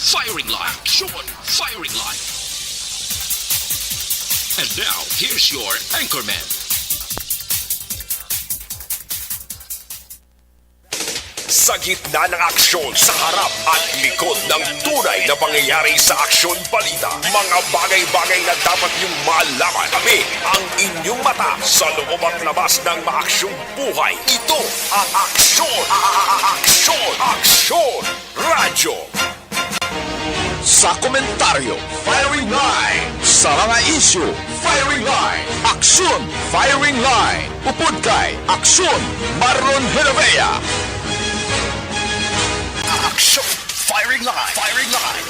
firing line. Action, firing line. And now, here's your anchorman. Sa gitna ng aksyon, sa harap at likod ng tunay na pangyayari sa Aksyon Balita, mga bagay-bagay na dapat niyong malaman. Kami ang inyong mata sa loob at labas ng maaksyong buhay. Ito ang Aksyon! Aksyon! Aksyon! Radyo! Sa komentaryo, Firing Line. Sa mga issue, Firing Line. Aksyon! Firing Line. Upod kay Aksyon! Marlon Heravea. Aksyon! Firing Line! Firing Line!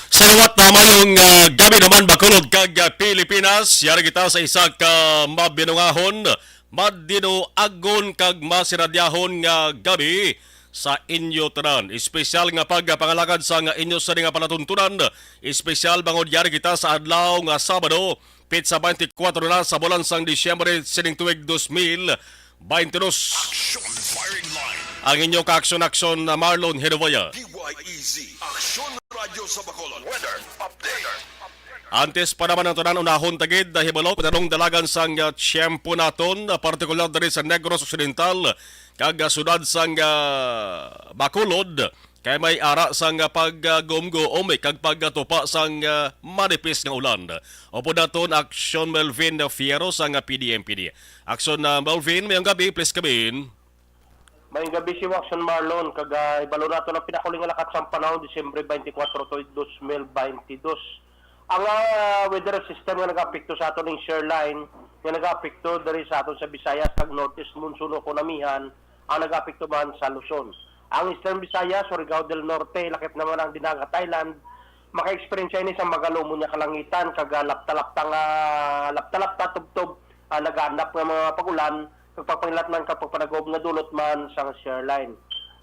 Salawat na mayong gabi naman bakulod kag Pilipinas. Yara kita sa isa ka mabinungahon, madinoagon kag masiradyahon nga gabi sa inyo tanan. Espesyal nga pagpangalagad sa nga inyo sa nga palatuntunan. Espesyal bangod yara kita sa adlaw nga Sabado, pitsa 24 na sa bulan sang Disyembre sining tuig 2022. Aksyon! Firing Line! Ang inyong ka-aksyon na Marlon Heravea. DYEZ, Aksyon Radyo sa Bacolod. Weather Update. Antes pa naman ang tanan unahon tagid na hibalo tanong dalagan sang tiyempo naton, partikular diri sa Negros Occidental kag sudad sang Bacolod kay may ara sang paggumgo o may kag pagtupa sang manipis nga ulan. Opo naton Aksyon Melvin Fierro sang PDMPD. Aksyon na Melvin, mayong gabi, please kabin. Mayong gabi si Waxon Marlon, kag ibalo nato ng pinakuling nga lakat sa panahon, Disyembre 24, 2022. Ang weather system nga nag-apekto sa aton ng shoreline, nga nag-apekto dari sa aton sa Visayas, kag Northeast Monsoon o Kunamihan, ang nag-apekto man sa Luzon. Ang Eastern Visayas, Surigao del Norte, lakip naman ang Dinaga, Thailand, maka-experience ini sa magalumon niya kalangitan, kag lapta-lapta, tub-tub, nag-aanap ng mga pagulan, pagpapangilat man kapagpanagob nga dulot man sa shoreline.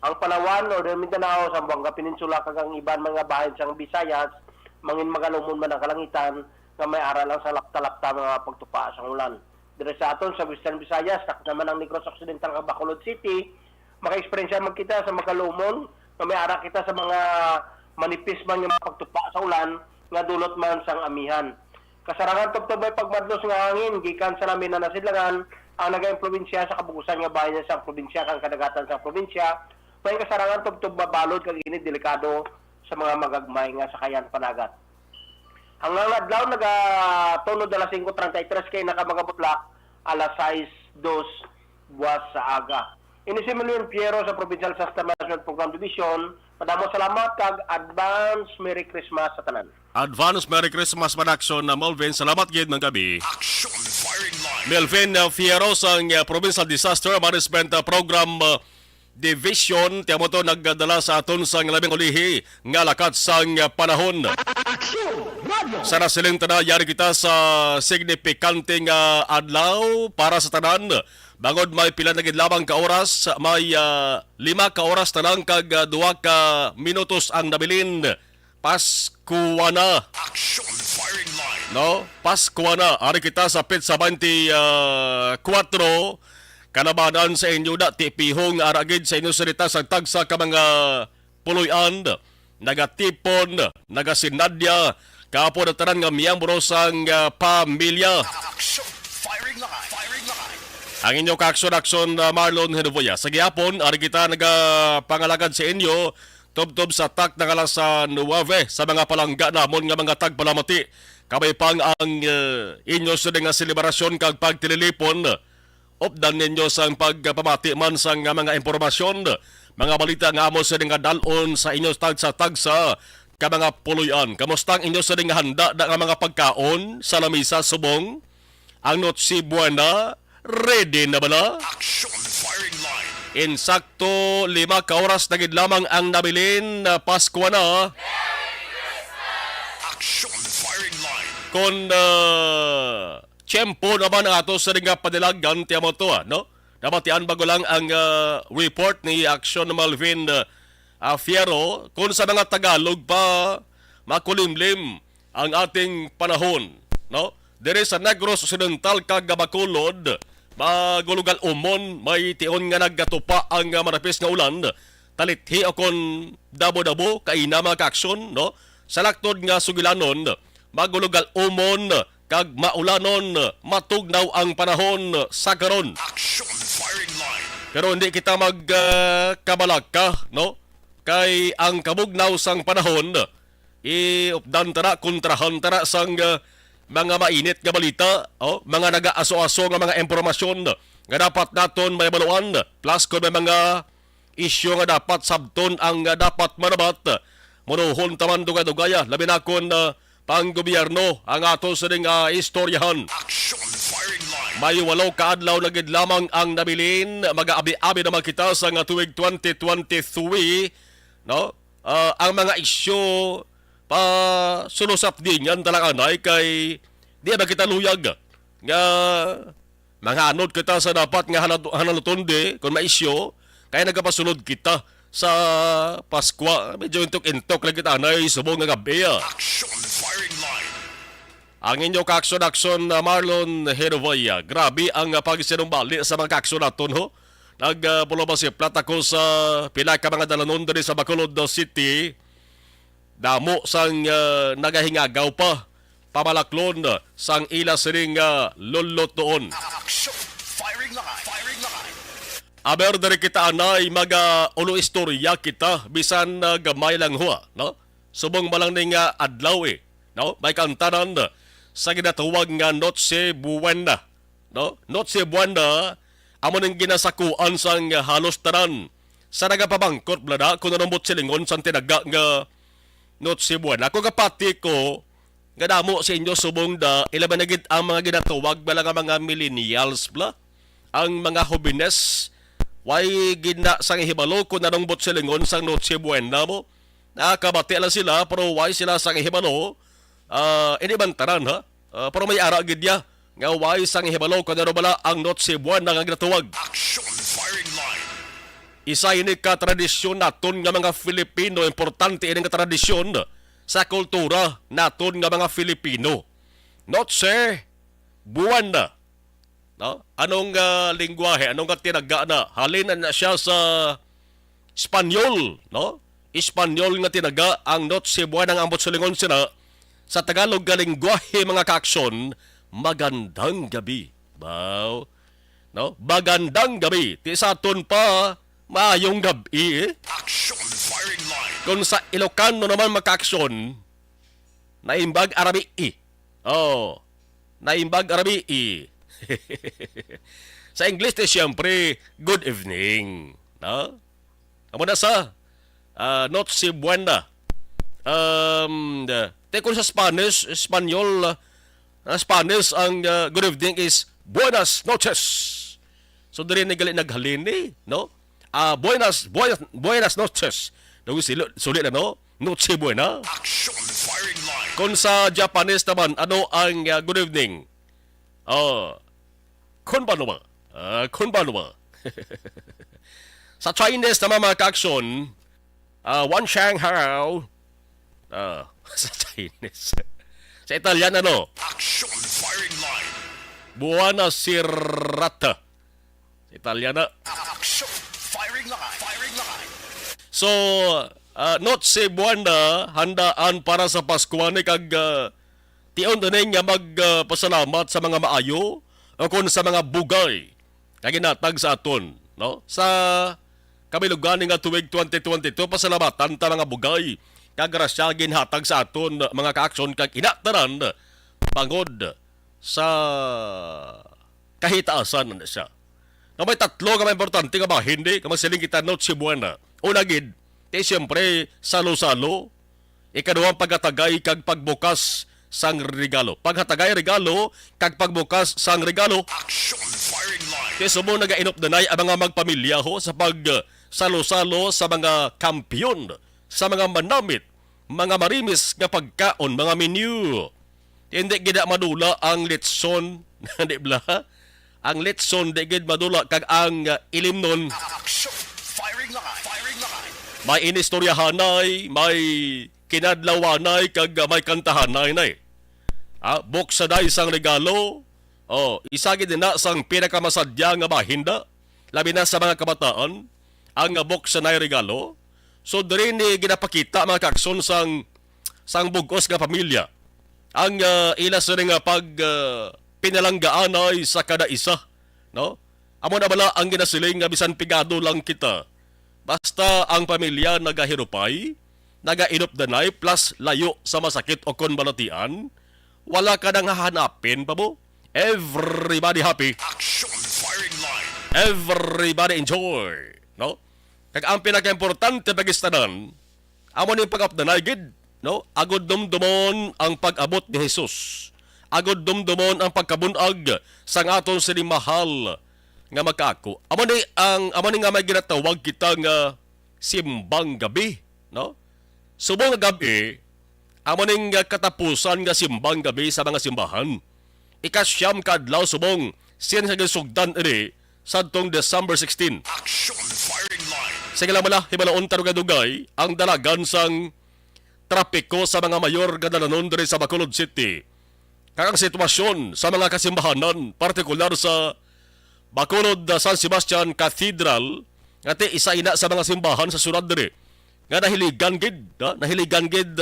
Ang Palawan o Mindanao sa Buanga Peninsula kag ang iban mga bahin sang Visayas mangin magalumon man ang kalangitan nga may ara lang sa lapta-lapta mga pagtupa sa ulan. Dire sa aton sa Western Visayas kag naman ang Negros Occidental kag Bacolod City maka-experience man kita sa magalumon nga may ara kita sa mga manipis man nga pagtupa sa ulan nga dulot man sang amihan. Kasarangan tubtubay pagmadlos nga hangin gikan sa namin na nasidlangan ang nagayang probinsya sa kabukusan nga bayan sa probinsya kang kadagatan sa probinsya may kasarangan tubtub babalod kag init delikado sa mga magagmay nga sakayan panagat. Hanggang adlaw tunod alas 5:33 kay nakamagabutlak alas 6:02 buwas sa aga. Ini si Melvin Fierro sa Provincial Disaster Management Program Division. Padamo salamat kag advance Merry Christmas sa tanan. Advance Merry Christmas man Aksyon na Melvin. Salamat gid ng gabi. Aksyon! Firing Line! Melvin Fierro sang Provincial Disaster Management Program Division tiamo to nagdala sa aton sang labing ulihi nga lakat sang panahon. Sa nasiling tanan yari kita sa signifikante nga adlaw para sa tanan. Bangod may pila na gid lamang ka oras, may 5 ka oras tanan kag 2 ka minutos ang nabilin. Pasko na. Aksyon! Firing Line! No? Pasko na. Ari kita sa pitsa 24. Kanabanan sa inyo na tipihong aragid sa inyo salita sa tagsa ka mga puloy-an, nagatipon, nagasinadya, kapo na tanan nga miyembro sang pamilya. Aksyon! Firing Line! Firing Line! Ang inyo ka-aksyon Marlon Heravea. Sa gihapon, ari kita nagapangalagad sa inyo tubtob sa tak ng alas 9 sa mga palangga namon nga mga tagpalamati. Kabay pang ang inyo sa nga selebrasyon kag pagtililipon. Opdan ninyo sa pagpamati man sa mga impormasyon, mga balita nga amo sa nga dalon sa inyo tagsa-tagsa ka mga puloy-an. Kamusta ang inyo sa nga handa da nga mga pagkaon sa lamisa subong? Ang Noche Buena, ready na ba na? Aksyon! Firing Line! Insakto 5 ka oras na gid lamang ang nabilin na Pasko na. Aksyon! Firing Line! Kung tiyempo naman ang ato sa nga panilagan tiamo to, no? Namatian bago lang ang report ni Aksyon Melvin Fierro kung sa mga Tagalog pa makulimlim ang ating panahon, no? Dere sa Negros Occidental kag Bacolod, magulugal umon, may tion nga nagatupa ang manapis nga ulan. talithi akon dabo-dabo kay na mga kaaksyon, no? Sa laktod nga sugilanon, magulugal umon kag maulanon, matugnaw ang panahon sa karon. Action firing line. Pero hindi kita magkabalagka, no? Kay ang kabugnaw sang panahon, iupdan tara, kontrahan tara sang mga mainit nga balita, mga naga-aso-aso nga mga impormasyon nga dapat naton may baluan, plus kung may mga isyu nga dapat sabton ang dapat manabat, monohon taman dugay-dugaya, labi na kung pang gobyerno ang ato sa ring istoryahan. Action firing line. May 8 kaadlaw na gid lamang ang nabilin, mag-aabi-abi naman kita sa nga tuig 2023, no? Ang mga isyu pa sulusap din yan talaga na kay di ba kita luyag nga mga anod kita sa dapat nga hanalutonde kung maisyo kaya nagapasunod kita sa Paskwa medyo intok-intok lagi tanay subong nga gabi. Action firing line. Ang inyo kakson-akson Marlon Herovaya, grabe ang pagsinumbali sa mga kakson naton ho. Nagpulabasiplat ako sa pila ka mga dalanon diri sa Bacolod City. Damo sang nagahingagaw pa, pamalaklon sang ila siring lulot doon. Action firing line. Firing line. Aber dari kita anay ulo istorya kita bisan gamay lang ho, no? Subong malang ning adlaw no? May kantanan sa ginatawag nga Noche Buena, no? Noche Buena amo ning ginasakuan sang halos tanan sa nagapabangkot blada kun anong silingon sang tinaga nga Noche Buena. Ako kapati ko nga damo sa inyo subong da ilaban na gid ang mga ginatawag bala nga mga millennials bla, ang mga hobines way gina sang hibalo kun anong silingon sang Noche Buena mo. Nakabati lang sila pero way sila sang hibalo. Ini bantaran ha. Pero may ara gid ya nga way sang hibalo kun ano bala ang Noche Buena nga ginatawag. Action firing line. Isa ini ka tradisyon naton nga mga Filipino, importante ini ka tradisyon sa kultura naton nga mga Filipino. Noche Buena. No? Anong lingwahe, anong tinaga na? Halin na siya sa Espanyol, no? Espanyol nga tinaga ang Noche Buena ang ambot sulingon sila sa Tagalog nga lingwahe mga kaaksyon, magandang gabi. Wow. No? Magandang gabi. Ti sa aton pa maayong gabi. Action firing line. Kung sa Ilocano naman makaaksyon, naimbag arabi. Naimbag arabi. Sa English siyempre, good evening. No? Amo na sa Noche Buena. Kung sa Espanyol, Spanish ang good evening is Buenas noches. So diri naghalin no? Buenas noches. Sulit na, no? Noche Buena. Action firing line. Kung sa Japanese naman, ano ang good evening? Konbanwa. Konbanwa. Sa Chinese naman mga kaaksyon, Wan Shang Hao. Sa Chinese. Sa Italian, ano? Action firing line. Buona serata. Sa Italiana. Action firing line. Firing line. So, Noche Buena, handaan para sa Pasko ni kag tion din nga magpasalamat sa mga maayo o kung sa mga bugay kaginatag sa aton, no? Sa kabilugan nga tuig 2022 pasalamatan ta mga bugay kag grasya ginhatag sa aton mga kaaksyon kag inatanan pangod sa kahitaasan na siya. Na may tatlo ka may importante nga ba hindi ka magsiling kita Noche Buena. Una gid, siyempre salo-salo. Ikaduhang paghatagay kag pagbukas sang regalo. Paghatagay regalo kag pagbukas sang regalo. Action firing line. Kaya sumo nagainop danay ang mga magpamilya ho sa pag salo-salo sa mga kampiyon, sa mga manamit, mga marimis nga pagkaon, mga menu. Hindi gid madula ang litson, di bla? Ang litson di gid madula kag ang ilimnon. Action firing line. Firing line. May inistoryahanay, may kinadlawanay kag may kantahanay nay. Buksaday sang regalo. Isa gid na sang pinakamasadya nga mahinda labi na sa mga kabataan. ang box sa regalo. So diri ni ginapakita mga kakson sang bugos nga pamilya. Ang ila sa nga pag pinalanggaan ay sa kada isa, no? Amo na bala ang ginasiling nga bisan pigado lang kita. Basta ang pamilya nagahirupay, nagainopdanay plus layo sa masakit o konbalatian, wala ka nang hahanapin pa mo. Everybody happy. Action firing line. Everybody enjoy, no? Kag ang pinaka-importante pagistanan, amo ni pag-updanay gid, no? Agod dumdumon ang pag-abot ni Jesus. Agod dumdumon ang pagkabunag sang aton sini mahal nga magkaako. Amo ni nga may ginatawag kita nga simbang gabi, no? Subong nga gabi, amo ning katapusan nga simbang gabi sa mga simbahan. Ikasyam kadlaw subong siyan sa gisugdan iri sadtong December 16. Action firing line. Sige lang mala, hibalaon tarugay ang dalagan sang trapiko sa mga mayor nga dalanon diri sa Bacolod City. Kang sitwasyon sa mga kasimbahanan, partikular sa Bacolod San Sebastian Cathedral, ngati isa ina sa mga simbahan sa sunod diri. Nga nahiligan gid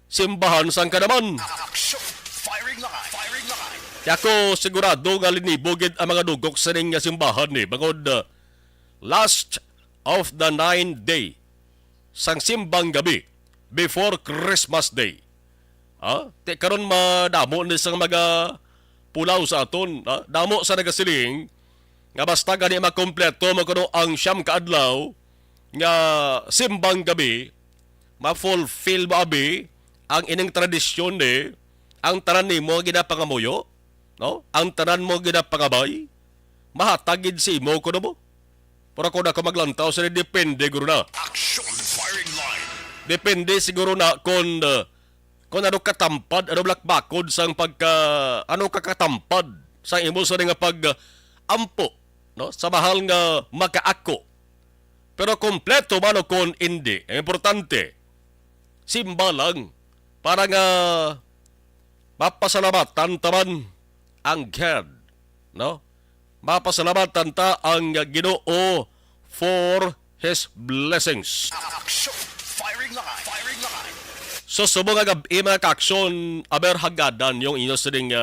simbahan sang kanaman. Action firing line. Firing line. Kaya ako sigurado nga linibogid ang mga dugok sa ning simbahan ni bangod last of the 9th day sang simbang gabi before Christmas Day. Karon madamo ni sang mga pulaw sa aton. Damo sa nagasiling nga basta gani makompleto mo kuno ang siyam ka adlaw nga simbang gabi ma-fulfill mo abi ang ining tradisyon ni ang tanan nimo ginapangamuyo, no? Ang tanan mo ginapangabay, mahatagid si imo kuno mo. Para ko na ka maglantaw sa depende guro na. Action firing line. Depende siguro na kung ano katampad, ano lakbakod sang ano kakatampad sang imo sa nga pag ampo, no? Sa mahal nga makaako. Pero kompleto man o kung hindi. Ang importante, simba lang para nga mapasalamatan taman ang God, no? Mapasalamatan ta ang Ginoo for His blessings. Action firing line. Firing line. So subong nga gabi mga kaaksyon, aber hagadan yung inyo sining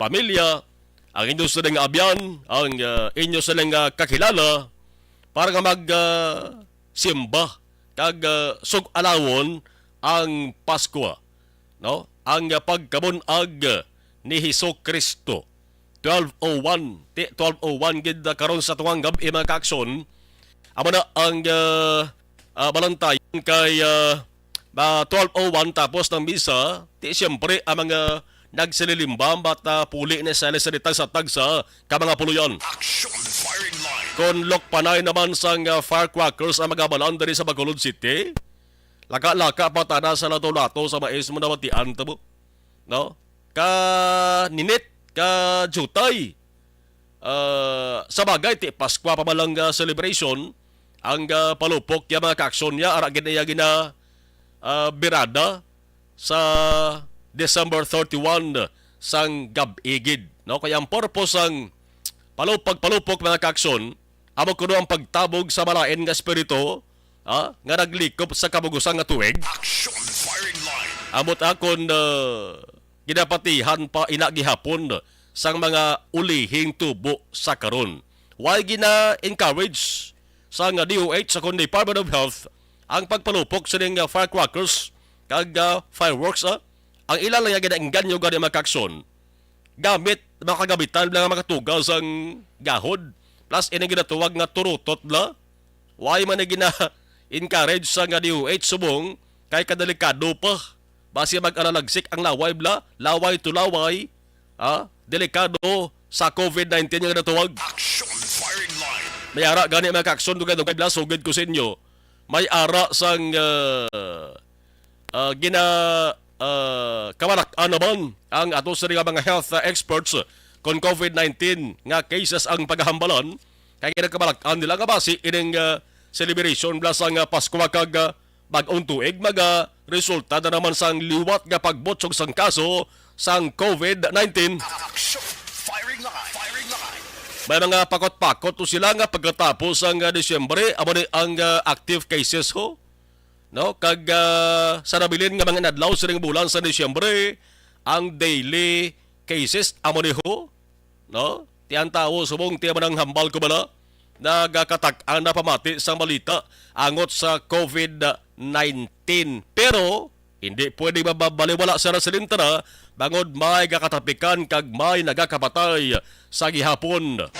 pamilya, ang inyo sining abyan, ang inyo sining kakilala, para nga simba kag sug-alawon ang Pasko, no? Ang pagkabunag ni Hesus Kristo. 12:01 gid karon sa tuwang gabi mga kaaksyon. Amo na ang balantayan kay 12:01 tapos ng misa, ti siyempre ang mga nagsililimba at puli na sa salita sa tagsa ka mga puluyan. Action firing line. Kung lokpanay naman sang firecrackers ang magabalan diri sa Bacolod City, laka-laka pa tada sa lato-lato sa mais mo na matian tabo. No? Ka ninit, ka jutay. Sa bagay, ti Pasko pa malang celebration, ang palupok ya mga kaaksyon niya, aragin niya gina birada sa December 31 sang gab-igid. No? Kaya ang purpose sang palupok mga kaaksyon, amo kuno ang pagtabog sa malain nga espiritu, nga naglikop sa kabugusang nga tuig. Action firing line. Amot akon ginapatihan pa inagihapon sang mga ulihing tubo sa karon. Why gina-encourage sa nga DOH sa Department of Health ang pagpalupok sa ning firecrackers kag fireworks. Ang ilan lang gina-engganyo gani makakson gamit makagabitan lang makatugaw sang gahod plus ini ginatuwag nga turutot la. Why man gina-encourage sa nga DOH subong kay kadelikado pa. Basi mag-alalagsik ang laway bla, laway to laway, delikado sa COVID-19 yung natawag. Action firing line. May ara gani mga kakson dugay bla sugid ko sa inyo. May ara sang kamalakan naman ang ato sa mga health experts kung COVID-19 nga cases ang paghambalan kay kinakabalakan nila nga basi ining celebration bla sang Pasko kag bag-ong tuig resulta na naman sang liwat nga pagbotsog sang kaso sang COVID-19. Action firing line. Firing line. May mga pakot-pakot to sila nga pagkatapos ang Disyembre, amo ni ang active cases ho. No, kag sa nabilin nga mga adlaw sa ring bulan sa Disyembre, ang daily cases amo ni ho. No? Tiyan tao subong tiyan man ang hambal ko bala nagakatak-an na pamati sa balita angot sa COVID-19. Pero hindi pwede mabaliwala sa residentara bangod may gakatapikan kag may nagakapatay sa gihapon.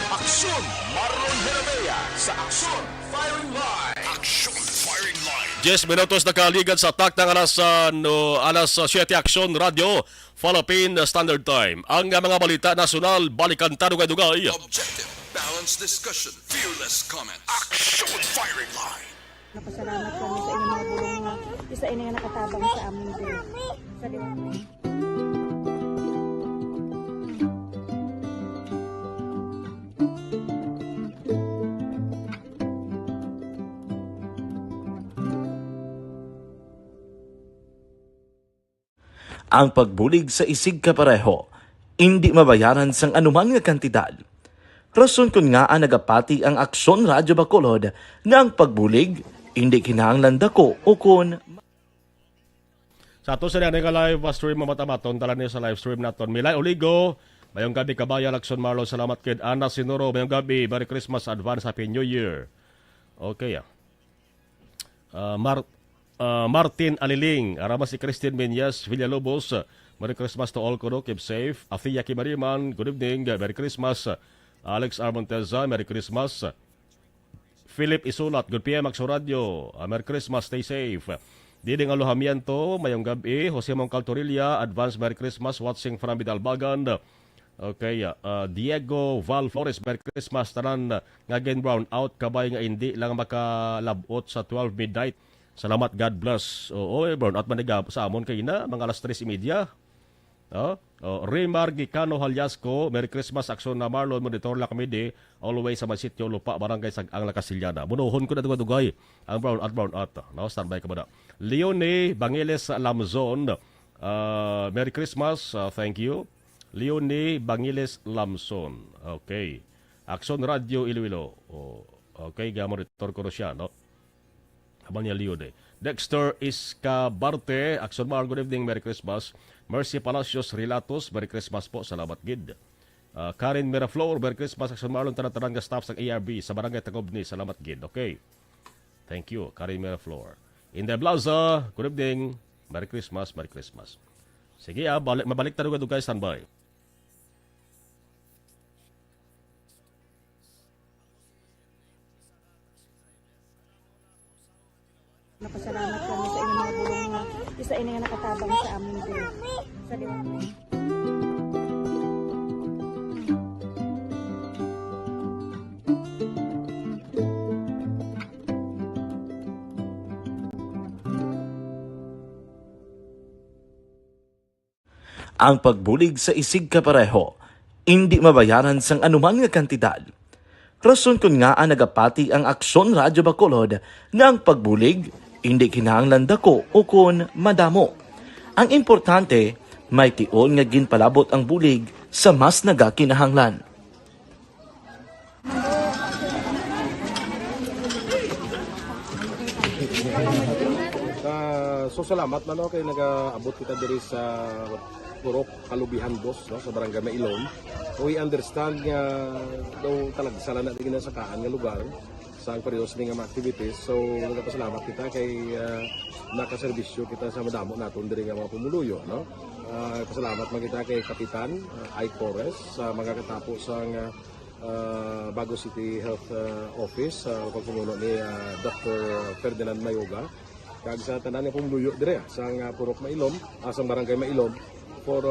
Aksyon Marlon Heredia sa Aksyon Firing Line. Aksyon Firing Line. 10 minutos na kaligad sa tak ng alas 7 Aksyon Radio, Philippine Standard Time. Ang mga balita nasyonal, balikan tanong-dugay. Objective, balanced discussion, fearless comments. Aksyon Firing Line. Napasalamat kami sa inyong mga bulong nga isa ini nga nakatabang sa aming Diyos. Sa ang pagbulig sa isig kapareho, hindi mabayaran sang anuman nga kantidad. Rason kun nga ang nagapati ang Aksyon Radyo Bacolod nga ang pagbulig, hindi kinahanglan dako o kun. Sa ato sa nga live stream mamata-maton, tala niyo sa live stream naton. Milay Oligo, mayong gabi kabayan, Lacson Marlon, salamat kid Ana Sinoro, mayong gabi, Merry Christmas, Advance, Happy New Year. Okay Martin Aliling, arama si Christine Menyas, Villalobos, Merry Christmas to all kuno, keep safe. Afia Kimariman, good evening, Merry Christmas. Alex Armonteza, Merry Christmas. Philip Isulat, good PM, Aksyon Radio, Merry Christmas, stay safe. Diding Alohamiento, mayong gabi, Jose Moncal Torilla, advance Merry Christmas, watching from Bidalbagan. Okay, Diego Val Flores, Merry Christmas, tanan nga again brown out, kabay nga hindi lang makalabot sa 12 midnight. Salamat, God bless. Brown out manigap sa amon kay na, mga alas 3:30. Raymar Gicano Halyasco, Merry Christmas, Aksyon na Marlon, monitor la kami di, always sa Masityo Lupa, Barangay Sagang La Casiljana. Bunuhon ko na dugay ang brown out. No, standby ka ba na? Leone Bangiles Lamzon, Merry Christmas, thank you. Leone Bangiles Lamzon, okay. Aksyon Radio Iloilo, okay, monitor ko na siya, no? Habang niya Leone. Dexter Iscabarte, Aksyon Mar, good evening, Merry Christmas. Mercy Palacios Relatos, Merry Christmas po, salamat gid. Karen Miraflor, Merry Christmas, Aksyon Marlon, tanang staff sa ARB sa Barangay Tagobni, salamat gid. Okay. Thank you, Karen Miraflor. In the Plaza, good evening, Merry Christmas, Merry Christmas. Sige mabalik tayo guys, standby. napasalamat kami sa inyong mga bulong nga isa ini nga nakatabang sa aming Diyos. Sa ang pagbulig sa isig kapareho, hindi mabayaran sang anuman nga kantidad. Rason kun nga ang nagapati ang Aksyon Radyo Bacolod nga ang pagbulig, hindi kinahanglan dako o kun madamo. Ang importante, may tion nga ginpalabot ang bulig sa mas nagakinahanglan. So salamat man kay nagaabot kita diri sa Purok Kalubihan Boss, no, sa Barangay Mailom. We understand nga daw talaga sala na din sa kaan nga lugar sa periodos ning mga activities. So nagapasalamat kita kay nakaserbisyo kita sa madamo naton diri nga mga pumuluyo, no. Pasalamat man kita kay Kapitan I. Torres sa mga katapos ang Bago City Health Office sa pagpumuno ni Dr. Ferdinand Mayoga kag sa tanan nga pumuluyo dire sa Purok Mailom, sa Barangay Mailom for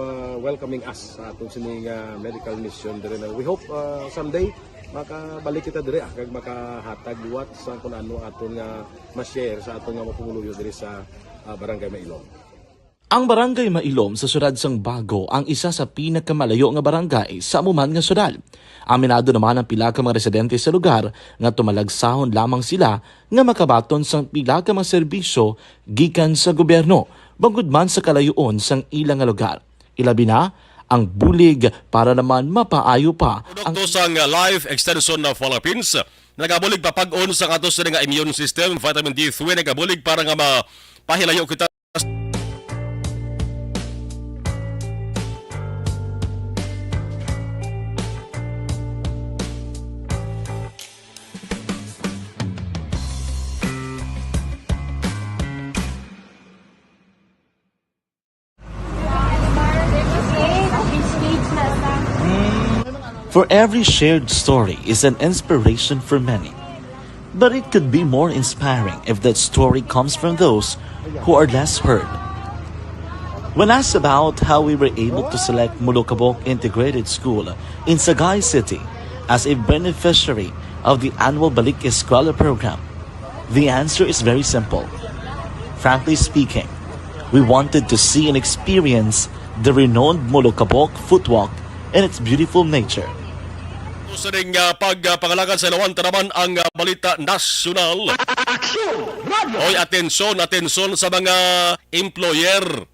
welcoming us sa atong sining medical mission dire. We hope someday makabalik kita dire kag makahatag liwat sa kun ano aton nga ma-share sa aton nga mapumuluyo dire sa Barangay Mailom. Ang Barangay Mailom sa syudad sang Bago ang isa sa pinakamalayo nga barangay sa amuman nga syudad. Aminado naman ang pila ka mga residente sa lugar nga tumalagsahon lamang sila nga makabaton sang pila ka mga serbisyo gikan sa gobyerno bangod man sa kalayoon sang ilang nga lugar. Ilabi na ang bulig para naman mapaayo pa ang Produkto sang Life Extension na Philippines, nagabulig papag-on sa atos nga immune system, vitamin D3, nagabulig para nga mapahilayo kita. For every shared story is an inspiration for many. But it could be more inspiring if that story comes from those who are less heard. When asked about how we were able to select Mulukabok Integrated School in Sagay City as a beneficiary of the annual Balik Eskwela program, the answer is very simple. Frankly speaking, we wanted to see and experience the renowned Mulukabok footwalk in its beautiful nature. Sa ring pagpangalakan sa ilawan naman ang balita nasyonal. Oy, atensyon sa mga employer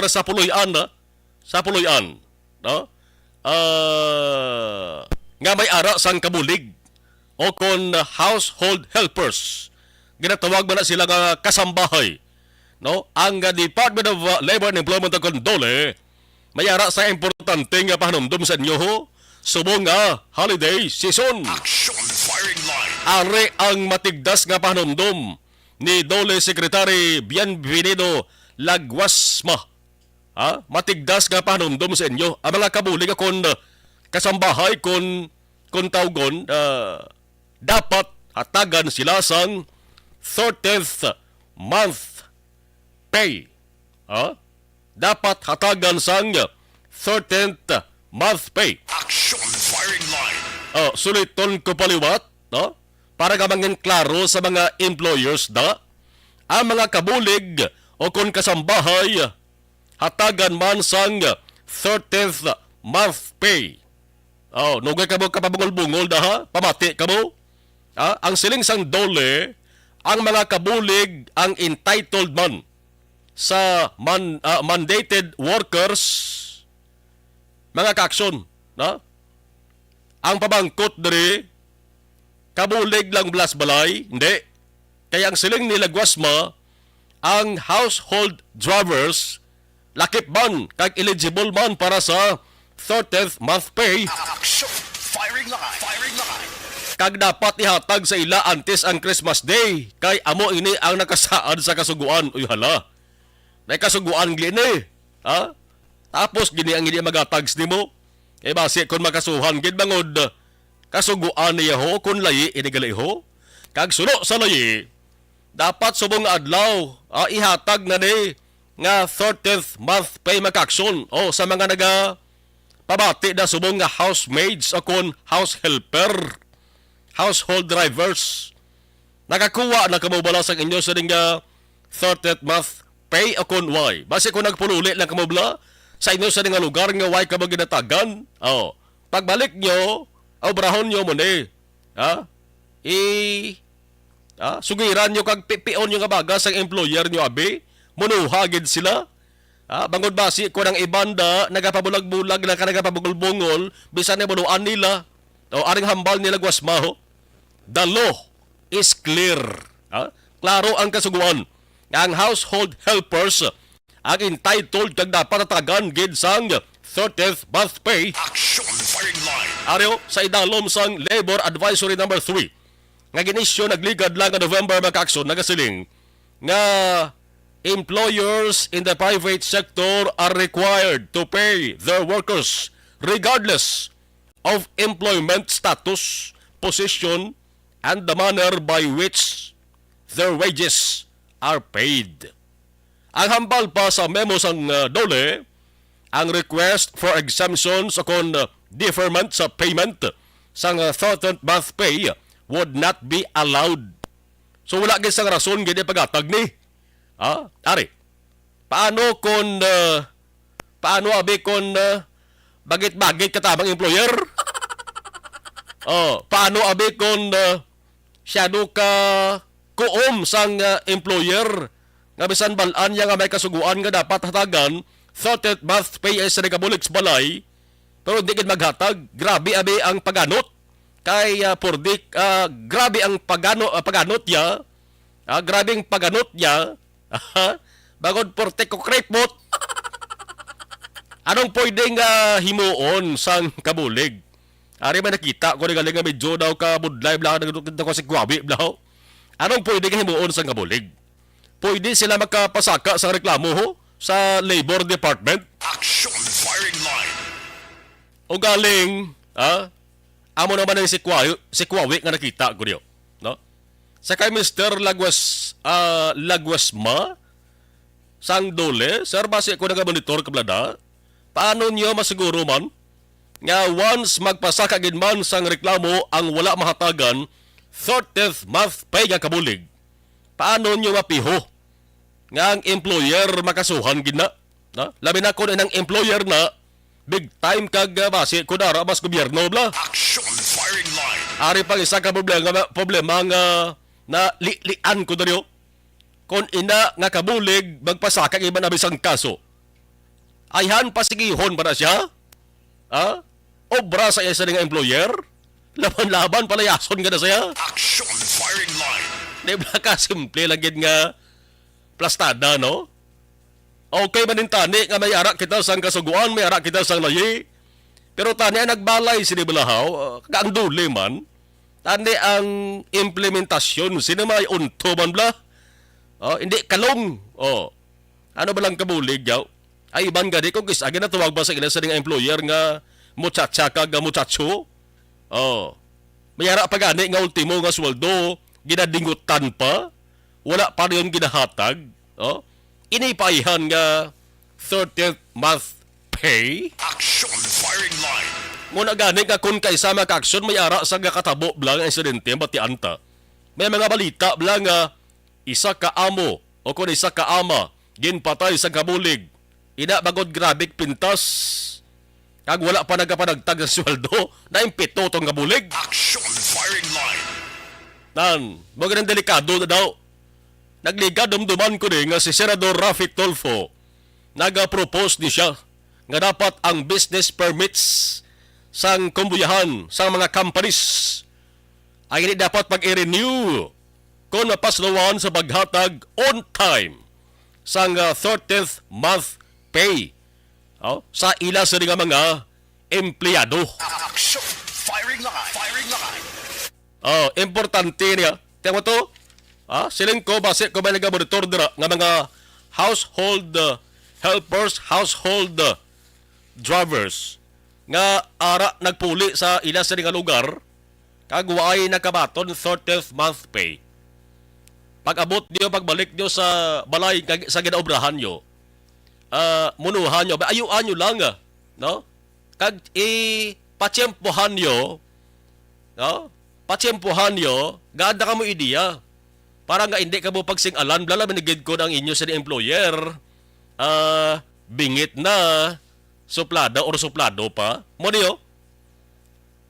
sa Puloy-an, sa Puloy-an, no? Nga may ara sang kabulig o kon household helpers. Ginatawag man na sila nga kasambahay, no? Ang Department of Labor and Employment o kon DOLE may ara sa importante nga pahanumdum sa inyo ho. Subong nga holiday season. Action firing line. Are ang matigdas nga pahanumdum ni DOLE Secretary Bienvenido Laguasma. Matigdas nga pahanumdum sa inyo. Ang mga kabulig akong kasambahay kon tawgon, dapat hatagan sila sang 30th month pay. Dapat hatagan sang 13th month pay. Action firing line. Suliton ko paliwat, no? Para gamangin klaro sa mga employers da, ang mga kabulig o kung kasambahay, hatagan man sang 13th month pay. Nugay ka mo kapabungol-bungol da ha? Pamati ka mo? Ang siling sang DOLE, ang mga kabulig ang entitled man sa mandated workers, mga kaaksyon, na? Ang pabangkot diri, kabulig lang blas balay, hindi. Kaya ang siling ni Laguasma, ang household drivers, lakip man, kag eligible man para sa 30th month pay, Action firing line. Firing line. kag dapat ihatag sa ila antes ang Christmas Day, kay amo ini ang nakasaad sa kasuguan. Uy hala, may kasuguan gini, ha? Tapos gini ang hindi magatags nimo. Basi kung makasuhan gid bangod kasuguan niya ho kung layi inigali ho. Kag sulo sa layi, dapat subong adlaw ihatag na ni nga 30th month pay makaksyon sa mga naga pabati na subong nga housemaids o kon house helper, household drivers. Nakakuha na kamubala sa inyo sa nga 30th month pay o kon why. Basi kung nagpululi lang kamubala sa inyo sa nga lugar nga why ka mo ginatagan. Pagbalik nyo, obrahon nyo mo ni. Sugiran nyo kag pipion nyo nga bagas ang employer nyo abi. Munuhagid sila. Bangod basi ko ng ibanda, nagapabulag-bulag na ka nagapabungol-bungol, bisan na bunuan nila. Aring hambal nila Guasmaho. The law is clear. Klaro ang kasuguan. Ang household helpers ang entitled kag dapat tatagan gid sang 30th month pay. Action firing line. Aryo sa idalom sang Labor Advisory number 3 nga ginisyo nagligad lang nga November makaakson nagasiling nga employers in the private sector are required to pay their workers regardless of employment status, position, and the manner by which their wages are paid. Ang hambal pa sa memo sang DOLE, ang request for exemptions o kon deferment sa payment sang 13th month pay would not be allowed. So wala gid sang rason gid pagatag ni. Ari. Paano abi kon bagit-bagit katabang employer? Paano abi kon siyado ka kuom sang employer nga bisan balaan niya nga may kasuguan nga dapat hatagan 30th month pay ay sa nagabulig sa balay, pero hindi gid maghatag. Grabe abi ang paganot. Kay Pordik, grabe ang paganot niya. Grabe ang paganot niya. Bagod porte ko krepot. Anong pwedeng himuon sang kabulig? Ari man nakita ko ni galing nga medyo daw ka budlay bla nagdukit ko si Guabi bla. Anong pwedeng himuon sang kabulig? Pwede sila makapasaka sa reklamo ho sa Labor Department. Action firing line. O galing, amo naman ang si Kuwawi nga nakita ko niyo, no? Sa kay Mr. Lagwasma sang dole, sir, base ko naga-monitor kablada, paano niyo masiguro man nga once magpasaka gid man sang reklamo ang wala mahatagan 30th month pay nga kabulig, paano niyo mapiho nga ang employer makasuhan gid na? Labi na ko ng employer na big time kag base ko dara mas gobyerno bla. Action firing line. Ari pang isa ka problema nga na lian ko dariyo. Kung ina nga kabulig magpasaka iban na bisang kaso. Ayhan pasigihon para siya? Obra sa isa nga employer? Laban-laban palayason nga na siya? Action firing line. Di ba ka simple lang gid nga plastada, no? Okay manin tani nga may ara kita sang kasuguan, may ara kita sang layi. Pero tani ang nagbalay sini balahaw, kaang duli man. Tani ang implementasyon sino may unto man bla. Hindi kalong. Ano ba lang kabulig yaw? Ay iban gadi ko gis agi na tuwag ba sa ila sa employer nga muchacha kag muchacho? May ara pa gani nga ultimo nga sweldo ginadingutan pa. Wala pa rin ginahatag. Inipaihan nga 30th month pay. Action firing line. Muna gani nga kung kaysa maka-aksyon may ara sa katabo blang ang insidente bati anta. May mga balita blang nga isa ka amo o kung isa ka ama ginpatay sa kabulig. Ina bagod grabik pintas. Kag wala pa nagapanagtag sa sweldo na impito tong kabulig. Action firing line. Mga ng delikado na daw. Nagliga dumduman ko rin nga si Senador Rafi Tulfo naga-propose ni siya nga dapat ang business permits sang kumbuyahan sa mga companies ay hindi dapat pag-i-renew kung napaslawan sa paghatag on time sang 30th month pay sa ila sa mga empleyado. Action firing line. Firing line. Importante niya. Tiyan mo to? Siling ko, base ko ba nag-monitor dira nga mga household helpers, household drivers nga ara nagpuli sa ila sa nga lugar kag waay nakabaton 30th month pay. Pag-abot niyo, pagbalik niyo sa balay sa ginaobrahan niyo, munuhan niyo, ayuan niyo lang, no? Kag patyempohan niyo, no? Patyempohan niyo, gaada ka mo ideya. Para nga hindi ka mo pagsingalan, blala manigid ko ng inyo sa employer, bingit na, suplada or suplado pa. Mo niyo,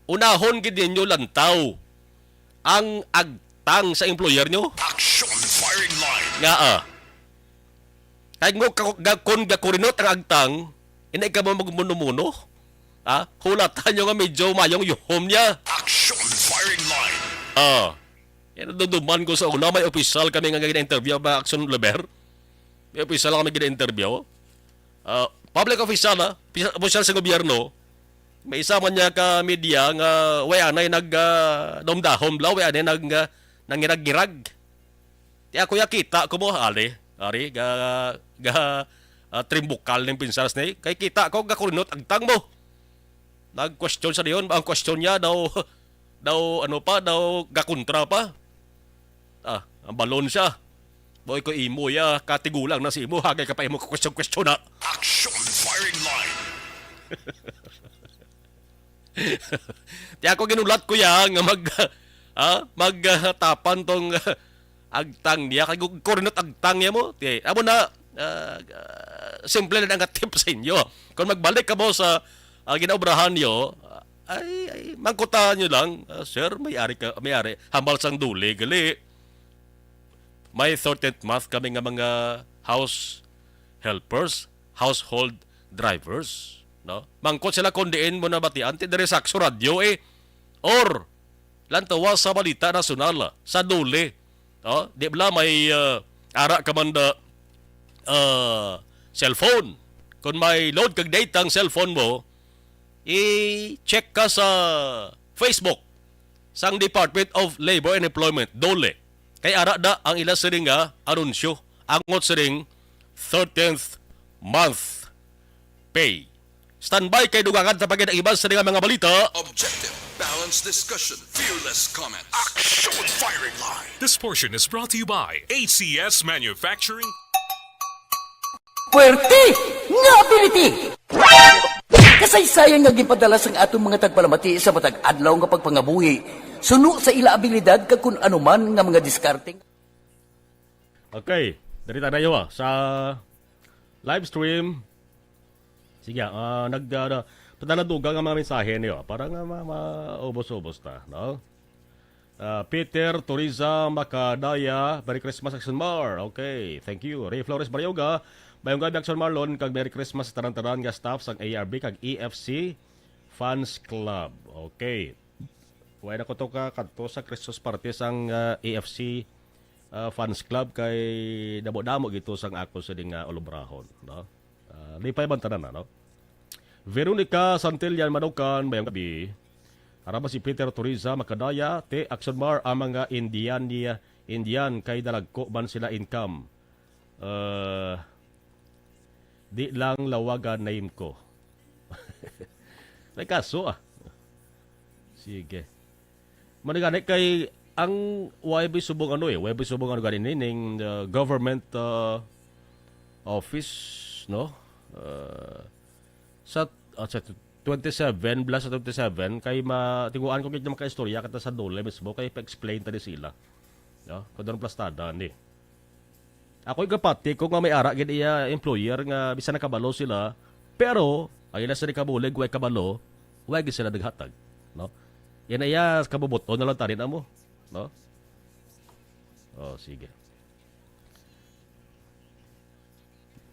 unahon gid ninyo lantaw ang agtang sa employer nyo. Action firing line. Nga kahit mo kung gakurinot ang agtang, hindi ka mo magmuno-muno. Hulatan nyo nga medyo mayong yuhom niya. Action firing line. Yan duduman ko sa una, may official kami nga gina-interview ba Action Leber. May official kami gina-interview. Public official official sa gobyerno. May isa man niya ka media nga way anay nagdomdahom blaw, way anay nangirag-girag. Ti ako yakita ko mo ari trimbukal ng pinsas ni. Kay kita ko gakurinot agtang mo. Nag-question sa diyon, ang question niya daw gakontra pa. Ang balon siya. Boy ko imo ya, katigulang na si imo, hagay ka pa imo question na. Action firing line. Di ako ginulat ko ya nga magtapan tong agtang niya, kay korinot agtang niya mo. Di, amo na, simple na nga tip sa inyo. Kung magbalik ka mo sa ginaobrahan niyo, ay mangkutaan nyo lang, sir, may ari hambal sang duli, gali. May 30th month kami nga mga house helpers, household drivers. No? Mangkot sila kung diin mo na batian, ti dari sakso radyo or lantawa sa balita nasyonal, sa dole. No? Di bala may ara ka man da cellphone. Kung may load kag data ang cellphone mo, i-check ka sa Facebook sang Department of Labor and Employment, dole. Kay ara da ang ila siring nga anunsyo, angot siring 13th month pay. Standby kay dugangan sa pagid ang iban sa mga balita. Objective, balanced discussion, fearless comments. Action Firing Line. This portion is brought to you by ACS Manufacturing. Puwerte nga ability! Kasaysayan nga gipadala sang atong mga tagpalamati sa matag adlaw nga pagpangabuhi. Suno sa ila abilidad kag kun anuman nga mga diskarting. Okay, dari tayo sa live stream. Sige, padaladugang ang mga mensahe niyo para nga maubos-ubos na, no? Peter Toriza Macadaya, Merry Christmas Action Mar. Okay, thank you. Ray Flores Baryoga, Mayong gabi Action Marlon, kag Merry Christmas sa taran-taran nga staff sang ARB kag EFC Fans Club. Okay. Wala ko to ka kadto sa Christmas party sang AFC Fans Club kay damo-damo gito sang ako sa ding ulubrahon, no? Lipay man tanan, no? Veronica Santillan Manukan, mayong gabi. Harap si Peter Toriza Macadaya, te Action Mar ang mga Indian kay dalagko man sila income. Di lang lawagan name ko. May kaso Sige. Manigani kay ang YB subong YB subong ganin ning government office, no? Sa 27 plus sa 27 kay matiguan ko kit mga istorya kata sa dole mismo kay pa-explain tadi sila. No? Kadon plastada ni. Ako kapati ko nga may ara gid iya employer nga bisan nakabalo sila pero ang ila sa kabulig way kabalo way gid sila daghatag, no? Yan iya kabubuto na lang tanin amo, no? Oh, sige.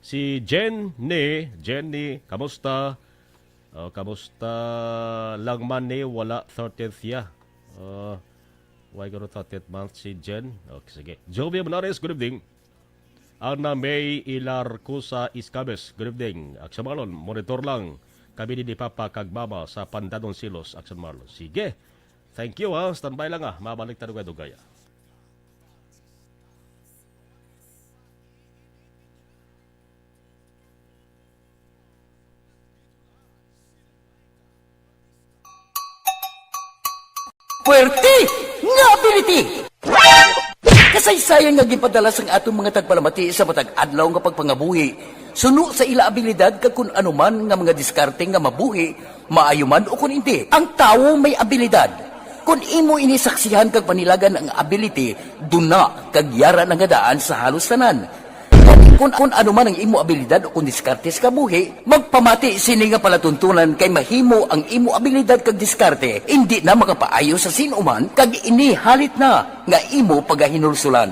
Si Jenny, kamusta? Kamusta lang man ni wala 30th ya. Why go to 30th month si Jen? Okay, sige. Jovia Benares, good evening. Ana May Ilarcusa Iscabes, good evening. Action Marlon, monitor lang. Kami ni Papa kag Mama sa Pandanon Silos, Action Marlon. Sige. Thank you Standby lang Mabalik tayo dugay-dugay. Puwerte nga ability! Kasaysayan nga gipadala sang atong mga tagpalamati sa matag adlaw nga pagpangabuhi. Suno sa ila abilidad kag kun anuman nga mga diskarte nga mabuhi, maayo man o kun hindi. Ang tawo may abilidad. Kung imo inisaksihan kag panilagan ang ability, duna kag yara nga daan sa halos tanan. Kung ano man ang imo abilidad o kung diskarte sa kabuhi, magpamati sini nga palatuntunan kay mahimo ang imo abilidad kag diskarte, hindi na makapaayo sa sinuman kag inihalit na nga imo pagahinulsulan.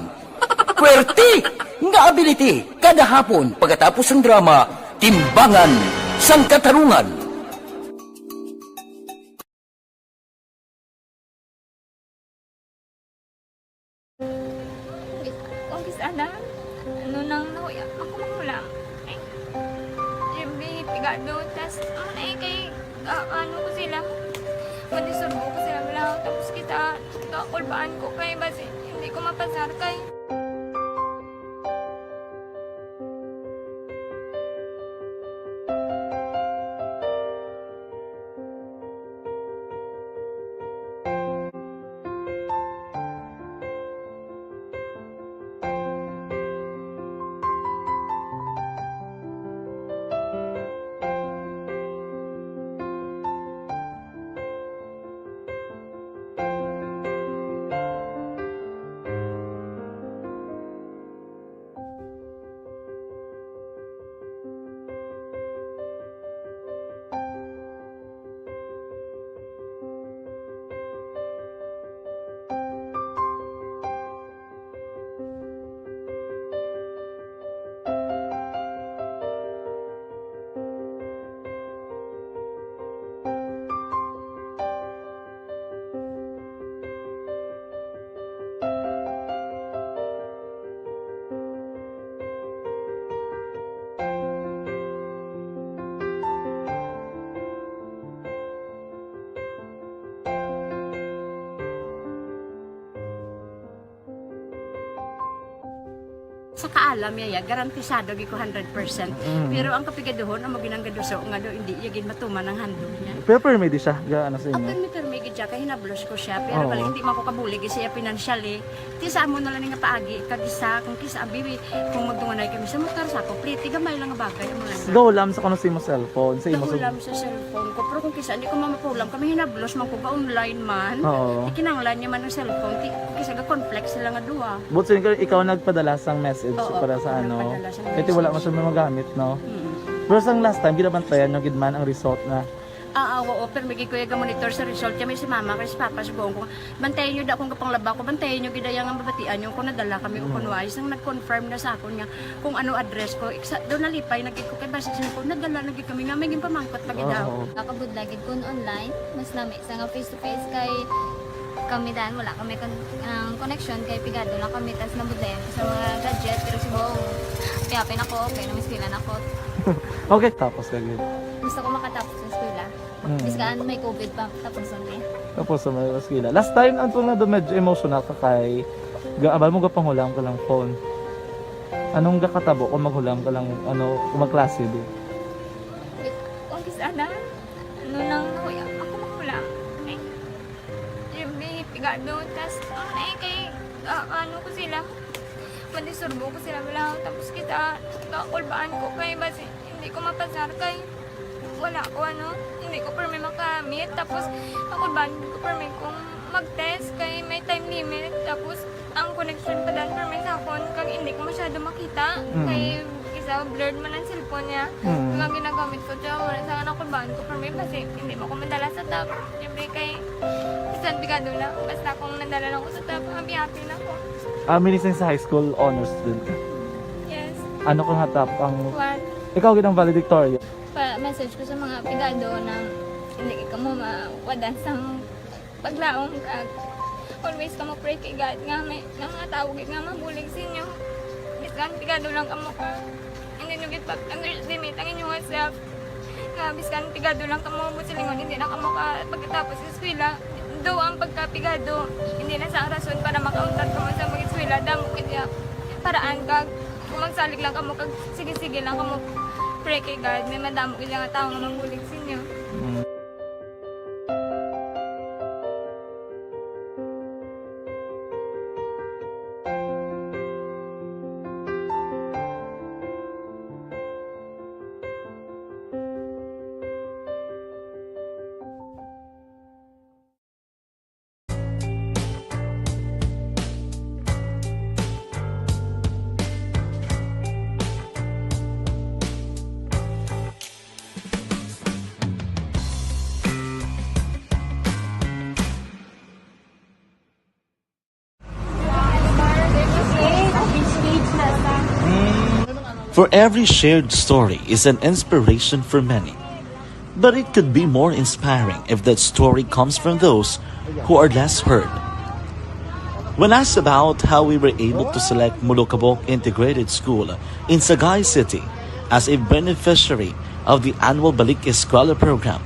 Puwerte nga ability, kada hapon pagkatapos ng drama, Timbangan sang Katarungan. Kulbaan ko kay basi hindi ko mapasar kay sa kaalam yaya garantisado gi ko 100%. Pero ang kapigaduhon ang maginanggaduso nga do hindi yagin matuman ang handog niya. Pero permit sa gaano sa inyo. Apan mi permigid siya kay hinablos ko siya pero bali hindi man ko kabulig siya financially. Ti sa amo na lang nga paagi kag isa kung kisa bibi kung magdunganay kami sa motor sa ko pretty gamay lang nga bagay mo lang. Gawlam sa kuno sa imo cellphone, sa imo Nagulam sa cellphone ko pero kung kisa hindi ko mamapulam kami hinablos man ko ba online man. Oo. Ikinanglan niya man ang cellphone ti kisa ga complex sila nga duha. But so, ikaw nagpadala sang message Oo, para sa ano. nagpadala sang Kasi wala mo siya magamit, no? Pero sang last time, ginabantayan nyo gidman ang result na. Oo, pero may kuya ga monitor sa result kami si mama kasi papa sa buong ko. Bantayan niyo da akong kapanglaba ko, bantayan niyo gidayang ang babatian yung kung nadala kami o kuno ay sang nag-confirm na sa akon nga kung ano address ko. Doon nalipay nagid ko kay base sa ko nadala nagid kami nga may gimpamangkot pag daw. Nakabudlagid ko online, mas nami sa nga face to face kay kami dahil wala kami connection kay pigado lang kami tas nabudlayan sa mga gadget pero si Bong piyapin ako okay na miskilan ako. Okay, tapos kagid. Gusto ko makatapos sa eskwela. Biskaan may COVID pa tapos ulit. Tapos sa may skila. Last time, antong na medyo emotional ka kay abal mo gapanghulam ka lang phone. Anong gakatabo kung maghulam ka lang, ano, kung magklase di? Kung kisana, ano lang kuya, ako makulang. Ay, pigado, tas ay kay ano ko sila. Madisurbo ko sila bilang tapos kita kakulbaan ko kay basi hindi ko mapasar kay wala ko ano hindi ko permi makamit tapos kakulbaan ko permi kung mag-test kay may time limit tapos ang connection pa dan permi sa phone kag hindi ko masyado makita kay isa blurred man ang cellphone niya kag ginagamit ko siya wala sa kakulbaan ko permi basi hindi mo ko madala sa tab siyempre kay isang bigado lang basta kung nadala lang ko sa tab happy na ako. Minising sa high school honor student ka. Yes. Ano kung hatap ang... One. Ikaw ginang valedictorian. Message ko sa mga pigado na hindi ka mo mawadan sa paglaong kag always ka mo pray kay God nga may mga tawag nga mabulig sa inyo. Biskan pigado lang ka mo ka. Hindi nyo git pag-underestimate ang inyong self. Nga biskan pigado lang ka mo busilingon hindi na ka mo ka pagkatapos sa eskwela. Do ang pagkapigado hindi na sa rason para makauntat ka mo sa mga eskwela damo kaya paraan kag kung magsalig lang ka mo kag sige-sige lang ka mo pray kay God may madamo kaya nga tao nga mangbulig sa inyo. For every shared story is an inspiration for many. But it could be more inspiring if that story comes from those who are less heard. When asked about how we were able to select Mulukabok Integrated School in Sagay City as a beneficiary of the annual Balik Eskwela program,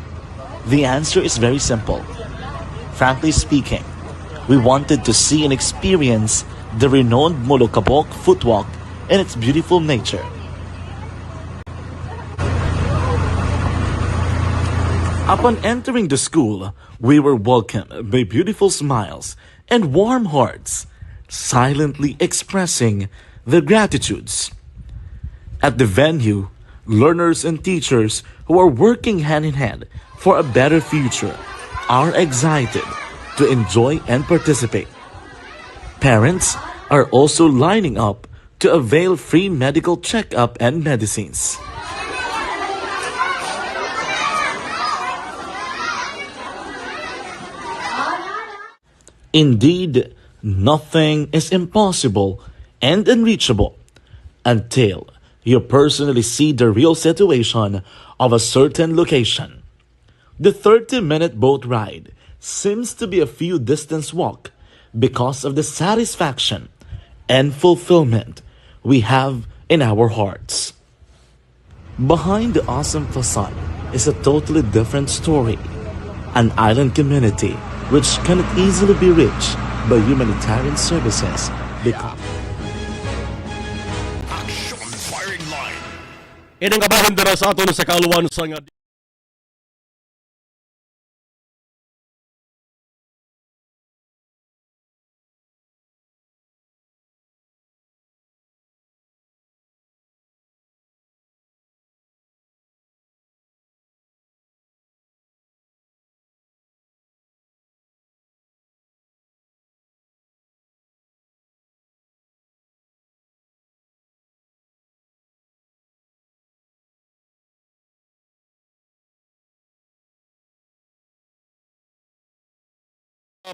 the answer is very simple. Frankly speaking, we wanted to see and experience the renowned Mulukabok footwalk in its beautiful nature. Upon entering the school, we were welcomed by beautiful smiles and warm hearts, silently expressing their gratitudes. At the venue, learners and teachers who are working hand in hand for a better future are excited to enjoy and participate. Parents are also lining up to avail free medical checkup and medicines. Indeed, nothing is impossible and unreachable until you personally see the real situation of a certain location. The 30-minute boat ride seems to be a few distance walk because of the satisfaction and fulfillment we have in our hearts. Behind the awesome facade is a totally different story. An island community which cannot easily be reached by humanitarian services because Inang kabahin dira sa aton sa kaluwan sa nga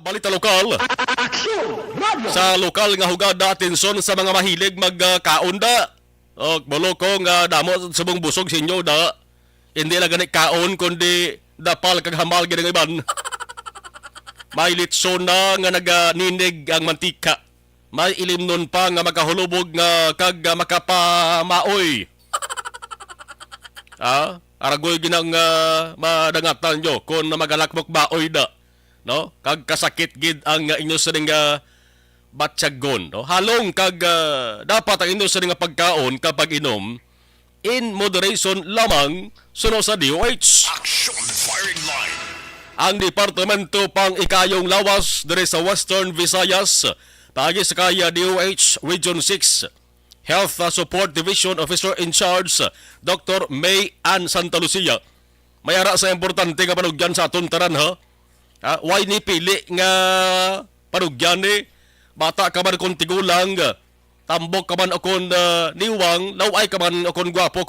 balita lokal. Sa lokal nga hugada atensyon sa mga mahilig magkaunda. Og boloko nga damo subong busog sa inyo da. Hindi lang gani kaon kundi dapal kag hamal gid ang iban. May litson na nga naganinig ang mantika. May ilimnon pa nga makahulubog nga kag makapamaoy. Aragoy ginang madangatan nyo kung magalakmok baoy da. No, kag kasakit gid ang inyo sa nga batyagon, no? Halong kag dapat ang inyo sa nga pagkaon kapag inom in moderation lamang suno sa DOH. Action firing line. Ang Departamento pang Ikayong Lawas diri sa Western Visayas paagi sa kaya DOH Region 6 Health Support Division Officer in Charge Dr. May Ann Santa Lucia mayara sa importante nga panugyan sa aton tanan ha. Why ni pili nga panugyan ni bata ka man kon tigulang tambok ka man akon niwang laway ka man akon gwapo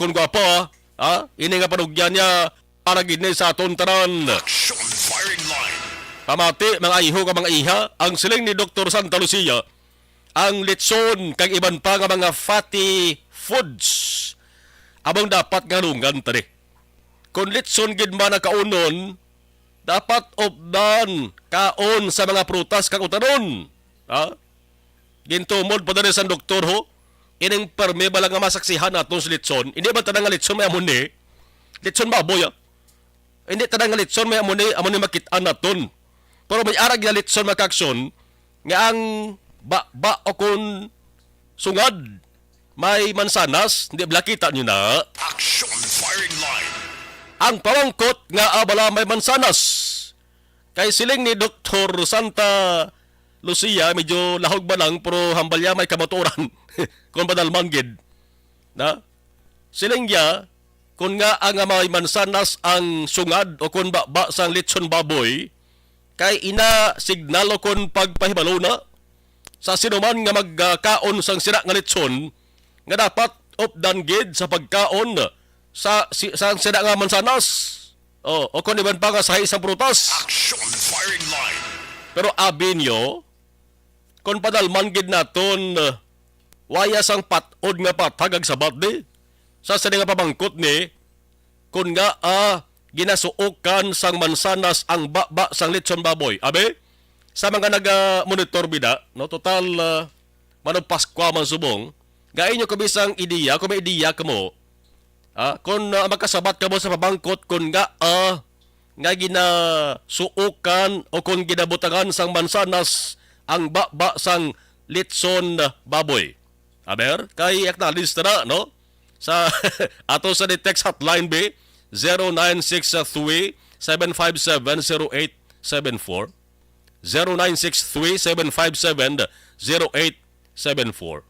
ini nga panugyan niya para gid ni sa aton tanan. Action firing line. Pamati mga iho ka mga iha ang siling ni Dr. Santa Lucia ang litson kag iban pa nga mga fatty foods abang dapat nga lungan tani. Kung litson gid man kaunon dapat obdan kaon sa mga prutas kag utanon. Gintumod pa dali sa doktor ho. Ining perme bala nga masaksihan naton sa litson. Hindi ba tanang nga litson may amon ni? Litson baboy Hindi tanang nga litson may amon ni makit-an naton. Pero may arag nga litson makaksyon nga ang ba o kun sungad may mansanas, hindi blakita nyo na. Action firing line. Ang pamangkot nga abala may mansanas. Kay siling ni Dr. Santa Lucia, medyo lahog ba lang, pero hambalya may kamaturan. Kung badalmanggid. Na? Siling niya, kung nga ang may mansanas ang sungad o kung ba sang litson baboy, kay ina signal o kung pagpahibalo na sa sinuman nga magkaon sang sira nga litson, nga dapat opdan gid sa pagkaon sa sira nga mansanas. O kung iban pa nga sa isang prutas. Action firing line. Pero abi nyo, kung padalman gid naton, waya sang patod nga patagag sa batdi. Sa nga pabangkot ni, kung nga ginasuokan sang mansanas ang ba sang litson baboy. Abe, sa mga naga-monitor bida, no, total manupaskwa man subong, gain nyo kabisang ideya, kung may ideya ka mo, kung magkasabat ka mo sa pabangkot, kung nga ginasuokan o kung ginabutangan sang mansanas ang ba sang litson baboy. Aber, kay acknowledge na, no? Sa ato sa text hotline B 0963-757-0874 0963-757-0874.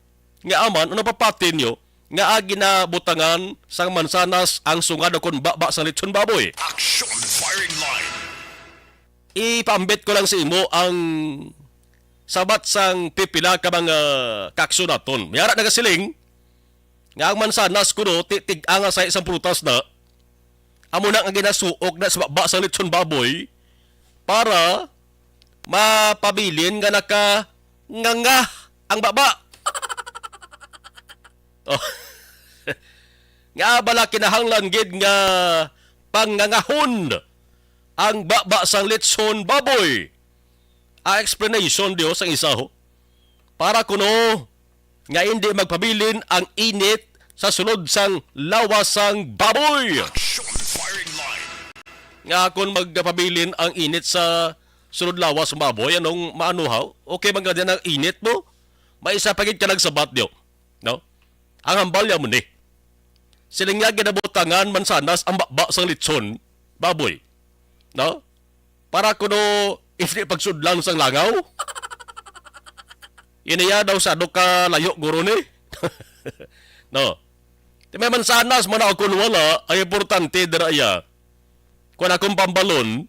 Nga aman, ano papatin nyo, nga ginabutangan sang mansanas ang sungad o kung ba sang litson baboy. Action firing line. Ipambit ko lang sa imo ang sabat sang pipila ka mga kakso naton. Mayara na kasiling, nga ang mansanas ko no, titig-anga sa isang prutas na, amo na ang ginasuok na sa ba sang litson baboy, para mapabilin nga nganga ang baba. Oh. Nga bala kinahanglan gid nga pangangahon ang baba sang litson baboy. Explanation Dios ang isa ho. Para kuno nga hindi magpabilin ang init sa sulod sang lawas sang baboy. Action firing line. Nga kung magpabilin ang init sa sulod lawas sang baboy, anong maanuhaw? Okay man nga din ang init mo? May isa pagit ka nagsabat diyo. No? Ang hambalya mo ni. Siling nga ginabutangan mansanas ang bakba sang litson, baboy. No? Para kuno if di pagsudlan sang langaw. Iniya daw sa ka layo guro ni. No. Di may mansanas man ako wala ay importante diraya. Kung akong pambalon,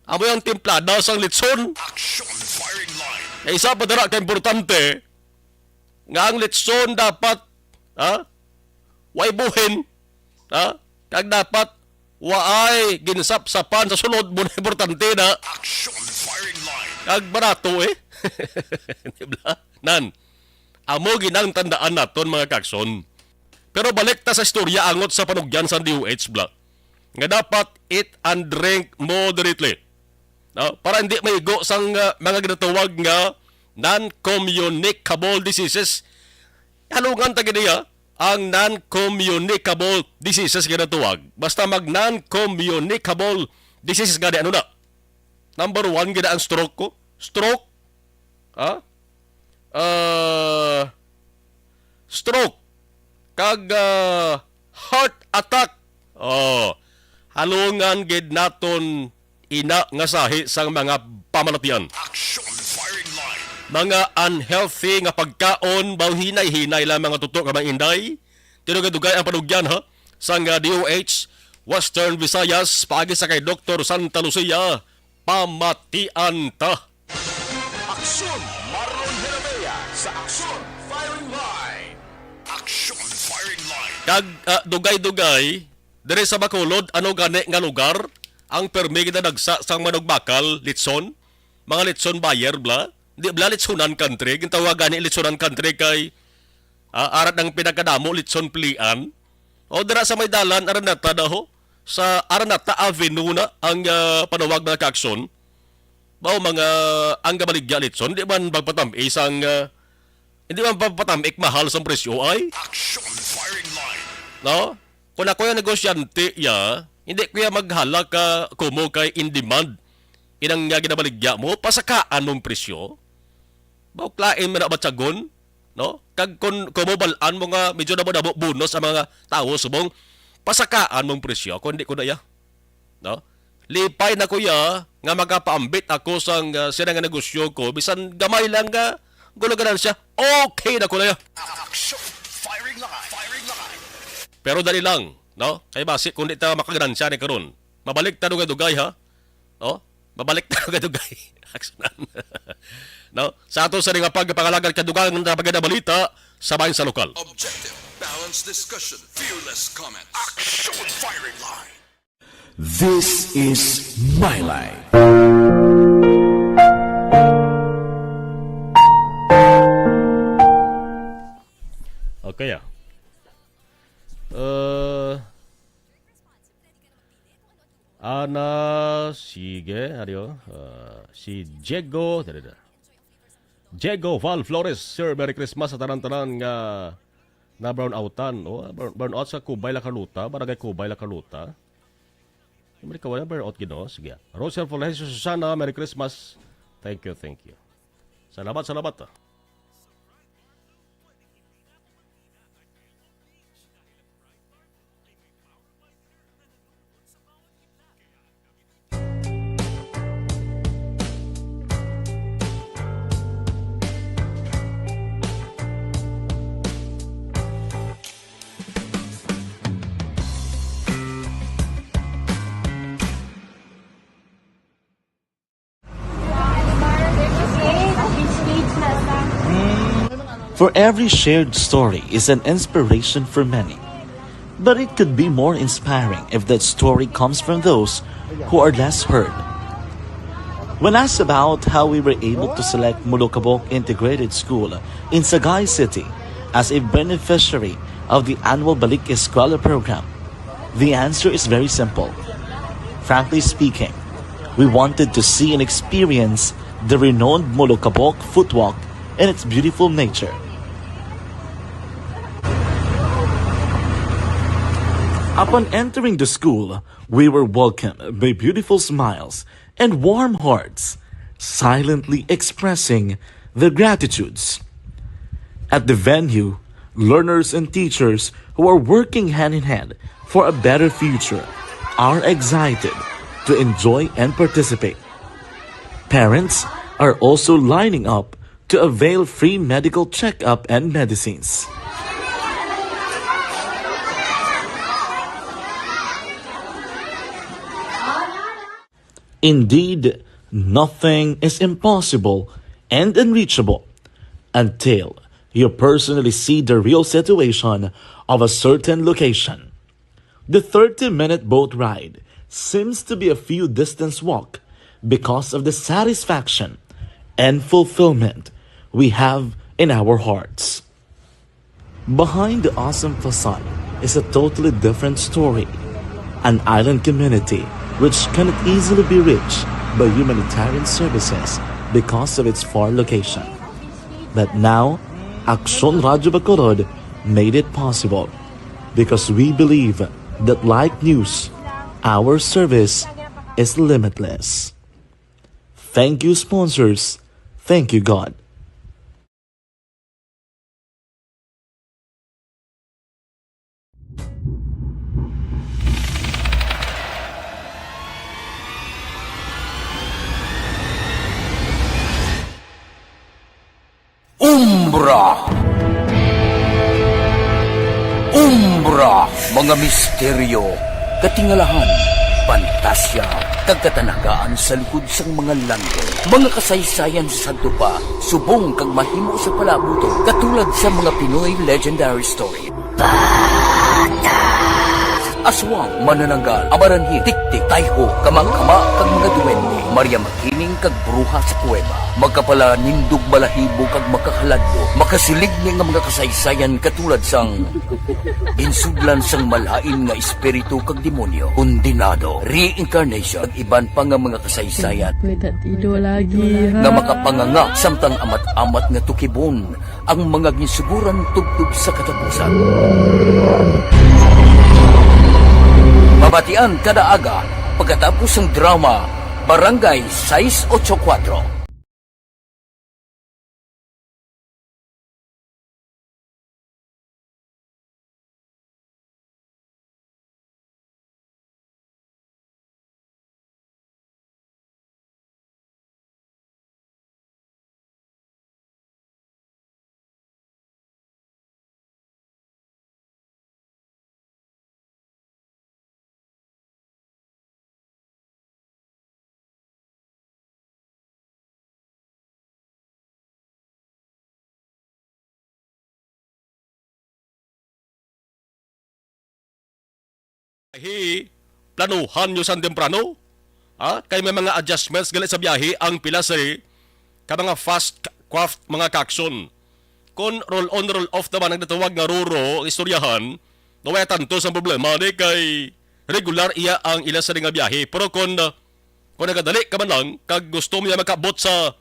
amo yung timplada sang litson. Action firing line. Na isa pa dara ka importante nga ang litson dapat way buhin kag dapat waay ginsapsapan sa sulod mo na importante na Action firing line. kag barato Dibla? Nan, amo ginang tandaan naton mga kakson. Pero balik ta sa istorya angot sa panugyan sa DOH bla. Nga dapat eat and drink moderately. Para hindi maigo sang mga ginatawag nga non-communicable diseases. Halungan ta giniya ang non-communicable diseases ginatawag. Basta mag non-communicable diseases gani ano na. Number 1 gina ang stroke ko. Stroke. Stroke. Kag heart attack. Halungan gid naton ina nga sahi sang mga pamalatian. Action firing line. Mga unhealthy nga pagkaon, baw hinay-hinay lang mga tutok nga mga inday. Tinugay-dugay ang panugyan sang DOH, Western Visayas, paagi sa kay Dr. Santa Lucia, pamatian ta. Action Marlon Herabea sa Action firing line. Action firing line. Kag dugay-dugay, dire sa Bacolod, ano gani nga lugar, ang permi na nagsa sang manugbakal, litson, mga litson buyer, bla, di bla litsonan country, gintawag gani litsonan country kay arat ng pinakadamo, litson plian, o dira sa may dalan, Aranata daho, sa Aranata Avenue na ang panawag na kakson, bao mga ang gabaligya litson, di man pagpatam, isang, hindi man pagpatamik mahal sa presyo ay, Action firing line. no? Kung ako yung negosyante hindi ko yung maghala ka kumo kay in demand. Inang nga ginabaligya mo, pasakaan mong presyo. Bauklain mo na batsagon, no? Kag kung kumobalaan mo nga, medyo na mo na bonus ang mga tao subong, pasakaan mong presyo. Kung hindi ko na no? Lipay na kuya, nga magapaambit ako sang sila nga negosyo ko, bisan gamay lang nga, gulaganan siya, okay na ko na Action firing line. Firing line. Pero dali lang, no? Kay basi kung di ta makaganansya ni karon. Mabalik ta dugay-dugay No? Mabalik ta dugay-dugay. Aksunan. No? Sa ato sa nga pagpangalagan kadugang ng pagada balita sa bahin sa lokal. Objective, balanced discussion, fearless comments. Action firing line. This is My Life. Okay sige, si Diego Val Flores, Sir, Merry Christmas sa tanan-tanan nga na brown-outan. Brown-out sa Kubay La Carluta, barangay Kubay La Carluta. Hindi ka wala burnout gino. Sige. Rosel Fulgencio Susana, Merry Christmas. Thank you. Salamat. For every shared story is an inspiration for many. But it could be more inspiring if that story comes from those who are less heard. When asked about how we were able to select Mulukabok Integrated School in Sagay City as a beneficiary of the annual Balik Eskwela program, the answer is very simple. Frankly speaking, we wanted to see and experience the renowned Mulukabok footwalk in its beautiful nature. Upon entering the school, we were welcomed by beautiful smiles and warm hearts, silently expressing their gratitudes. At the venue, learners and teachers who are working hand in hand for a better future are excited to enjoy and participate. Parents are also lining up to avail free medical checkup and medicines. Indeed, nothing is impossible and unreachable until you personally see the real situation of a certain location. The 30-minute boat ride seems to be a few distance walk because of the satisfaction and fulfillment we have in our hearts. Behind the awesome facade is a totally different story. An island community which cannot easily be reached by humanitarian services because of its far location. But now, Aksyon Radyo Bacolod made it possible because we believe that like news, our service is limitless. Thank you, sponsors. Thank you, God. Umbra, mga misteryo, katingalahan, pantasya, kagkatanagaan sa likod sang mga lando, mga kasaysayan sa dupa, subong kag mahimo sa palabuto, katulad sa mga Pinoy legendary story. Aswang, manananggal, amaranhit, tiktik, tayho, kamang-kama, kag mga duwende, Maria Makining kag bruha sa kuweba, magkapala nindog balahibo kag makahaladlo, makasilig ni nga mga kasaysayan katulad sang insudlan sang malain nga espiritu kag demonyo, kondinado, reincarnation, kag iban pa nga mga kasaysayan nga makapanganga samtang amat-amat nga tukibon ang mga ginsuguran tugtog sa katapusan. Mabatian kada aga pagkatapos ng drama Barangay 684. Planuhan nyo san temprano? Kay may mga adjustments galit sa biyahe ang pila sa ka mga fast craft mga kaksyon. Kung roll on roll off naman ang natawag nga ruro istoryahan, nawaya tanto sa problema di kay regular iya ang ila sa nga biyahe. Pero kung nagadali ka man lang, kag gusto mo niya makabot sa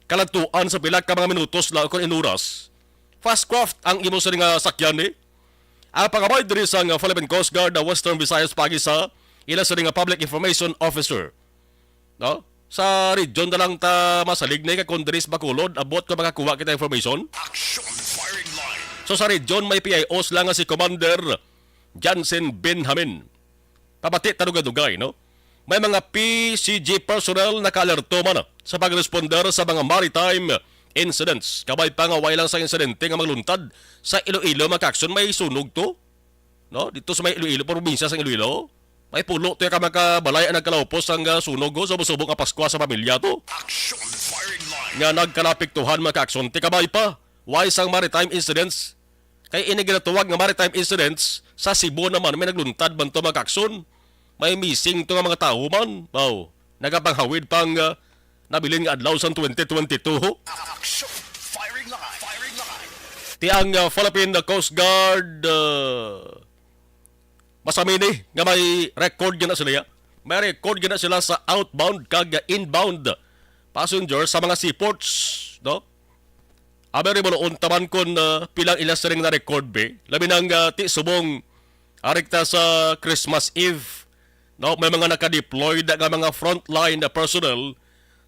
kalantuan sa pila ka mga minutos lang kung inuras, fast craft ang imo sa nga sakyan Ang pangabay diri sa Philippine Coast Guard Western Visayas pagi sa ila sa nga Public Information Officer. No? Sa region na lang ta masalig na kung diri sa Bacolod, abot ko makakuha kita information. Action firing line. So sa region may PIOs lang nga si Commander Jansen Benjamin. Pabati tanong-dugay, no? May mga PCG personnel na ka-alerto man sa pag-responder sa mga maritime incidents. Kabay pa nga way lang sa insidente nga magluntad sa Iloilo makakson may sunog to. No, dito sa may Iloilo probinsya sa Iloilo. May pulo to ka makabalay ang nagkalawpos ang sunog sa busubong nga Pasko sa pamilya to. Action firing line. Nga nagkalapiktuhan makakson ti kabay pa. Way sang maritime incidents. Kay ini ginatuwag nga maritime incidents sa Cebu naman may nagluntad man to makakson. May missing to nga mga tao man. Wow. Nagapanghawid pang nabilin nga adlaw sa 2022. Action firing line. Firing line. Ti ang Philippine Coast Guard masamini nga may record gina sila. May record gina sila sa outbound kag inbound passengers sa mga seaports, no? Aberi mo noon taman kon pilang ilas ring na record be. Labi nang ti subong arikta sa Christmas Eve. No, may mga naka-deployed nga mga frontline personnel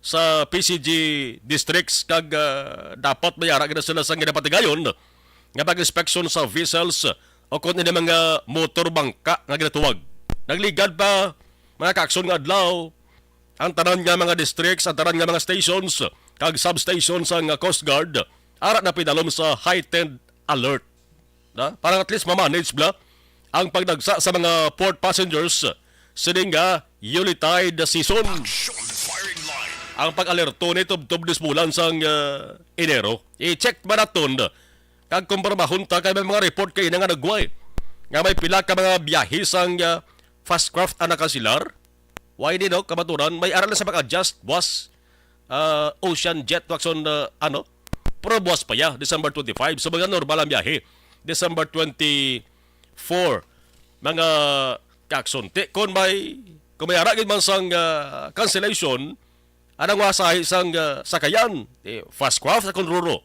sa PCG districts kag dapat mayara gina sila sa ginapatigayon nga pag-inspeksyon sa vessels o kung ini mga motor bangka nga ginatuwag. Nagligad pa mga kaakson nga adlaw ang tanan nga mga districts, ang tanan nga mga stations kag substations ang Coast Guard ara na pinalom sa heightened alert. Na? Para at least ma-manage bla ang pagdagsa sa mga port passengers sining nga Yuletide season. Ang pag-alerto ni tubtob dis bulan sang Enero. I-check ba naton kag kumpirmahon ta kay may mga report kay nga nagway nga may pila ka mga biyahe sang fast craft ana kasilar. Why di no kamaturan may aral na sa pag-adjust was Ocean Jet Waxon pro buwas pa ya December 25 so mga normal ang biyahe December 24 mga kaksunti kung may aragin man sang cancellation anang wasahi sang sakayan fast craft akong ruro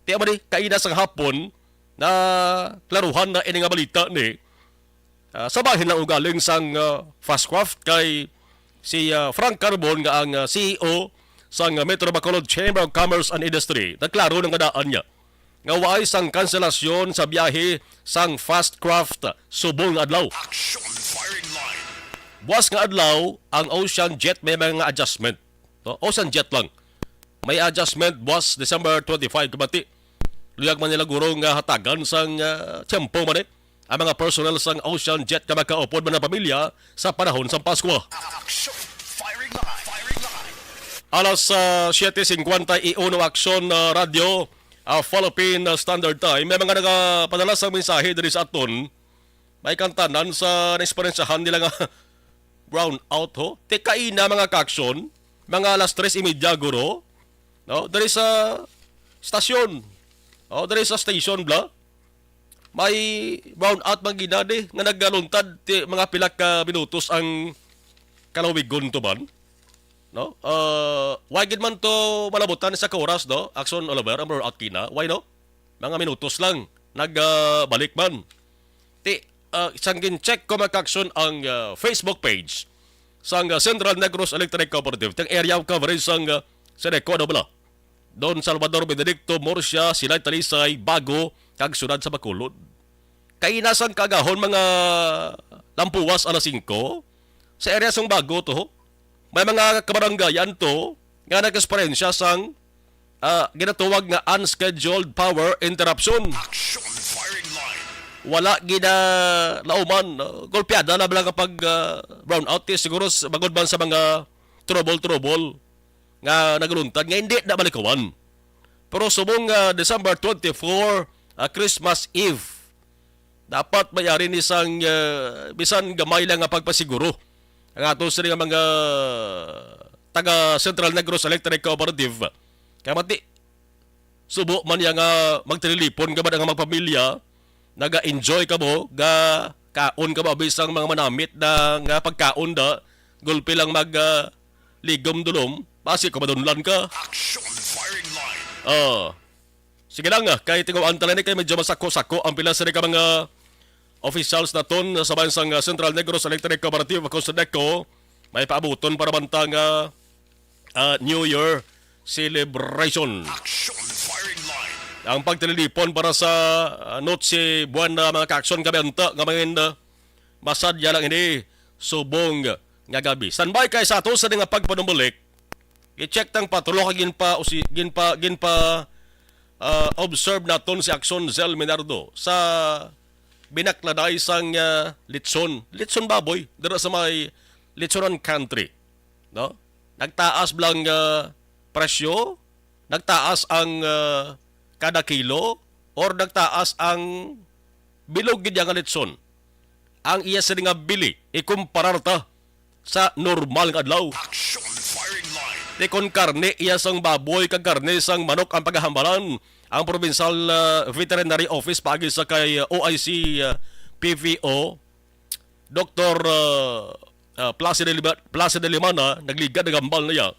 tiya ba di kaina sang hapon na klaruhan na ini nga balita ni sabahin na ugaling sang fast craft kay si Frank Carbon nga ang CEO sang Metro Bacolod Chamber of Commerce and Industry nagklaro ng gadaan niya nga waay sang kanselasyon sa biyahe sang fast craft subong adlaw. Buwas nga adlaw ang Ocean Jet may mga adjustment. No? Ocean Jet lang. May adjustment buwas December 25 kabati. Luyag man nila guro nga hatagan sang tiyempo man ang mga personnel sang Ocean Jet nga magkaupod man na pamilya sa panahon sang Pasko. Alas 7:51 aksyon radio Philippine Standard Time. May mga nagapadala sa mensahe diri sa aton. May kantanan sa experiencehan nila nga brown out ho. Tekaina mga kaksyon, mga alas 3:30 guro. No, diri sa stasyon. Oh, diri sa station bla. May brown out man ginadi nga naggaluntad mga pila ka minutos ang kalawigon to man. No? Why gid man to malabutan sa oras no? Action Oliver ang brown out kina. Why no? Mga minutos lang nagbalik man. Isang gin-check ko mag-action ang Facebook page sang Central Negros Electric Cooperative. Tang area of coverage sang Seneco ano bala. Don Salvador Benedicto Murcia, Silay Talisay, Bago, kag sunod sa Bacolod. Kainasan kagahon mga lampuwas alas 5 sa area sang Bago to. May mga kabaranggayan to nga nag-eksperyensya sang ginatuwag nga unscheduled power interruption. Wala gina lauman golpeada na lang kapag brown out siguro bagod man sa mga trouble nga nagluntad nga hindi na balikawan. Pero subong December 24 Christmas Eve dapat mayari ni sang bisan gamay lang nga pagpasiguro ang ato sa mga taga Central Negros Electric Cooperative kaya mati subo man yang magtililipon ka ba nga magpamilya naga-enjoy ka mo ga kaon ka ba bisang mga manamit na nga pagkaon da gulpi lang mag ligom dulom basi ko madunlan ka sige lang kay tinguan tala ni kay medyo masako-sako ang pila sa ka mga officials na ton sa bansang Central Negros Electric Cooperative ako sa DECO may paabuton para bantang New Year celebration. Ang pagtililipon para sa notse buwan na mga kaaksyon kabenta nga mga masadya lang ini subong nga gabi. Standby kay sa ato sa nga pagpanumbalik. I-check tang patulo kag ginpa observe naton si Akson Zel Minardo sa binakladay sang litson baboy dira sa may litsonan country. No? Nagtaas blang presyo, nagtaas ang kada kilo or nagtaas ang bilog gid nga litson. Ang iya sa nga bili ikumparar ta sa normal nga adlaw. Di kon karne iya sang baboy kag karne sang manok ang paghahambalan ang Provincial Veterinary Office pagi sa kay OIC PVO Dr. Placide Limana nagligad ng gambal na ya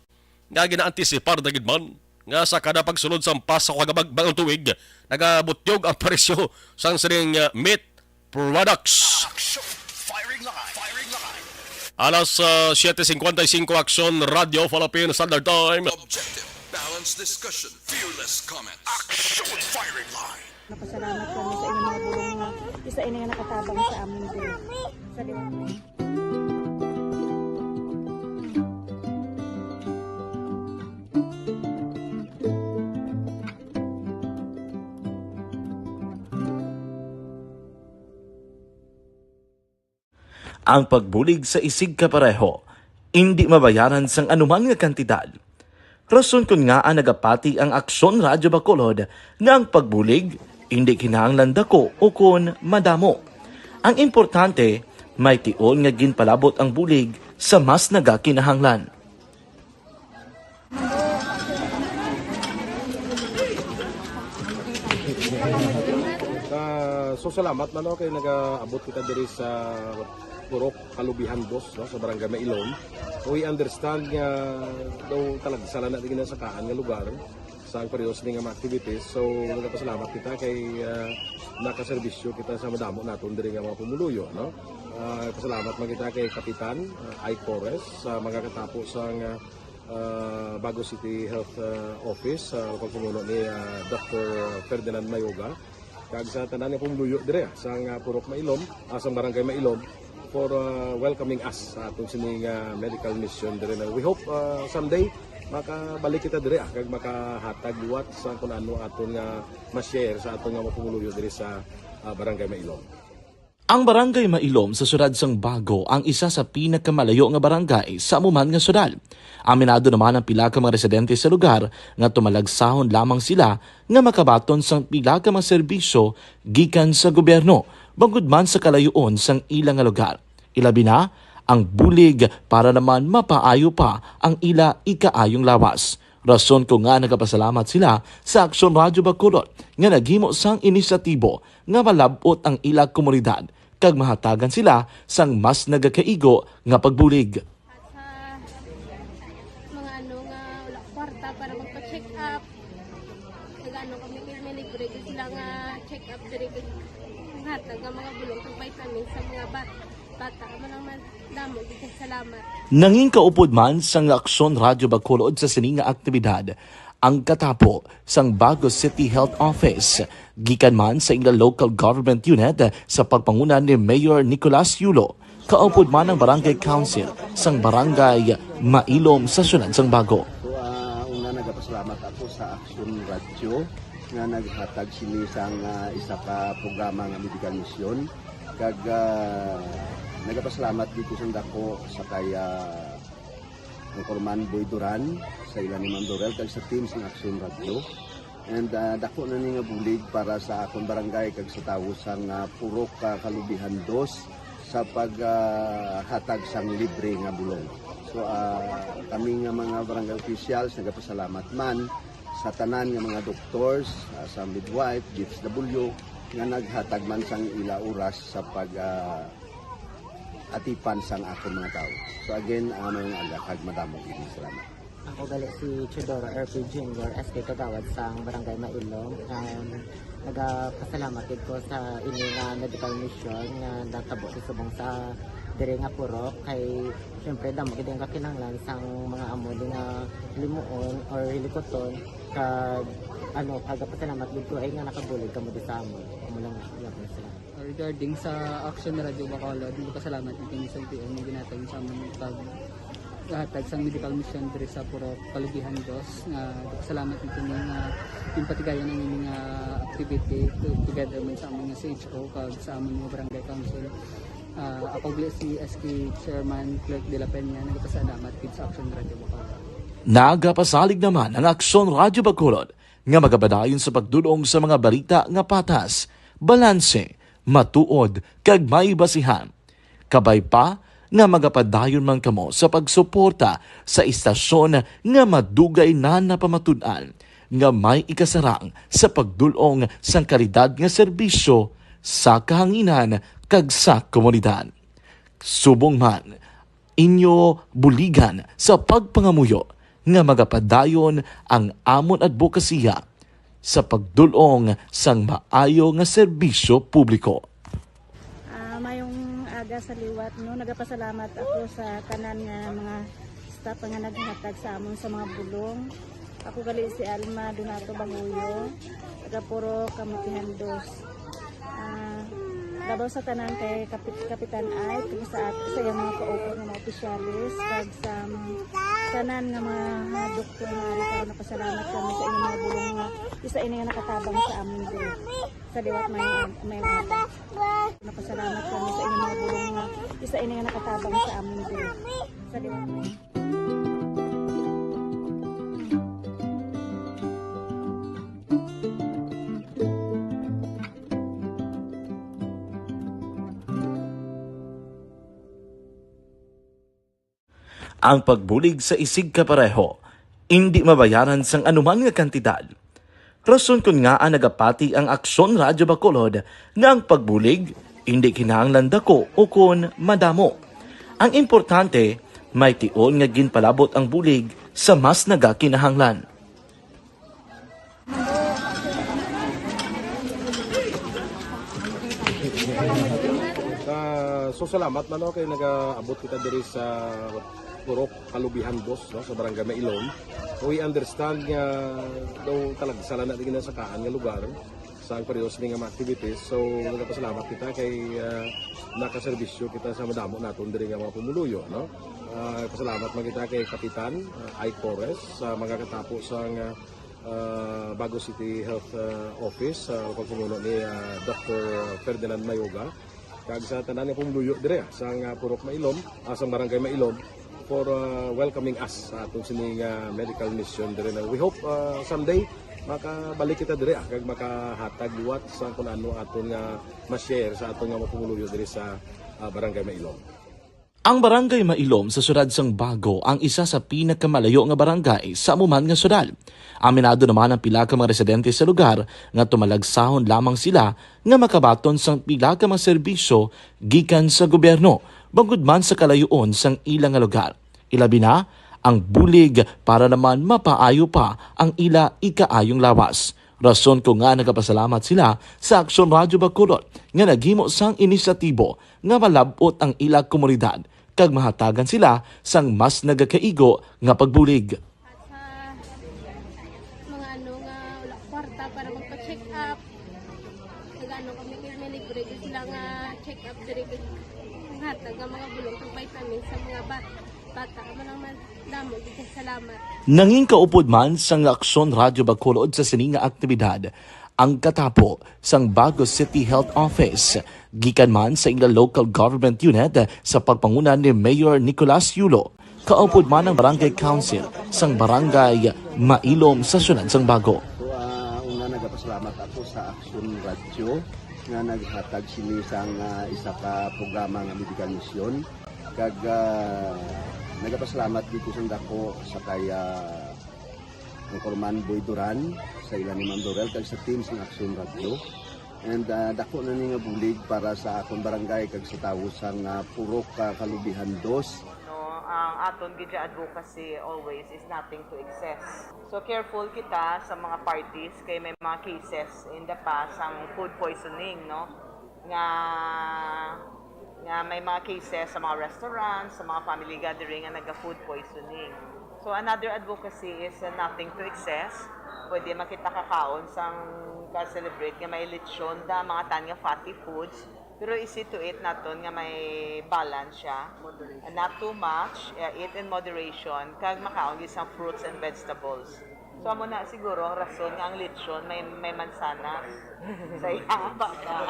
nga gina-antisipar na gidman nga sa kada pagsulod sa pas sa kagabagong tuig nagabutyog ang presyo sang sining meat products. Alas 7:55 Action Radio Philippine Standard Time. Objective, balanced discussion, fearless comment. Action Firing Line. Napasalamat kami sa inyong mga bulong nga isa ini nga nakatabang sa amin din. Sa liwanag. Ang pagbulig sa isig kapareho, hindi mabayaran sang anuman nga kantidad. Rason kun nga ang nagapati ang Aksyon Radyo Bacolod nga ang pagbulig, hindi kinahanglan dako o kun madamo. Ang importante, may tion nga ginpalabot ang bulig sa mas nagakinahanglan. So salamat man kay nag-abot kita diri sa Purok Kalubihan 2 no, sa Barangay Mailom. We understand nga daw talaga sala na din sa kaan nga lugar sa parehas ning mga activities. So nagpasalamat kita kay nakaserbisyo kita sa madamo naton diri nga mga pumuluyo no. Pasalamat man kita kay Kapitan I. Torres sa mga katapos sang Bago City Health Office sa pagpumuno ni Dr. Ferdinand Mayoga kag sa tanan nga pumuluyo dire sa Purok Mailom, sa Barangay Mailom for welcoming us sa atong sining medical mission dire. We hope someday makabalik kita dire kag makahatag liwat sa kun ano aton nga ma-share sa aton nga mapumuluyo dire sa Barangay Mailom. Ang Barangay Mailom sa syudad sang Bago ang isa sa pinakamalayo nga barangay sa amuman nga syudad. Aminado naman ang pila ka mga residente sa lugar nga tumalagsahon lamang sila nga makabaton sang pila ka mga serbisyo gikan sa gobyerno bangod man sa kalayoon sang ilang nga lugar. Ilabi na ang bulig para naman mapaayo pa ang ila ikaayong lawas. Rason ko nga nagapasalamat sila sa Aksyon Radyo Bacolod nga naghimo sang inisyatibo nga malabot ang ila komunidad kag mahatagan sila sang mas nagakaigo nga pagbulig. Mga ano nga wala kwarta para magpa-check up. Nagano kami libre sila nga check up dire hatag nga mga bulong kag vitamin sa mga bata mo naman damo dito salamat. Nanging kaupod man sang Aksyon Radyo Bacolod sa sining nga aktibidad ang katapo sang Bago City Health Office gikan man sa ilang local government unit sa pagpanguna ni Mayor Nicolas Yulo. Kaupod man ang Barangay Council sang Barangay Mailom sa syudad sang Bago. So una nagapasalamat ako sa Aksyon Radyo nga naghatag sini sang isa ka programa nga medical mission kag nagapasalamat dito sa dako sa kaya ang Corman Boy Duran sa ilan ni Ma'am Dorel kag sa team sa Aksyon Radyo and dako na ni nga bulig para sa akong barangay kag sa tawo sang Purok Kalubihan 2 sa paghatag sang libre nga bulong. So kami nga mga barangay officials nagapasalamat man sa tanan nga mga doctors, sa midwife, DFW nga naghatag man sang ila oras sa pag atipan sang akong mga tao. So again, may agakag madamo ini salamat. Ako gali si Chidoro RP Jr. SK Kagawad sang Barangay Mailom. Nagapasalamat ko sa ini nga medical mission nga natabo sa subong sa diri nga Purok kay syempre damo gid ang kakinahanglan sang mga amo nga limuon or hilikoton kag pagapasalamat gid ko ay nga nakabulig kamo di sa amo. Amo lang gyapon sila. Regarding sa Aksyon Radyo Bacolod, pasalamat din sa LTO nga ginatag sa among paghatag sa medical mission diri sa Purok Kalubihan 2 nga pasalamat dito nga yung patigayan ng mga activity together man sa among CHO kag sa among mga barangay council. Ako si SK Chairman Clerk de la Peña nagpasalamat din sa Aksyon Radyo Bacolod. Nagapasalig naman ang Aksyon Radyo Bacolod nga magabadayon sa pagdulong sa mga balita nga patas, balanse, matuod, kag may basihan. Kabay pa nga magapadayon man kamo sa pagsuporta sa istasyon nga madugay na napamatud-an nga may ikasarang sa pagdulong sang kalidad nga serbisyo sa kahanginan kag sa komunidad. Subong man, inyo buligan sa pagpangamuyo nga magapadayon ang amon advokasya sa pagdulong sang maayo nga serbisyo publiko. Mayong aga sa liwat no, nagapasalamat ako sa tanan nga mga staff nga naghatag sa amon sa mga bulong. Ako gali si Alma Donato Banguyo. taga Puro Kamutihan Dos. Labaw sa tanan kay Kapitan Ay, kung sa iyang mga kaupo ng mga opisyalis, kag sa tanan ng mga doktor na karon napasalamat kami sa inyong mga bulong nga isa ini nga nakatabang sa amin din. Sa diwat may mga napasalamat kami sa inyong mga bulong nga isa ini nga nakatabang sa amin din. Sa diwat may ang pagbulig sa isig kapareho, hindi mabayaran sang anuman nga kantidad. Rason kun nga ang nagapati ang Aksyon Radyo Bacolod nga ang pagbulig, hindi kinahanglan dako o kun madamo. Ang importante, may tion nga ginpalabot ang bulig sa mas nagakinahanglan. So salamat man kay nag-abot kita diri sa Purok Kalubihan Dos, no, sa Barangay Mailon. We understand nga daw talagsala na din sa kaan nga lugar sa periyos ni nga mga activities. So nagpasalamat kita kay nakaserbisyo kita sa madamo naton diri nga mga pumuluyo, no. Pasalamat man kita kay Kapitan Ay Torres sa mga katapos ang Bago City Health Office sa pagpumuno ni Dr. Ferdinand Mayoga. Kag sa tanan nga pumuluyo dire sa Purok Mailon, sa Barangay Mailon, for welcoming us sa atong sining medical mission dire. We hope someday makabalik kita dire kag makahatag liwat sa kun ano aton nga ma-share sa atong nga mapumuluyo dire sa Barangay Mailom. Ang Barangay Mailom sa syudad sang Bago ang isa sa pinakamalayo nga barangay sa amuman nga syudad. Aminado naman ang pila ka mga residente sa lugar nga tumalagsahon lamang sila nga makabaton sang pila ka mga serbisyo gikan sa gobyerno bangod man sa kalayuon sang ilang nga lugar. Ilabi na ang bulig para naman mapaayo pa ang ila ikaayong lawas. Rason ko nga nagapasalamat sila sa Aksyon Radyo Bacolod nga naghimo sang inisyatibo nga malabot ang ila komunidad kag mahatagan sila sang mas nagakaigo nga pagbulig. mga nga wala kwarta para magpa-check up. Nagano kami kay libre sila nga check up diri hatag ang mga bulong ng vitamins sa mga bata man damo salamat. Nanging kaupod man sang Aksyon Radyo Bacolod sa sining nga aktibidad ang katapo sang Bago City Health Office gikan man sa ila local government unit sa pagpanguna ni Mayor Nicolas Yulo. Kaupod man ang Barangay Council sang Barangay Mailom sa syudad sang Bago. So una nagapasalamat ako sa Aksyon Radyo nga naghatag sini sang isa ka programa nga medical mission kag nagapasalamat dito sa dako sa kaya ang Corman Boy Duran sa ilan ni Ma'am Dorel kag sa team sa Aksyon Radyo. And dako na ni nga bulig para sa akong barangay kag sa tawo sang Purok Kalubihan Dos. Ang aton gidya advocacy always is nothing to excess. So careful kita sa mga parties kay may mga cases in the past ang food poisoning, no? Nga may mga cases sa mga restaurants, sa mga family gathering nga naga-food poisoning. So another advocacy is nothing to excess. Pwede makita kakaon sang ka-celebrate nga may lechon da mga tan nga fatty foods. Pero easy to eat naton nga may balance siya. Not too much, eat in moderation. Kag makaon isang fruits and vegetables. So amo na siguro ang rason nga ang lechon may mansanas. Sayang baka.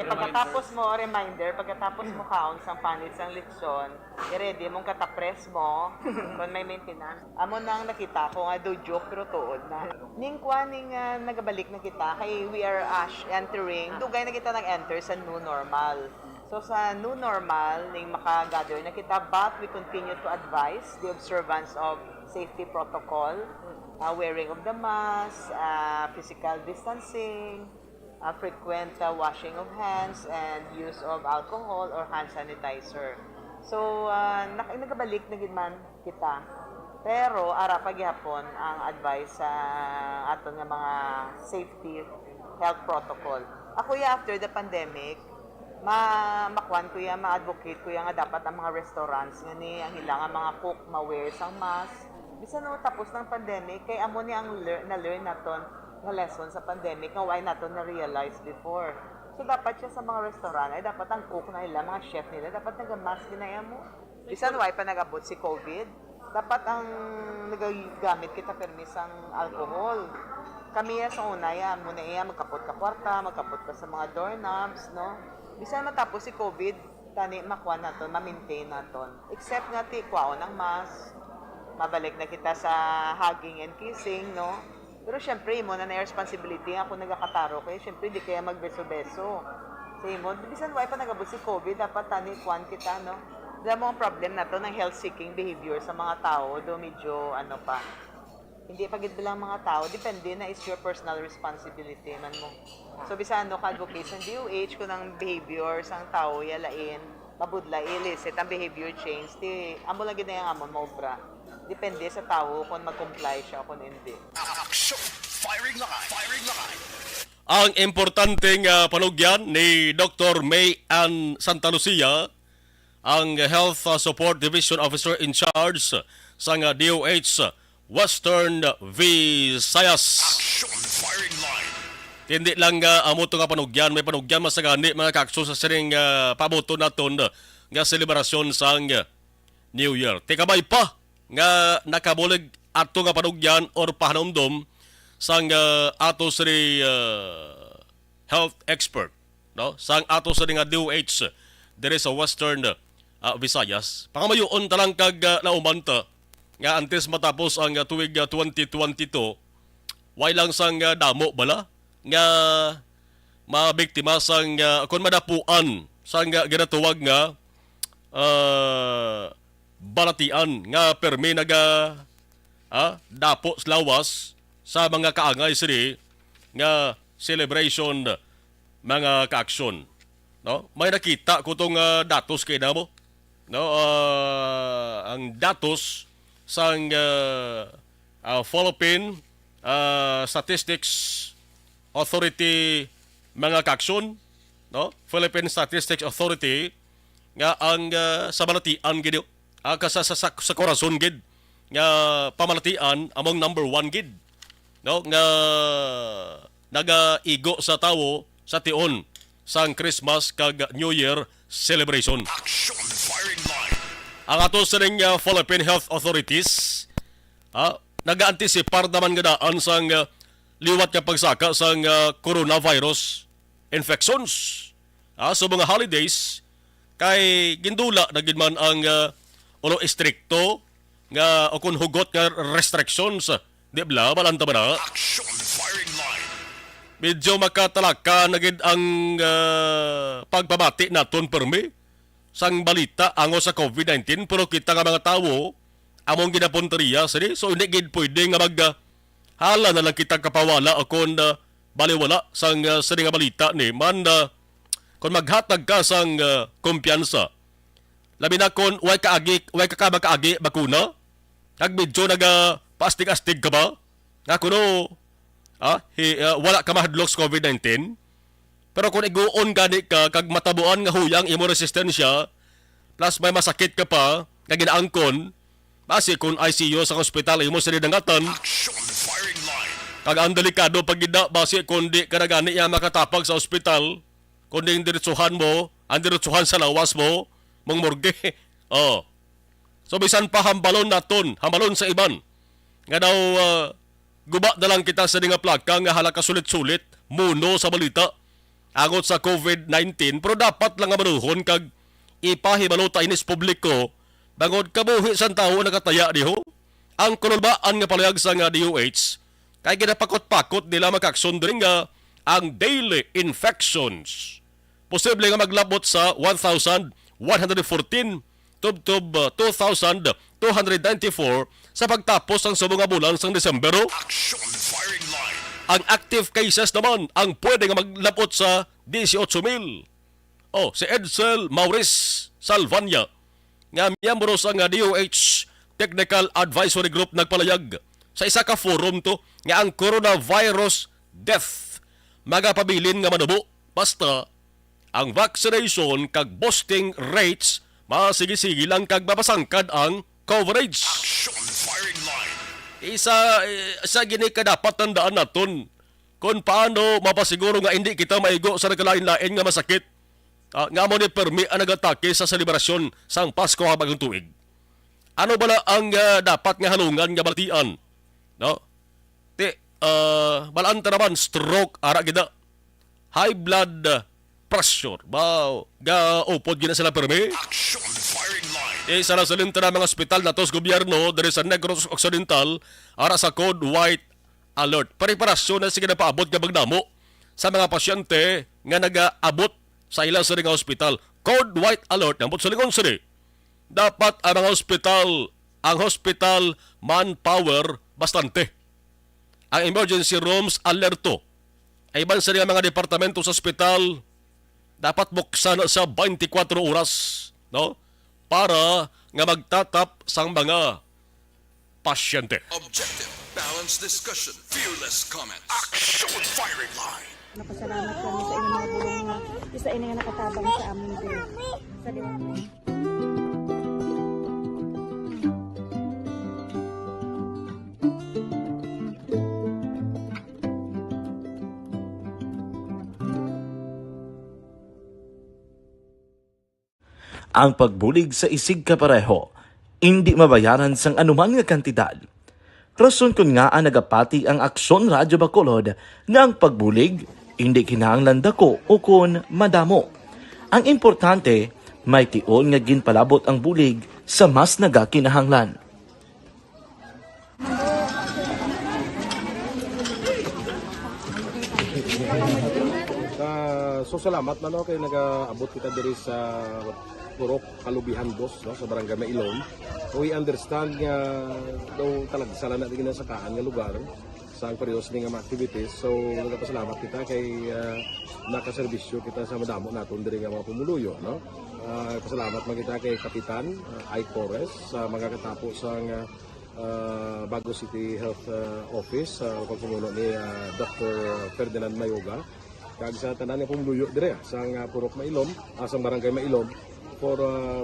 Pagkatapos mo pagkatapos mo kaon sang panit sang lechon, i-ready mong katapres mo kung may maintenance. Amo nang nakita ko nga do joke pero tuod na. Ning nagabalik na kita kay we are entering. Dugay na kita nag-enter sa new normal. So sa new normal, ning maka-gather na kita, but we continue to advise the observance of safety protocol, wearing of the mask, physical distancing, frequent washing of hands, and use of alcohol or hand sanitizer. So, nagabalik na gid man kita. Pero, ara paghapon ang advice sa aton nga mga safety health protocol. Ako after the pandemic, makwan ko ma-advocate ko nga dapat ang mga restaurants nga ni ang ilang mga cook ma-wear sang mask. Bisan no tapos ng pandemic kay amo ni ang na-learn naton nga lesson sa pandemic nga why nato na-realize before. So dapat siya sa mga restaurant ay dapat ang cook na nila, mga chef nila, dapat nag-mask ginaya mo. Bisan why pa nag-abot si COVID, dapat ang nagagamit kita permis ang alcohol. Kami sa una yan, muna magkapot ka kwarta, magkapot ka sa mga doorknobs, no? Bisan matapos si COVID, tani makuha naton, ma-maintain naton. Except nga ti kwaon ang mask, mabalik na kita sa hugging and kissing, no? Pero syempre, mo na responsibility ako nagakataro kayo. Syempre, di kaya magbeso-beso. Sa imo, bisan why pa nagabot si COVID, dapat tani kwan kita, no? Alam mo ang problem na to ng health-seeking behavior sa mga tao, do medyo ano pa. Hindi pagid bilang mga tao, depende na is your personal responsibility man mo. So, bisan ano ka advocate sa DOH kung ang behavior sang tao, yalain, mabudla, illicit, ang behavior change, di, amo lang gina yung amon, maubra. Depende sa tao kung mag-comply siya o kung hindi. Action! Firing line! Firing line! Ang importanteng panugyan ni Dr. May Ann Santa Lucia, ang Health Support Division Officer in charge sa DOH Western Visayas. Action! Firing line! Hindi lang amo ito nga panugyan, may panugyan masagani mga kakso sa siring paboto naton nga selebrasyon sang New Year. Tikabay pa nga nakabulig ato nga panugyan or pahanomdom sang ato sa health expert, no? Sang ato sa nga DOH dire sa Western Visayas. Pangamayoon talang kag naumanta nga antes matapos ang tuig 2022, way lang sang damo bala nga mabiktima sang kung madapuan sang ginatuwag nga balatian nga permi naga dapo lawas sa mga kaangay siri nga celebration mga kaaksyon, no? May nakita ko tong datos kay namo, no? Ang datos sang Philippine Statistics Authority mga kaaksyon, no? Philippine Statistics Authority nga ang sa balatian gid sa Corazon gid nga pamalatian among number 1 gid, no? Nga nagaigo sa tawo sa tion sang Christmas kag New Year celebration. Action! Firing line! Ang ato sa ring Philippine Health Authorities nag-anticipar naman nga daan sang liwat nga pagsaka sang coronavirus infections sa mga holidays kay gindula na gid man ang ulo istrikto nga o kun hugot nga restrictions, di bla balanta ba na? Action! Firing line! Medyo makatalaka na gid ang pagpamati naton permi sang balita ango sa COVID-19, pero kita nga mga tawo among ginapunteriya sini, so hindi gid pwede nga mag hala na lang kita kapawala o kun baliwala sang sini nga balita ni man kung maghatag ka sang kumpiyansa. Labi na kung way ka makaagi bakuna, kag medyo paastig-astig ka ba? Nga kuno, wala ka mahadlok sa COVID-19, pero kung iguon gani ka, kag matabuan nga huyang imo resistensya, plus may masakit ka pa, nga ginaangkon, basi kung ICU sa hospital, imo sa nidangatan, Action! Firing line! kag ang delikado pag gida, basi kung di ka na gani makatapag sa hospital, kung di ang diretsuhan mo, ang diretsuhan sa lawas mo, mong morgue. So bisan pa hambalon naton, hambalon sa iban. Nga daw guba na lang kita sa nga plaka nga hala kasulit-sulit muno sa balita agot sa COVID-19, pero dapat lang nga manuhon kag ipahibalo ta inis publiko bangod kabuhi sang tawo nakataya diho. Ang kunulbaan nga palayag sa nga DOH kay ginapakot-pakot nila makakson diri nga ang daily infections posible nga maglabot sa 1,114 tub 2,294 sa pagtapos ang subong bulan sang Desembero. Action! Firing line! Ang active cases naman ang pwede nga maglabot sa 18,000. Si Edsel Maurice Salvania nga miyembro sa nga DOH Technical Advisory Group nagpalayag sa isa ka forum to nga ang coronavirus death magapabilin nga manubo basta ang vaccination kag boosting rates masigi-sige lang kag mapasangkad ang coverage. Action! Firing line! Isa gini ka dapat tandaan naton kung paano mapasiguro nga hindi kita maigo sa nagkalain-lain nga masakit. Nga mo ni permi ang nagatake sa selebrasyon sang Pasko habang tuig. Ano bala ang dapat nga halungan nga baltian? No? Balaan ta naman stroke ara gida. High blood pressure. Wow, ga upod gina sila permi. Action firing line. Sa nasalinta na mga ospital na tos gobyerno dari sa Negros Occidental ara sa Code White Alert. Preparasyon na sige na paabot nga bagdamo sa mga pasyente nga nagaabot sa ilang sa nga ospital. Code White Alert nambot sa lingon sini. Dapat ang mga hospital manpower bastante. Ang emergency rooms alerto. Ay iban sa mga departamento sa ospital dapat buksan sa 24 oras, no? Para nga magtatap sang mga pasyente. Objective, balanced discussion, fearless comments. Action firing line. Napasalamat kami sa inyong mga bulong na isa ini nga nakatabang sa amin din. Sa Ang pagbulig sa isig kapareho, hindi mabayaran sang anuman nga kantidad. Rason kun nga nagapati ang Aksyon Radyo Bacolod nga ang pagbulig hindi kinahanglan dako o kun madamo. Ang importante, may tion nga ginpalabot ang bulig sa mas nagakinahanglan. So salamat na kay nag-abot kita diri sa Purok Kalubihan Boss, no, sa Barangay Mailom. We understand nga daw talaga sala na din sa kaan nga lugar sa periyos ni nga activities. So nagpasalamat kita kay nakaserbisyo kita sa madamo naton diri nga mga pumuluyo, no. Pasalamat man kita kay Kapitan I. Torres sa magkakatapos sang Bago City Health Office sa pagpumuno ni Dr. Ferdinand Mayoga kag sa tanan nga pumuluyo dire sa Purok Mailom, sa Barangay Mailom for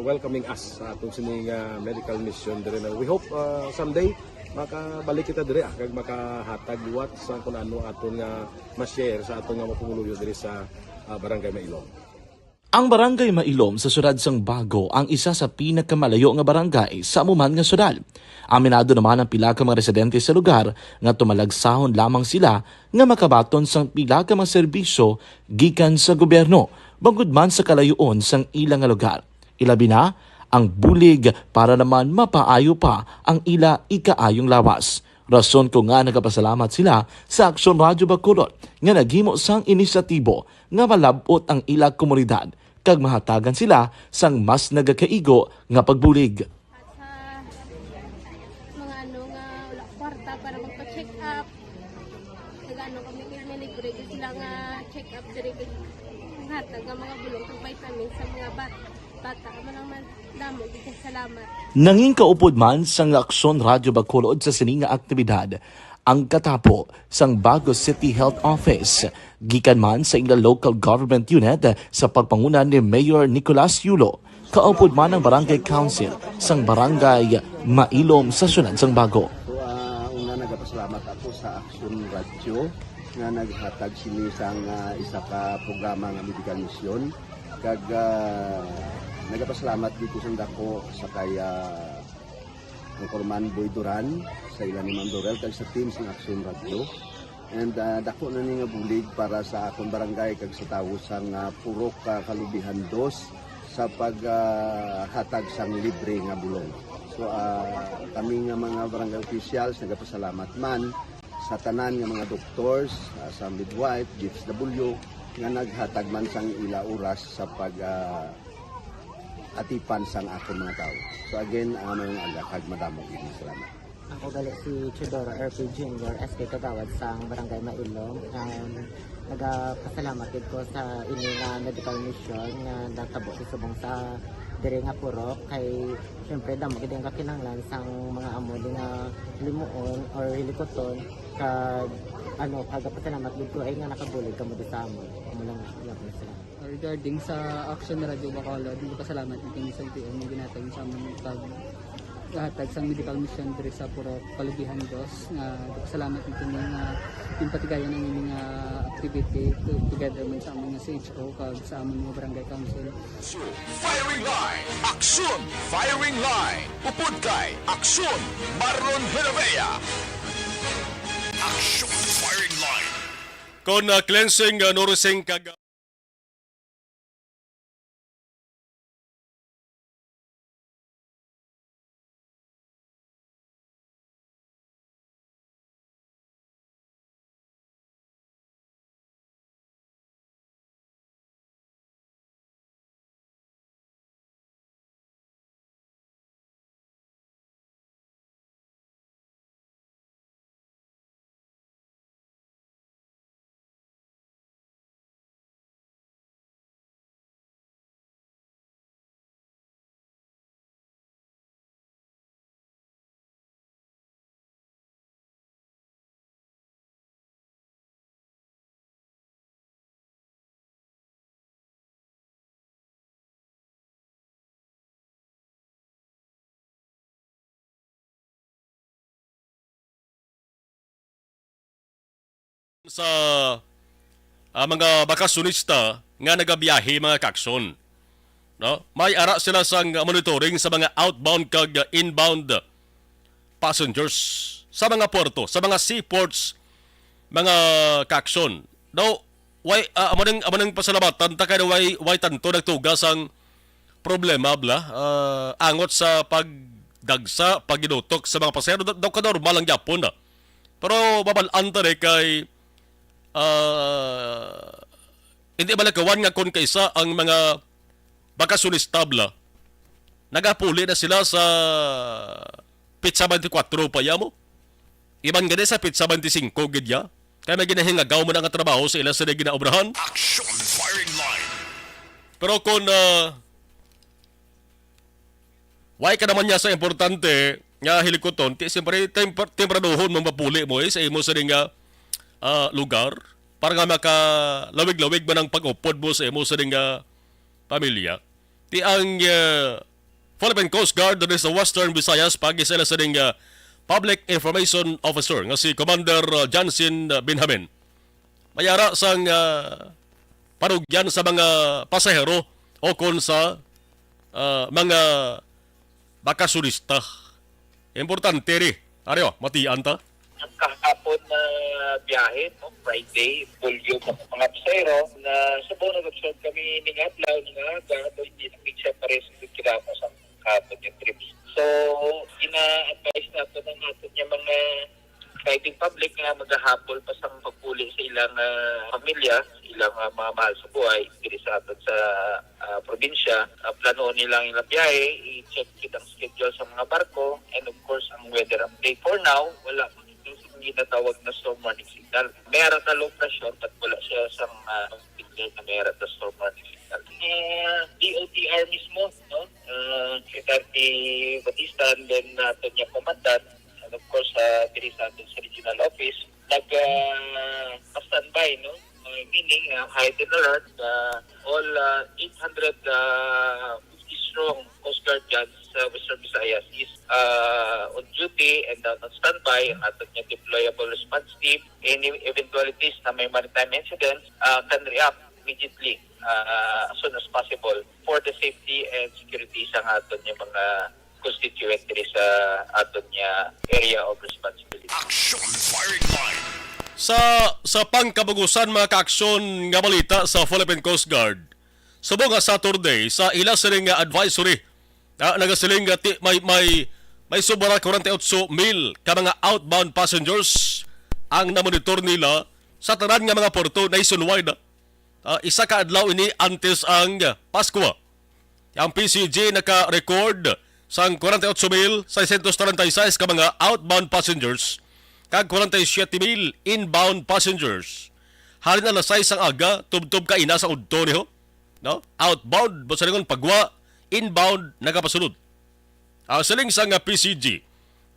welcoming us sa atong sining medical mission dire. We hope someday makabalik kita dire kag makahatag liwat sa kun ano aton nga ma-share sa atong nga mapumuluyo dire sa Barangay Mailom. Ang Barangay Mailom sa syudad sang Bago ang isa sa pinakamalayo nga barangay sa amuman nga syudad. Aminado naman ang pila ka mga residente sa lugar nga tumalagsahon lamang sila nga makabaton sang pila ka mga serbisyo gikan sa gobyerno bangod man sa kalayuon sang ilang nga lugar. Ilabi na ang bulig para naman mapaayo pa ang ila ikaayong lawas. Rason ko nga nagapasalamat sila sa Aksyon Radyo Bacolod nga naghimo sang inisyatibo nga malabot ang ila komunidad kag mahatagan sila sang mas nagakaigo nga pagbulig. Mga ano nga wala kwarta para magpa-check up. Nagano kami libre sila nga check up diri kay hatag nga mga bulong kag vitamins sa mga bata man damo gid salamat. Nanging kaupod man sang Aksyon Radyo Bacolod sa sining nga aktibidad ang katapo sang Bago City Health Office gikan man sa ila local government unit sa pagpanguna ni Mayor Nicolas Yulo. Kaupod man ang Barangay Council sang Barangay Mailom sa syudad sang Bago. So una nagapasalamat ako sa Aksyon Radyo nga naghatag sini sang isa ka programa nga medical mission kag nagapasalamat dito sa dako sa kaya ang Corman Boy Duran sa ilan ni Ma'am Dorel kag sa team sa Aksyon Radyo. And dako na ni nga bulig para sa akong barangay kag sa tawo sang Purok Kalubihan 2 sa paghatag sang libre nga bulong. So kami nga mga barangay officials nagapasalamat man sa tanan nga mga doctors, sa midwife, DFW nga naghatag man sang ila oras sa atipan sang akong mga tao. So again, mayong agakag madamo gid salamat. Ako gali si Chidoro RP Jr. SK Kagawad sa Barangay Mailom. Nagapasalamat ko sa ini nga medical mission nga natabo sa subong sa diri nga Purok kay syempre damo gid ang kakinahanglan sang mga amo nga limuon or hilikoton kag pagapasalamat gid ko ay nga nakabulig kamo sa amo. Amo lang salamat. Regarding sa Aksyon Radyo Bacolod, pasalamat din sa LTO ng ginatag sa among hatag sa medical mission diri sa Purok Kalubihan Dos nga salamat nito ni nga yung patigayon ng inyong activity together man sa among CHO kag sa among mga barangay council. Firing line, aksyon, firing line. Upod kay aksyon, Marlon Henovea. Aksyon, firing line. Kon cleansing nourishing kag sa mga bakasyonista nga nagabiyahe mga kakson. No? May ara sila sang monitoring sa mga outbound kag inbound passengers sa mga porto, sa mga seaports, mga kakson. No, way amanang pasalamatan ta kay way tanto nagtugas ang problema bla angot sa pagdagsa, pagginutok sa mga pasahero daw ka normal ang gyapon na. Pero babalaan ta kay hindi malakawan nga kon kaysa ang mga bakasyonista bla nagapuli na sila sa Pizza 24 pa mo. Iban gani sa Pizza 25 gidya. Kaya may ginahingagaw mo na nga trabaho sa ilang sa ginaobrahan. Action, firing line. Pero kung why ka naman niya sa importante nga hilikoton, siyempre tempraduhon mong mapuli mo sa imo sa nga lugar para nga makalawig-lawig man ang pag-upod mo sa imo sa nga pamilya. Ti ang Philippine Coast Guard dito sa Western Visayas pagi sila sa nga Public Information Officer nga si Commander Jansen Binhamin. Mayara sang parugyan sa mga pasahero o kon sa mga bakasyonista. Importante rin. Aryo, matian ta? Ang kahapon na biyahe, no? Friday, volume ng mga pasahero na sa buong nag-observe kami ng adlaw, ng aga, so hindi nakikita pares kung kilama sa kahapon yung trips. So, ina-advise natin ng atin yung mga guiding public na maghahabol pa sa pagpuli sa ilang pamilya, ilang mga mahal sa buhay, diri sa atin sa probinsya. Planoon nilang ilang biyahe, i-check kitang schedule sa mga barko, and of course, ang weather update. For now, wala ginatawag na storm warning signal. Meron na low pressure but wala siya sa signal na meron na storm warning signal. DOTR mismo, no? Secretary Batista and then Tonya Commandant and of course diri sa atin sa regional office nag-standby, no? Meaning heightened alert, all 800 strong Coast Guard guns sa Western Visayas is on duty and on standby ang ating deployable response team. Any eventualities na may maritime incidents can react immediately as soon as possible for the safety and security sa ating mga constituent sa ating area of responsibility. Action, firing line. Sa pangkabagusan mga kaaksyon nga balita sa Philippine Coast Guard, subong nga Saturday sa ila siling nga advisory nagasiling nga may sobra 48,000 ka mga outbound passengers ang namonitor nila sa tanan nga mga porto nationwide. Isa ka adlaw ini antes ang Pasko. Ang PCG naka-record sang 48,636 ka mga outbound passengers kag 47,000 inbound passengers. Halin na lasay sang aga tubtob ka ina sa udto niho. No? Outbound sa lingon pagwa, inbound nagapasunod. Siling sang PCG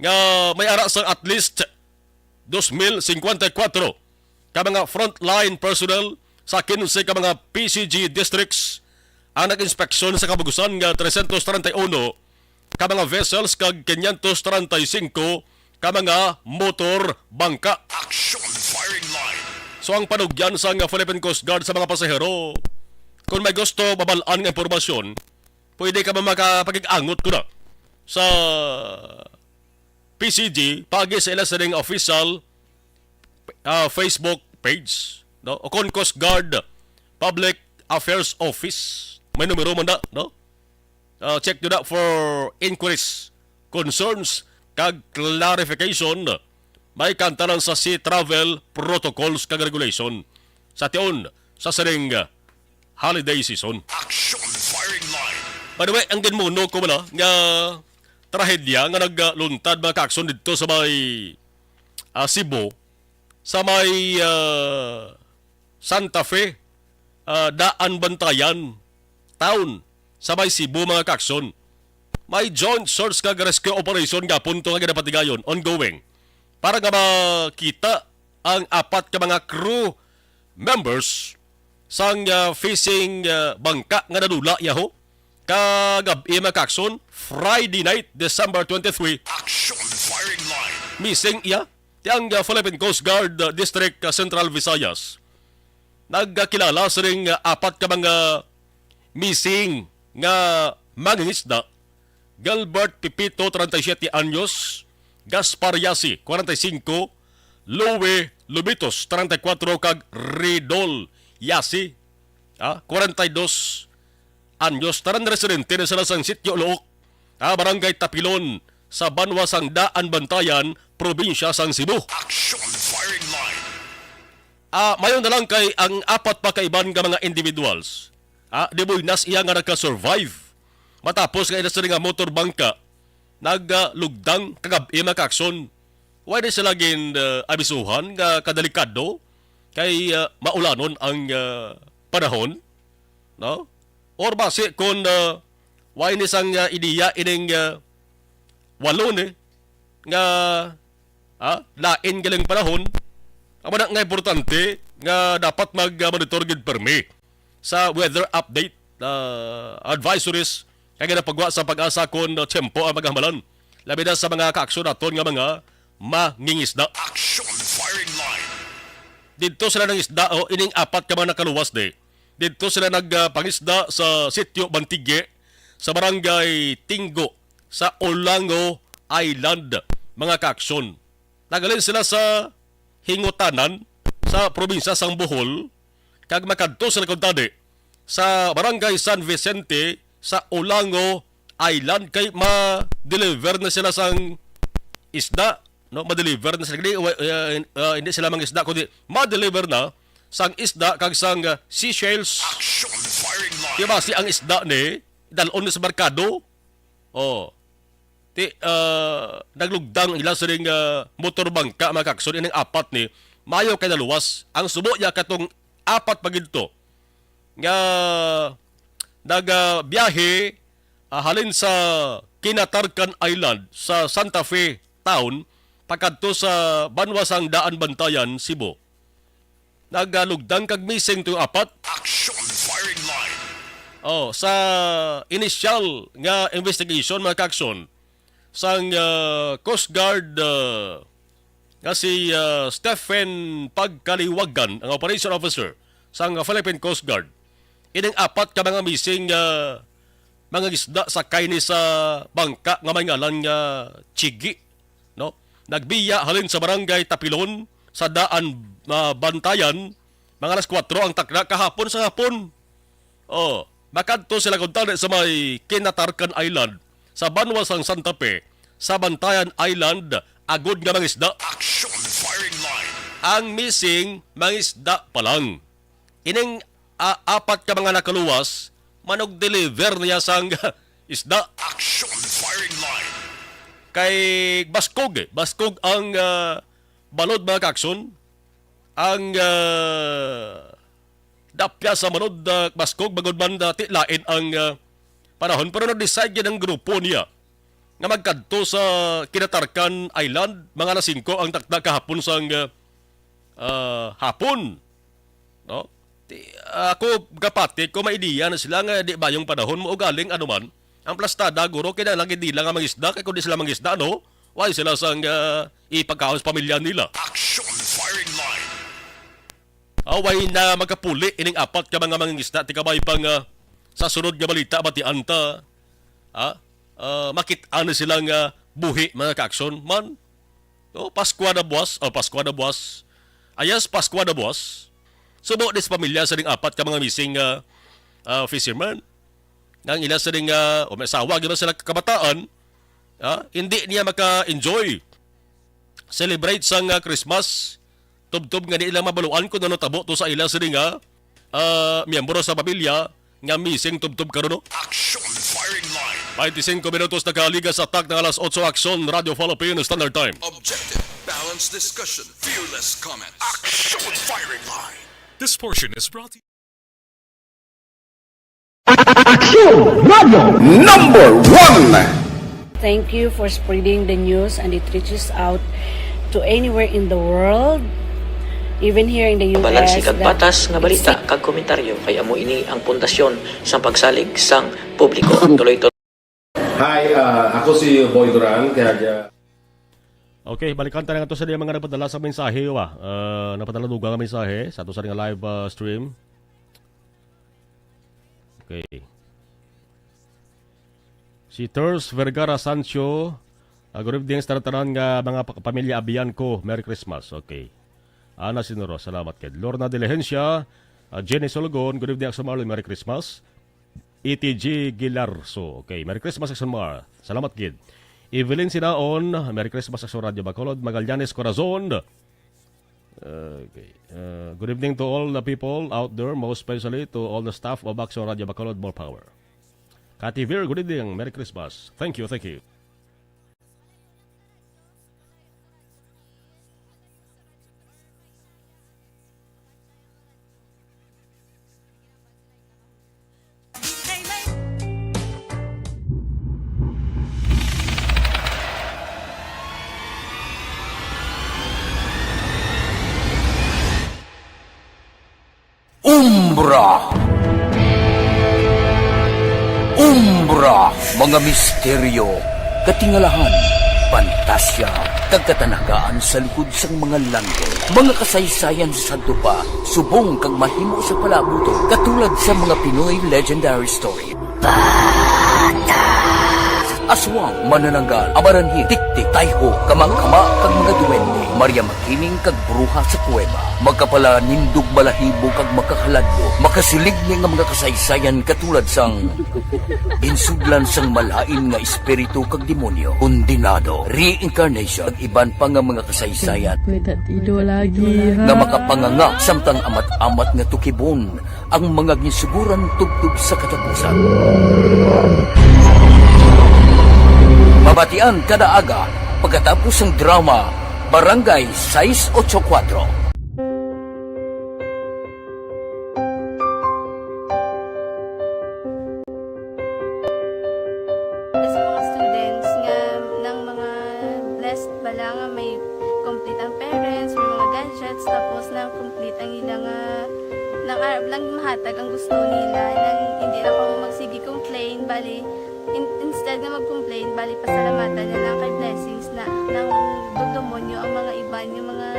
nga may ara sang at least 2,054 ka mga frontline personnel sa 15 ka mga PCG districts ang nag-inspeksyon sa kabugusan nga 331 ka mga vessels kag 535 ka mga motor bangka. Action firing line. So ang panugyan sa Philippine Coast Guard sa mga pasahero, kung may gusto babalaan ng impormasyon, pwede ka makapag-angot ko na sa PCG pagi sa ila sa ring official Facebook page, no? O kung Coast Guard Public Affairs Office, may numero man na, no? Check nyo na for inquiries, concerns, kag clarification. May kantanan sa Sea Travel Protocols kag Regulation sa tiyon sa saring holiday season. Action firing line. By the way, ang ginmuno ko na nga trahedya nga nagluntad mga kaakson dito sa may Cebu, sa may Santa Fe, Daan Bantayan Town, sa may Cebu mga kaakson. May joint search kag rescue operation nga punto nga ginapatigayon, ongoing, para nga makita ang 4 ka mga crew members sang fishing bangka nga nadula yaho kagabi mga kaakson, Friday night, December 23. Action firing line. Missing iya tiyang Philippine Coast Guard District Central Visayas. Nagkilala sa ring 4 ka mga missing nga mangingisda. Gilbert Pipito, 37 anyos, Gaspar Yasi, 45, Louie Lubitos, 34, kag Ridol Yasi, 42 anyos, taran residente na sila sang Sitio Look, Barangay Tapilon, sa Banwa sang Daan Bantayan, probinsya sang Cebu. Action firing line. Mayon na lang kay ang 4 pa kaiban nga mga individuals. Di boy nas iya nga nagka-survive. Matapos nga inasa nga motor bangka, naglugdang kagabi makakson. Why sila gin abisuhan nga kadalikado kay maulanon ang panahon, no? Or base kung why ni sang ideya ining walon nga lain galing panahon, ang nga importante nga dapat mag-monitor gid permi sa weather update advisories kaya napagwa sa pag-asa kon tempo ang maghamalan. Labi na sa mga kaaksyon naton nga mga mangingisda. Action firing line. Dito sila nang isda ining 4 ka mga nakaluwas de. Dito sila nagpangisda sa Sitio Bantige sa Barangay Tinggo sa Olango Island, mga kaaksyon. Nagalin sila sa Hingutanan sa probinsya sang Bohol kag makadto sila kontade sa Barangay San Vicente sa Olango Island kay ma-deliver na sila sang isda, no? Ma-deliver na sila hindi sila mang isda kundi ma-deliver na sang isda kag sang seashells. Action firing line. Diba si ang isda ni dalon sa barkado. Naglugdang ilang sa ring motor bangka mga kakson ining 4 ni mayo kay naluwas. Ang subo niya katong 4 pagidto nga nagbiyahe halin sa Kinatarkan Island sa Santa Fe Town pagkadto sa Banwasang Daan Bantayan, Cebu. Nagalugdang kag missing to 4. Action firing line. Sa initial nga investigation mga kakson sang Coast Guard nga si Stephen Pagkaliwagan, ang operation officer sang Philippine Coast Guard. Ining 4 ka mga missing mga isda sa kaini sa bangka nga may ngalan nga Chigi, no? Nagbiya halin sa Barangay Tapilon sa Daan Bantayan, mga alas 4 ang takda kahapon sa hapon. Makadto sila kontade sa may Kinatarkan Island sa Banwasang Santa Fe sa Bantayan Island, agod nga mga isda. Action firing line. Ang missing mga isda pa lang. Ining 4 ka mga nakaluwas, manog-deliver niya sang isda. Action firing line. Kay Baskog ang balod mga kakson. Ang dapya sa manod Baskog, bagod man lain ang panahon. Pero nag-decide yan ang grupo niya nga magkadto sa Kinatarkan Island. Mga alas 5 ang takda kahapon sang hapon. No? Ako kapatid ko maidiya na sila nga di ba yung panahon mo o galing anuman Ang plastada, guro, kaya lagi nila nga mangisda, kaya kung di sila mangisda, no? Why sila sang ipagkaon sa pamilya nila? Action firing line. Away na magkapuli, ining apat ka mga mangingisda, tika ba ipang sa sunod nga balita, batian ta, makita na silang buhi, mga ka-action, man. Paskwa na buwas. Ayas, Paskwa na buwas. Subo dis pamilya sa ring apat ka mga missing fisherman. Nang ila sa ring may asawa, gano'n sila kabataan, hindi niya maka-enjoy. Celebrate sang Christmas. Tub-tub nga nila mabaluan kung ano tabo to sa ila sa ring miyembro sa pamilya nga missing tub-tub karon no. Action firing line. 25 minutos nakaliga sa atak ng alas 8 Action Radio Philippine Standard Time. Objective, balanced discussion, fearless comments. Action firing line. This portion is brought to you. Number 1. Thank you for spreading the news and it reaches out to anywhere in the world, even here in the US. Balansi kag patas nga balita kag komentaryo kay amo ini ang pundasyon sa pagsalig sang publiko. Tuloy. Hi, ako si Boy Duran. Okay, balikan tayo nga ito sa mga napadala sa mensahe. Napadala duga nga mensahe sa ito sa live stream. Okay. Si Ters Vergara Sancho, good evening sa tanan nga mga pamilya abiyan ko. Merry Christmas. Okay. Ana Sinoro, salamat kay Lorna Diligencia, Jenny Sologon, good evening sa Marlon, Merry Christmas. ETG Gilarso, okay, Merry Christmas sa Mar. Salamat kid. Evelyn Sinaon, Merry Christmas sa Radio Bacolod. Magallanes Corazon. Okay. Good evening to all the people out there, most especially to all the staff of Action Radio Bacolod. More power. Kati Vir, good evening. Merry Christmas. Thank you, thank you. Umbra, mga misteryo, katingalahan, pantasya, kagkatanagaan sa likod sang mga langit, mga kasaysayan sa dupa, subong kag mahimo sa palabuto, katulad sa mga Pinoy legendary story. Aswang, manananggal, amaranhit, tiktik, tayho, kamang-kama, kag mga duwende, Maria Makining kag bruha sa kuweba, magkapala nindog balahibo kag makahaladlo, makasilig ni nga mga kasaysayan katulad sang insudlan sang malain nga espiritu kag demonyo, kondinado, reincarnation, kag iban pa nga mga kasaysayan nga makapanganga samtang amat-amat nga tukibon ang mga gisuguran tubtub sa katapusan. Mabatian kada aga pagkatapos ng drama Barangay 684. Sa mga students nga ng mga blessed bala nga may complete ang parents, may mga gadgets, tapos na complete ang ilang nang arab lang mahatag ang gusto nila, nang hindi na ako magsigi complain, bali instead na mag-complain, bali pasalamatan na lang kay blessings na nang dudumonyo ang mga iban, yung mga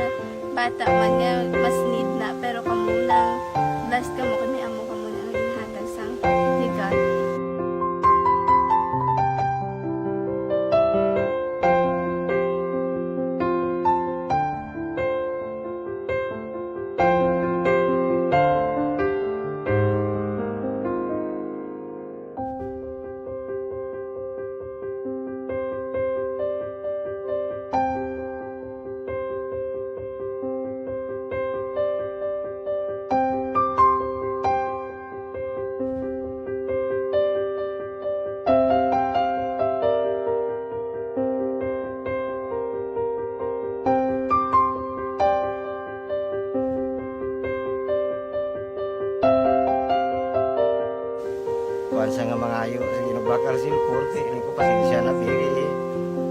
bata man nga mas need na, pero kamo lang blessed kamo kami amo kamo na ginhatag sang ni God. Sa nga mga ayo sa ginubakal silpur kay ini ko pasensya na pili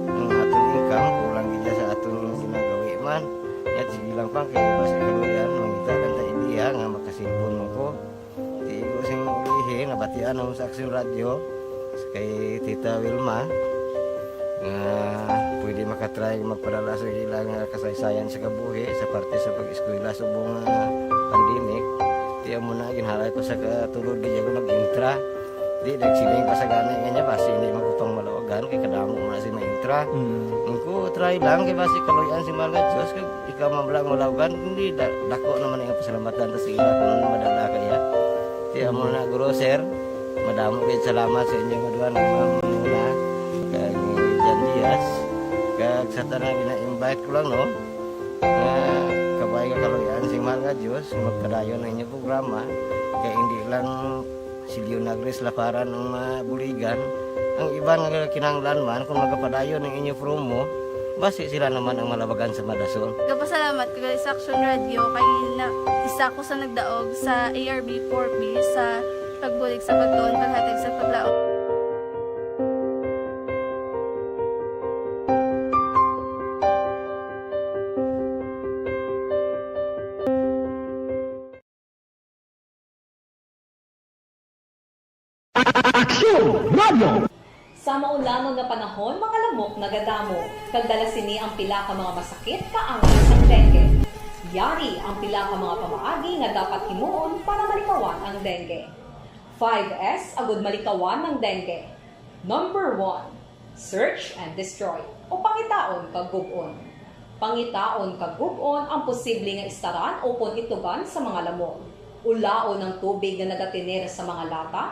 ang atong income kulang gid sa atong ginagawi man yat sige lang pang kay basta kaluyan mangita kan ta idea nga makasilpon mo ko di ko sing ihi nabatian ang sa Action Radio kay Tita Wilma nga pwede makatry magpadala sa ilang kasaysayan sa kabuhi sa parte sa pag-eskwela subong pandemic. Tiya mo na ginhalay ko sa katulog di ako nag-intra. Di nagsiling pa sa gana niya basi hindi magupang malawagan kay kadamo mo na si ma-intra. Ko try lang kay basi kaloyan si Malga Diyos kay ikaw mablang malawagan hindi dako naman ang pasalamatan ta sa ila kung madala kaya. Tiya mo na guro sir. Madamo kayo salamat sa inyong aduan ng mga kay Jan Diaz. Kag sa tanang ina-invite ko lang no. Kabay ka kaloyan si Malga Diyos magpadayon ng inyong programa kay hindi lang silyo nagres laparan ng mabuligan. Ang iba nga kinanglan man kung magapadayon ng inyong promo, basi sila naman ang malabagan sa Madason. Kapasalamat ko sa Action Radio kay isa ko sa nagdaog sa ARB 4B sa pagbulig sa pagtuon, paghatag sa paglaog. Sa maulamon nga panahon, mga lamok nagadamo. Kagdala sini ang pila ka mga masakit kaangay sa dengue. Yari ang pila ka mga pamaagi nga dapat himuon para malikawan ang dengue. 5S agud malikawan ng dengue. Number 1, search and destroy o pangitaon kag gub-on. Pangitaon kag gub-on ang posible nga istaran o pon itugan sa mga lamok. Ulaon ng tubig nga nagatiner sa mga lata,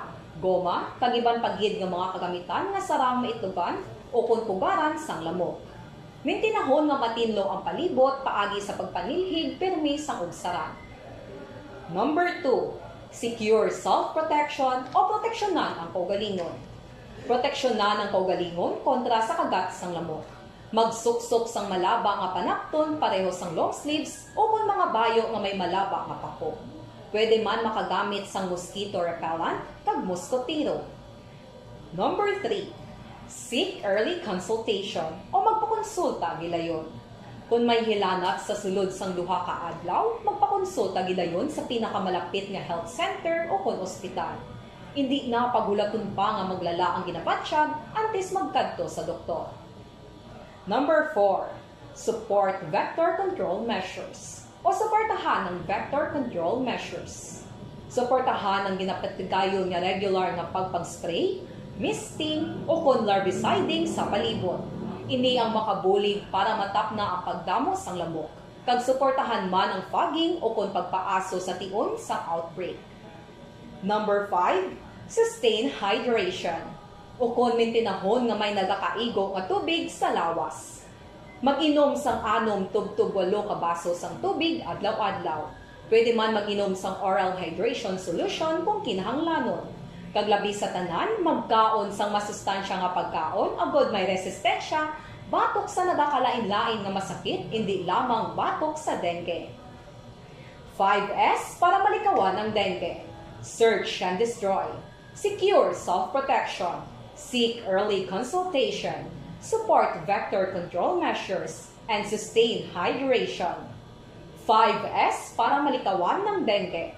goma, kag-iban paggid nga mga kagamitan nga sarang maitugan o kung pugaran sang lamok. Mintinahon nga matinlo ang palibot paagi sa pagpanilhig permi sang ugsaran. Number 2, secure self-protection o proteksyonan ang kaugalingon. Proteksyonan ang kaugalingon kontra sa kagat sang lamok. Magsuksok sang malaba nga panakton pareho sang long sleeves o kung mga bayo nga may malaba nga pako. Pwede man makagamit sang mosquito repellent kag mosquitero. Number 3, seek early consultation o magpakonsulta gilayon. Kung may hilanat sa sulod sang duha ka adlaw, magpakonsulta gilayon sa pinakamalapit nga health center o kon ospital. Hindi na paghulaton pa nga maglala ang ginabatsyag antes magkadto sa doktor. Number 4, support vector control measures o suportahan ng vector control measures. Suportahan ang ginapatigayon nga regular nga pagpag-spray, misting o kon larviciding sa palibot. Ini ang makabulig para matap na ang pagdamo sang lamok. Kag suportahan man ang fogging o kon pagpaaso sa tion sa outbreak. Number 5, sustain hydration o kon mintinahon nga may nagakaigo nga tubig sa lawas. Mag-inom sang 6 tub-tub 8 ka baso sang tubig adlaw-adlaw. Pwede man mag-inom sang oral hydration solution kung kinahanglanon. Kaglabi sa tanan, magkaon sang masustansya nga pagkaon, agod may resistensya, batok sa nagakalain-lain nga masakit, hindi lamang batok sa dengue. 5S para malikawan ang dengue. Search and destroy. Secure self-protection. Seek early consultation. Support vector control measures, and sustain hydration. 5S para malikawan ng dengue.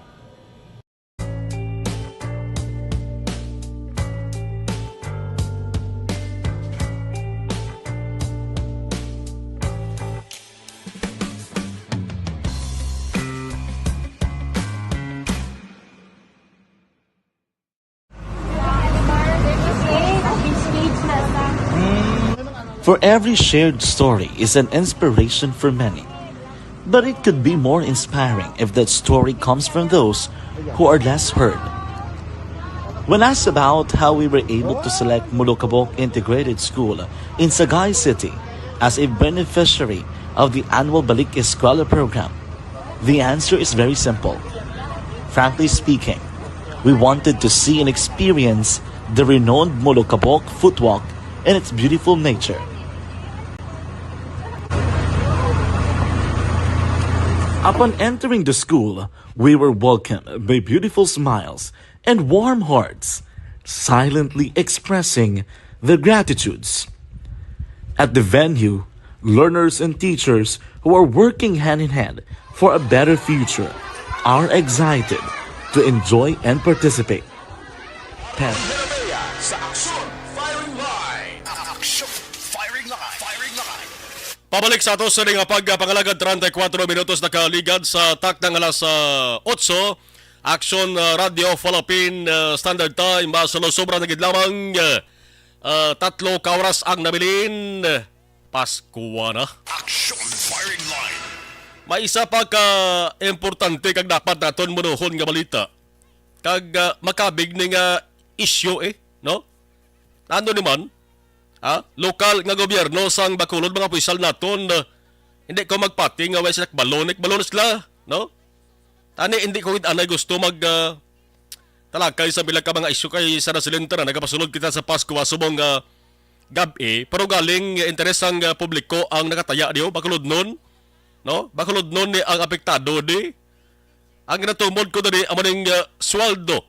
For every shared story is an inspiration for many. But it could be more inspiring if that story comes from those who are less heard. When asked about how we were able to select Mulukabok Integrated School in Sagay City as a beneficiary of the annual Balik Eskwela program, the answer is very simple. Frankly speaking, we wanted to see and experience the renowned Mulukabok footwalk in its beautiful nature. Upon entering the school, we were welcomed by beautiful smiles and warm hearts, silently expressing their gratitudes. At the venue, learners and teachers who are working hand in hand for a better future are excited to enjoy and participate. Sa aksyon Pabalik sa ato sa ring pagpangalagad 34 minutos na kaligad sa tak ng alas 8. Action Radio Philippine Standard Time. Sobra na gid lamang 3 ka oras ang nabilin. Pasko na. Action firing line. May isa pa ka importante kag dapat naton munuhon nga balita. Kag makabig ni nga issue no? Ano naman? Lokal nga gobyerno sang Bacolod mga opisyal naton hindi ko magpati nga way sila balonik sila, no? Tani hindi ko anay gusto mag talakay sa bilang ka mga isyu kay sa residente na nagapasulod kita sa Pasko subong gabi pero galing interes ang publiko ang nakataya diyo Bacolod nun, no? Bacolod nun ni ang apektado di ang ginatumod ko dali amaning sweldo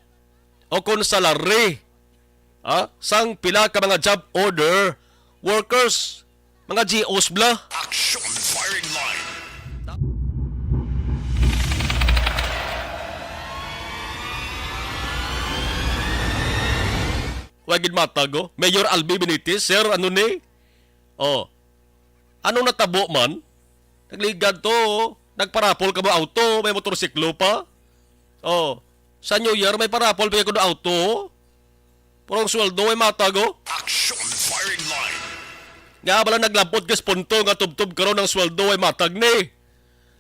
o kon salary sang pila ka mga job order workers, mga GOs bla. Action firing line. Wagid matago. Mayor Albi Benitez, sir, ano ni? Anong natabo man? Nagligad to, nagparapol ka ba auto, may motorsiklo pa? Sa New Year may parapol pa ko na auto. Pero ang sweldo ay matago. Action firing line. Nga bala naglapot kas punto nga tubtob karon ng sweldo ay matag ni.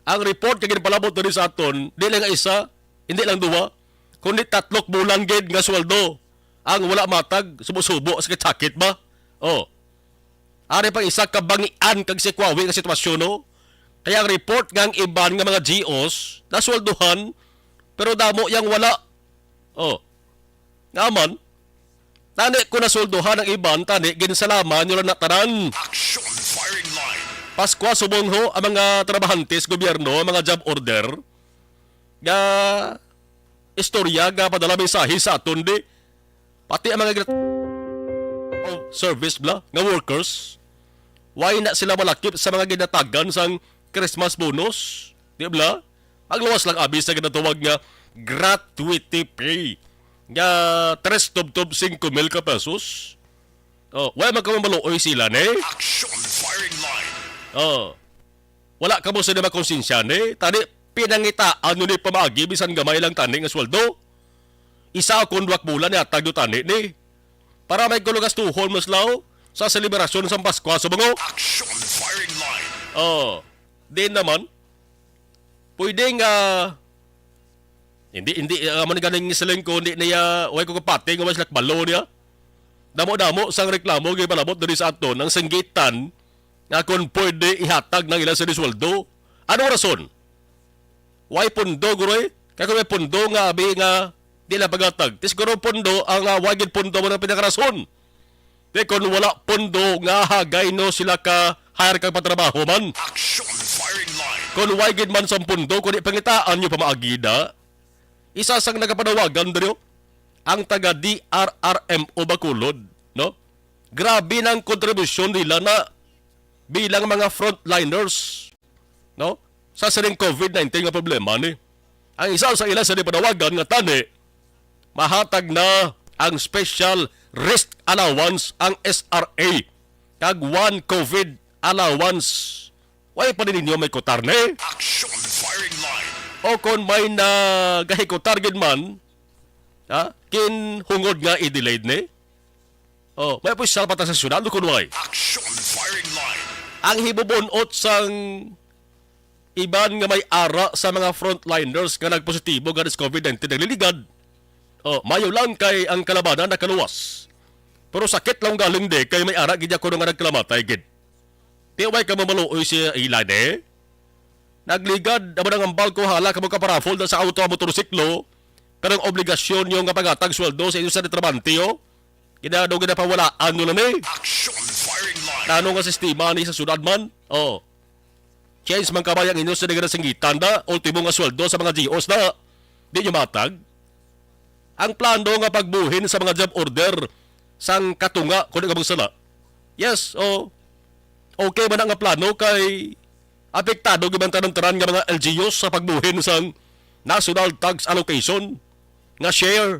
Ang report kay ginpalabot diri sa aton, di lang isa, hindi lang duwa, kundi 3 bulan gid nga sweldo. Ang wala matag, subo-subo sa sakit ba? Ari pang isa ka bangian kag sikwawi nga sitwasyon no. Kaya ang report nga ang iban nga mga GOs na sweldohan pero damo yang wala. Ngaman tani ko na sweldohan ang iban, tani ginsalaman nyo lang na tanan. Action firing line. Pasko subong ho ang mga trabahantes gobyerno, ang mga job order, nga istorya nga padala mensahe sa aton di. Pati ang mga service bla nga workers, why na sila malakip sa mga ginatagan sang Christmas bonus? Di bla? Magluwas lang abi sa ginatawag nga gratuity pay. Nga 3 5 ka pesos. Wala magkamamaloy sila ne. Action firing line. Wala ka mo sa naman konsensya ne. Tani pinangitaan nyo ni pamagi bisan gamay lang tani nga sweldo. Isa akong 2 bulan ni atag tani ni. Para may kulugas tuhon mas law sa selebrasyon sa Pasko sa bungo. Action firing line. Din naman pwede nga hindi man ganing siling ko hindi niya way ko kapati nga mas lakbalo niya. Damo-damo sang reklamo gyud palabot diri sa aton ang singgitan nga kon pwede ihatag ng ilang sa sweldo. Ano rason? Why pundo guroy? Kaya kung may pundo nga abi nga di na pagatag. Tis guro pundo ang wagid pundo mo ng pinakarason. Di kon wala pundo nga hagay no sila ka hire kag patrabaho man. Action firing line. Kon wagid man sa pundo kun ipangitaan nyo pamaagida. Isa sang nagapanawagan dito ang taga DRRMO Bacolod, no? Grabe ng kontribusyon nila na bilang mga frontliners, no? Sa sining COVID-19 nga problema ni. Ang isa sa ila sa panawagan nga tani mahatag na ang special risk allowance ang SRA kag 1 COVID allowance. Way pa ninyo may kutarne? Action firing line. O kung may nagahiko target man, kin hungod nga i-delayed ni. May opisyal pa ta sa syudad, kunway. Action firing line. Ang hibubunot sang iban nga may ara sa mga frontliners nga nagpositibo nga sa COVID-19 nagliligad. Mayo lang kay ang kalabanan nakaluwas. Pero sakit lang galing de kay may ara gid ako nga nagkalamatay gid. Tiway ka mamaluoy siya ilan Nagligad amo nang ambal ko hala kamo ka parafol sa auto o motorsiklo pero ang obligasyon yung nga pagatag sweldo sa inyo sa trabante kinado ginapawalaan nyo na ni. Action firing line. Nano nga sistema ni sa syudad man? Change man kabayang inyo sa nagana singgitan na ultimo nga sweldo sa mga GOs na di nyo matag. Ang plano nga pagbuhin sa mga job order sang katunga kung nga sala. Yes, okay man ang plano kay apektado gibantanan tanan nga mga LGUs sa pagbuhin sang National Tax Allocation nga share.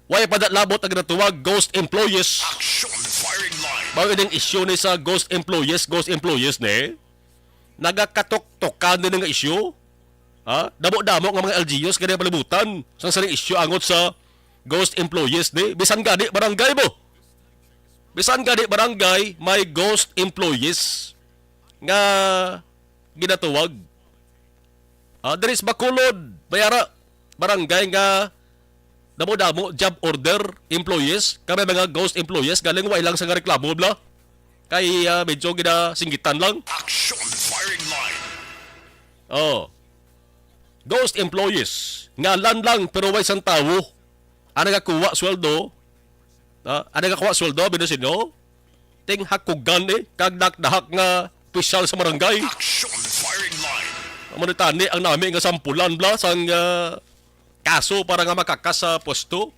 Way pa labot ang natuwag ghost employees. Action firing line. Bago ining issue ni sa ghost employees ni, nagakatok-tokan din ng issue. Ha? Damo-damo nga mga LGUs kaya palibutan sa saling issue angot sa ghost employees ni. Bisan gadi barangay mo. Bisan gadi barangay may ghost employees nga ginatuwag. There is Bacolod, Bayara, barangay nga damo-damo job order employees, kami mga ghost employees galing wa ilang sa nga reklamo bla. Kay medyo ginasinggitan lang. Action firing line. Ghost employees nga lang pero way sang tawo. Ana nagakuha sweldo. Ana nagakuha sweldo binusin no. Ting hakugan kag dakdahak nga opisyal sa barangay. Action firing line. Manitani ang nami nga sampulan bla sang kaso para nga makakas sa pwesto.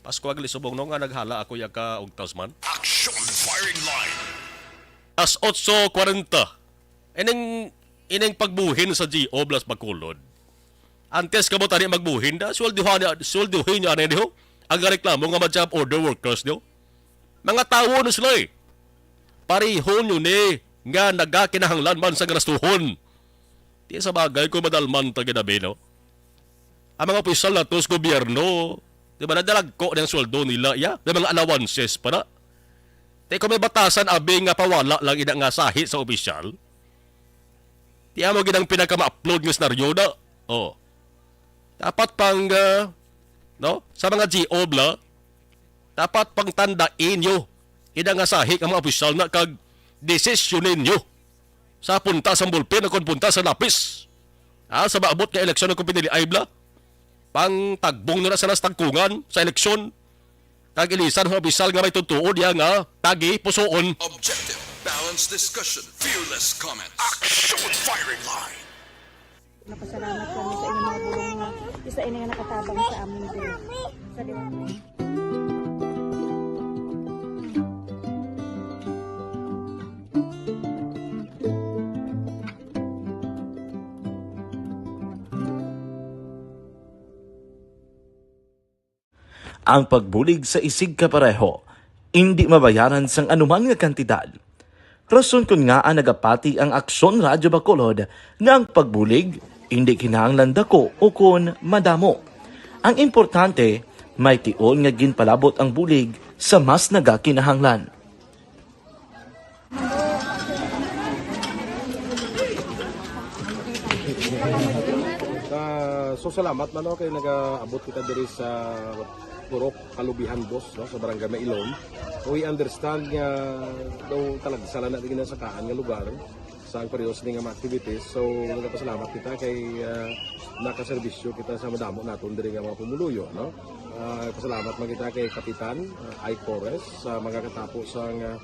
Pasko agli subong no nga naghala ako yaka og tasman. Action firing line. As 8:40. Ining pagbuhin sa GO Blas Bacolod. Antes ka mo tani magbuhin da, swelduhin niya ani ho. Ang reklamo nga ma-job order workers niyo. Mga tawo no sila Pareho nyo ni nga nagakinahanglan man sa ganastuhon. Di sa bagay ko madalman ta ginabi no. Ang mga opisyal na tos gobyerno, di ba nadalag ko ng sweldo nila, may mga allowances pa na. Di kung may batasan abi nga pawala lang ina nga sahi sa opisyal, di mo ginang pinaka-ma-upload ng senaryo na. Dapat pang, sa mga GO bla, dapat pang tandain nyo, ina nga sahi ang mga opisyal na kag desisyonin nyo sa punta sa bulpin o kung punta sa lapis. Sa maabot nga eleksyon ng pinili ay bla, pang tagbong nila sa tagkungan sa eleksyon. Kag ilisan ng opisyal nga may tutuod yan nga tagi pusoon. Objective, balanced discussion, fearless comments. Action firing line. Napasalamat kami sa inyong mga bulong nga isa ini nga nakatabang sa amin din. Sa diwang. Ang pagbulig sa isig kapareho, hindi mabayaran sang anuman nga kantidad. Rason kun nga nagapati ang Aksyon Radyo Bacolod nga ang pagbulig hindi kinahanglan dako o kun madamo. Ang importante, may tion nga ginpalabot ang bulig sa mas nagakinahanglan. So salamat man kay nagaabot kita diri sa Purok Kalubihan Boss sa Barangay Mailom. We understand nga daw talaga sala na din sa kaan nga lugar sa ang periods ning mga activities. So nagapasalamat kita kay nakaserbisyo kita sa madamo naton diri nga mga pumuluyo pasalamat man kita kay Kapitan I. Torres sa mga katapos ang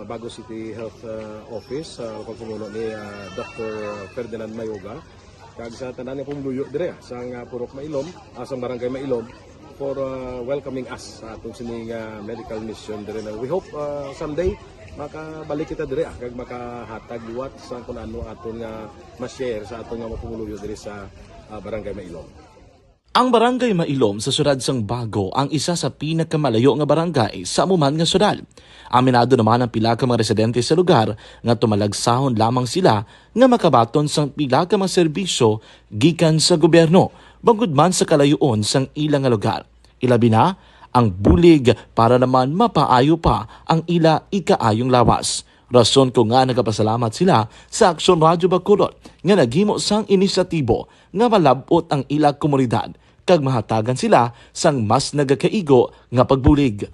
Bago City Health Office sa pagpumuno ni Dr. Ferdinand Mayoga kag sa tanan nga pumuluyo diri sa Purok Mailom sa Barangay Mailom for welcoming us sa atong sining medical mission diri na. We hope someday makabalik kita diri kag makahatag liwat sa kun ano aton nga ma-share sa aton nga mapumuluyo diri sa Barangay Mailom. Ang Barangay Mailom sa siyudad sang Bago ang isa sa pinakamalayo nga barangay sa amuman nga siyudad. Aminado naman ang pila ka mga residente sa lugar nga tumalagsahon lamang sila nga makabaton sang pila ka mga serbisyo gikan sa gobyerno bangod man sa kalayoon sang ilang nga lugar. Ilabi na ang bulig para naman mapaayo pa ang ila ikaayong lawas. Rason ko nga nagapasalamat sila sa Aksyon Radyo Bacolod nga naghimo sang inisyatibo nga malabot ang ila komunidad kag mahatagan sila sang mas nagakaigo nga pagbulig.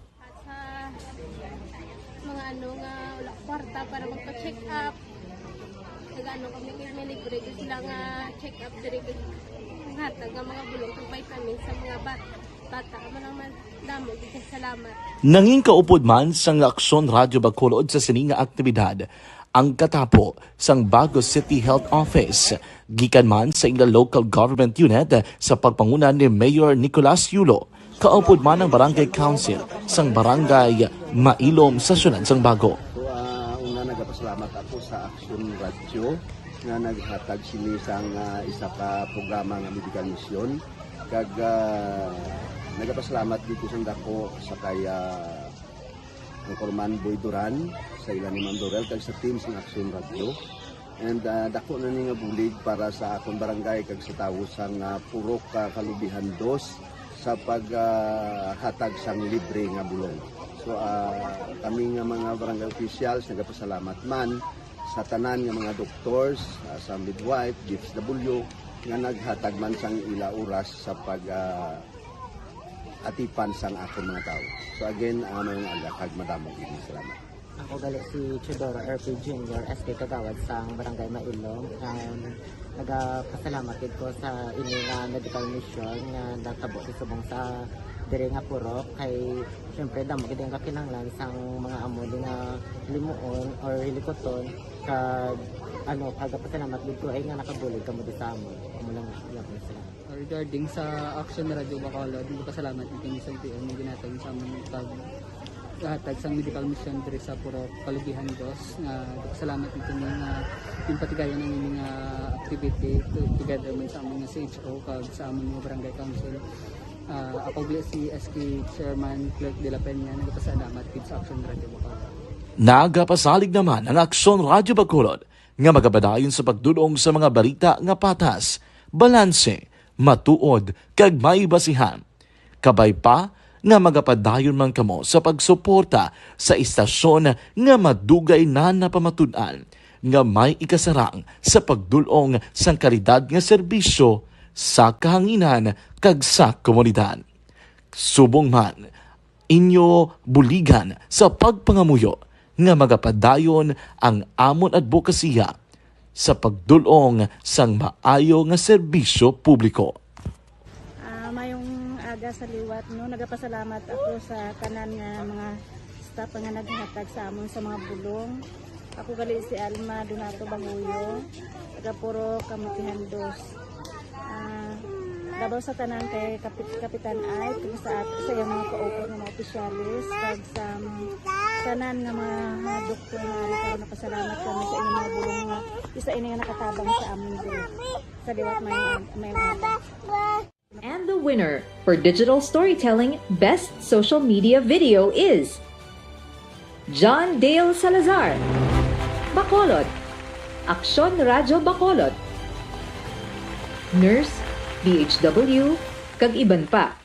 Mga nga wala kwarta para magpa-check up. Nagano kami libre sila nga check up diri hatag nga mga bulong kag vitamin sa mga bata man damo gid salamat. Nanging kaupod man sang Aksyon Radyo Bacolod sa sining nga aktibidad ang katapo sang Bago City Health Office gikan man sa ila local government unit sa pagpanguna ni Mayor Nicolas Yulo. Kaupod man ang Barangay Council sang Barangay Mailom sa siyudad sang Bago. So una nagapasalamat ako sa Aksyon Radyo nga naghatag sini sang isa ka programa nga medical mission kag nagapasalamat dito sa dako sa kaya ang Corman Boy Duran sa ilan ni Ma'am Dorel kag sa team sa Action Radio. And dako na ni nga bulig para sa akong barangay kag sa tawo sang Purok Kalubihan 2 sa paghatag sang libre nga bulong. So kami nga mga barangay officials nagapasalamat man sa tanan nga mga doctors, sa midwife, DFW nga naghatag man sang ila oras sa atipan sang akong mga tao. So again, mayong agakag madamog ini. Salamat. Ako gali si Chidoro RP Jr. SK Kagawad sa Barangay Mailong. Nagapasalamat ko sa ini nga medical mission nga natabo subong sa diri nga Purok kay syempre damo gid ang kakinahanglan sang mga amuli nga limuon or hilikoton kag pagpasalamat gid ko ay nga nakabulig kamo sa amon. Amo lang gyapon sila. Regarding sa Action Radio Bacolod, pasalamat ni sa LTO nga ginatag sa amon paghatag sang medical mission diri sa Purok Kalubihan 2 nga pasalamat nito nga yung patigayon ng mga activity together man sa amon nga CHO kag sa amon nga barangay council. Ako si SK Chairman Clerk de la Peña nagpasalamat kid sa Action Radio Bacolod. Nagapasalig naman ang Aksyon Radyo Bacolod nga magabadayon sa pagdulong sa mga balita nga patas, balanse, matuod, kag may basihan. Kabay pa nga magapadayon man kamo sa pagsuporta sa istasyon nga madugay na napamatud-an nga may ikasarang sa pagdulong sang kalidad nga serbisyo sa kahanginan kag sa komunidad. Subong man, inyo buligan sa pagpangamuyo nga magapadayon ang amon advokasya sa pagdulong sang maayo nga serbisyo publiko. Mayong aga sa liwat, no, nagapasalamat ako sa tanan nga mga staff nga naghatag sa amon sa mga bulong. Ako gali si Alma Donato Banguyo, taga Puro Kamutihan 2. Dabaw sa tanan kay Kapitan Ay, kung sa iyang mga ka-open ng mga opisyalis, kag sa tanan nga mga doktor nga rin napasalamat kami sa inyong mga bulong nga isa ini nga nakatabang sa amin dito. Sa liwat may aga. And the winner for Digital Storytelling Best Social Media Video is John Dale Salazar, Bacolod, Aksyon Radyo Bacolod, Nurse, DHW, kag iban pa.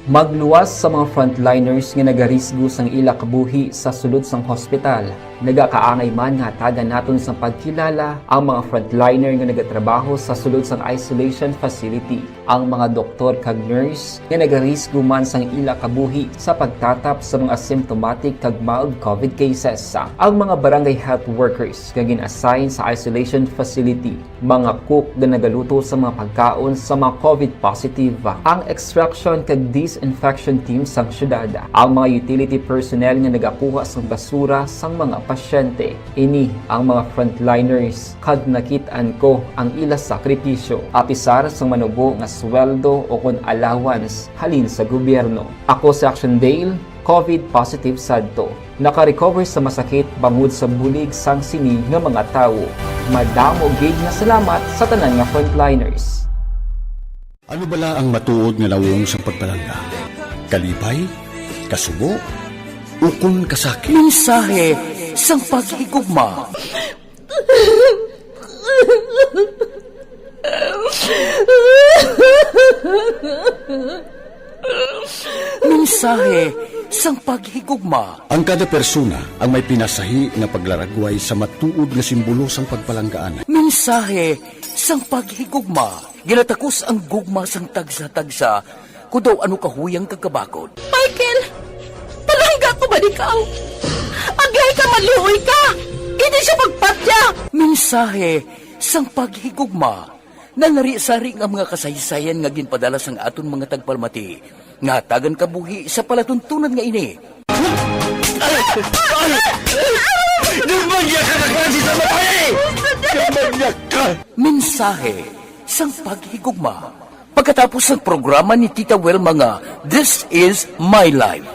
Magluwas sa mga frontliners nga nagarisgo sang ila kabuhi sa sulod sang hospital. Nagakaangay man nga hatagan naton sa pagkilala ang mga frontliner nga nagatrabaho sa sulod sang isolation facility. Ang mga doktor kag nurse nga nagarisgo man sang ila kabuhi sa pagtatap sa mga asymptomatic kag mild COVID cases. Ang mga barangay health workers nga gin-assign sa isolation facility, mga cook nga nagaluto sa mga pagkaon sa mga COVID positive, ang extraction kag disinfection team sang syudad, ang mga utility personnel nga nagakuha sang basura sang mga pasyente. Ini ang mga frontliners kag nakit-an ko ang ila sakripisyo apisar sang manubo nga sweldo o kun allowance halin sa gobyerno. Ako si Action Dale, COVID positive sadto. Naka-recover sa masakit bangod sa bulig sang sinig nga mga tawo. Madamo gid nga salamat sa tanan nga frontliners. Ano bala ang matuod nga lawong sa pagpalangga? Kalipay? Kasubo? Ukon kasakit? Mensahe sang paghigugma. Mensahe sang paghigugma. Ang kada persona ang may pinasahi nga paglaragway sa matuod nga simbolo sang pagpalanggaan. Mensahe sang paghigugma. Ginatakos ang gugma sang tagsa-tagsa kung daw ano kahuyang kagkabakod. Michael! Palangga ko ba ikaw? Agay ka, maluoy ka! Hindi siya pagpatya! Mensahe sang paghigugma. Nalari-sari ang mga kasaysayan nga ginpadala sang aton mga tagpalmati. Nga tagan kabuhi sa palatuntunan nga ini. Dumagyak ka na klase sa matay! Dumagyak ka! Mensahe sang paghigugma. Pagkatapos ng programa ni Tita Welma nga, This is My Life.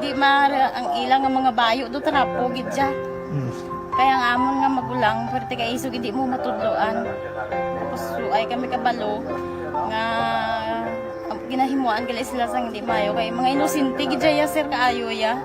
di ang ilang nga mga bayo do trapo gid siya. Kaya nga amon nga magulang perti kay iso hindi mo matudloan. Tapos ay kami kabalo nga ginahimuan gali sila sang hindi mayo kay mga inosente gid ya sir kaayo ya.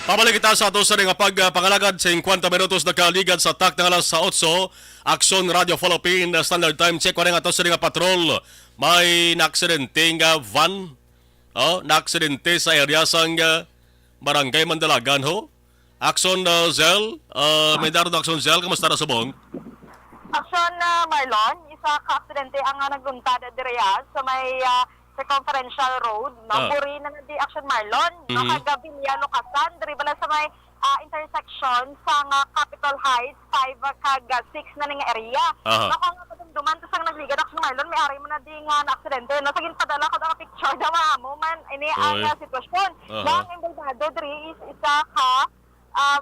Pabalik kita sa ato sa nga pagpangalagad sa 50 minutos na kaligad sa tak ng alas sa 8, Action Radio Philippine Standard Time check ko rin ato sa nga patrol. May naaksidente nga van, naaksidente sa area sang Barangay Mandalagan ho. Action Zel, may daro na Action Zel, kamusta na subong? Action Marlon, isa ka-aksidente ang nagluntad direya sa may Circumferential Road, no? Buri na di Action Marlon, no? Kagabilia, Locasan, diri bala sa may intersection sa Capitol Heights, 5 kag 6 na ning area. No, kung duman to sang nagligad Action Marlon, may ari mo na di nga na-aksidente. No, saging padala ko ang picture daw mo man, ini ang sitwasyon. No, ang embaldado diri is isa ka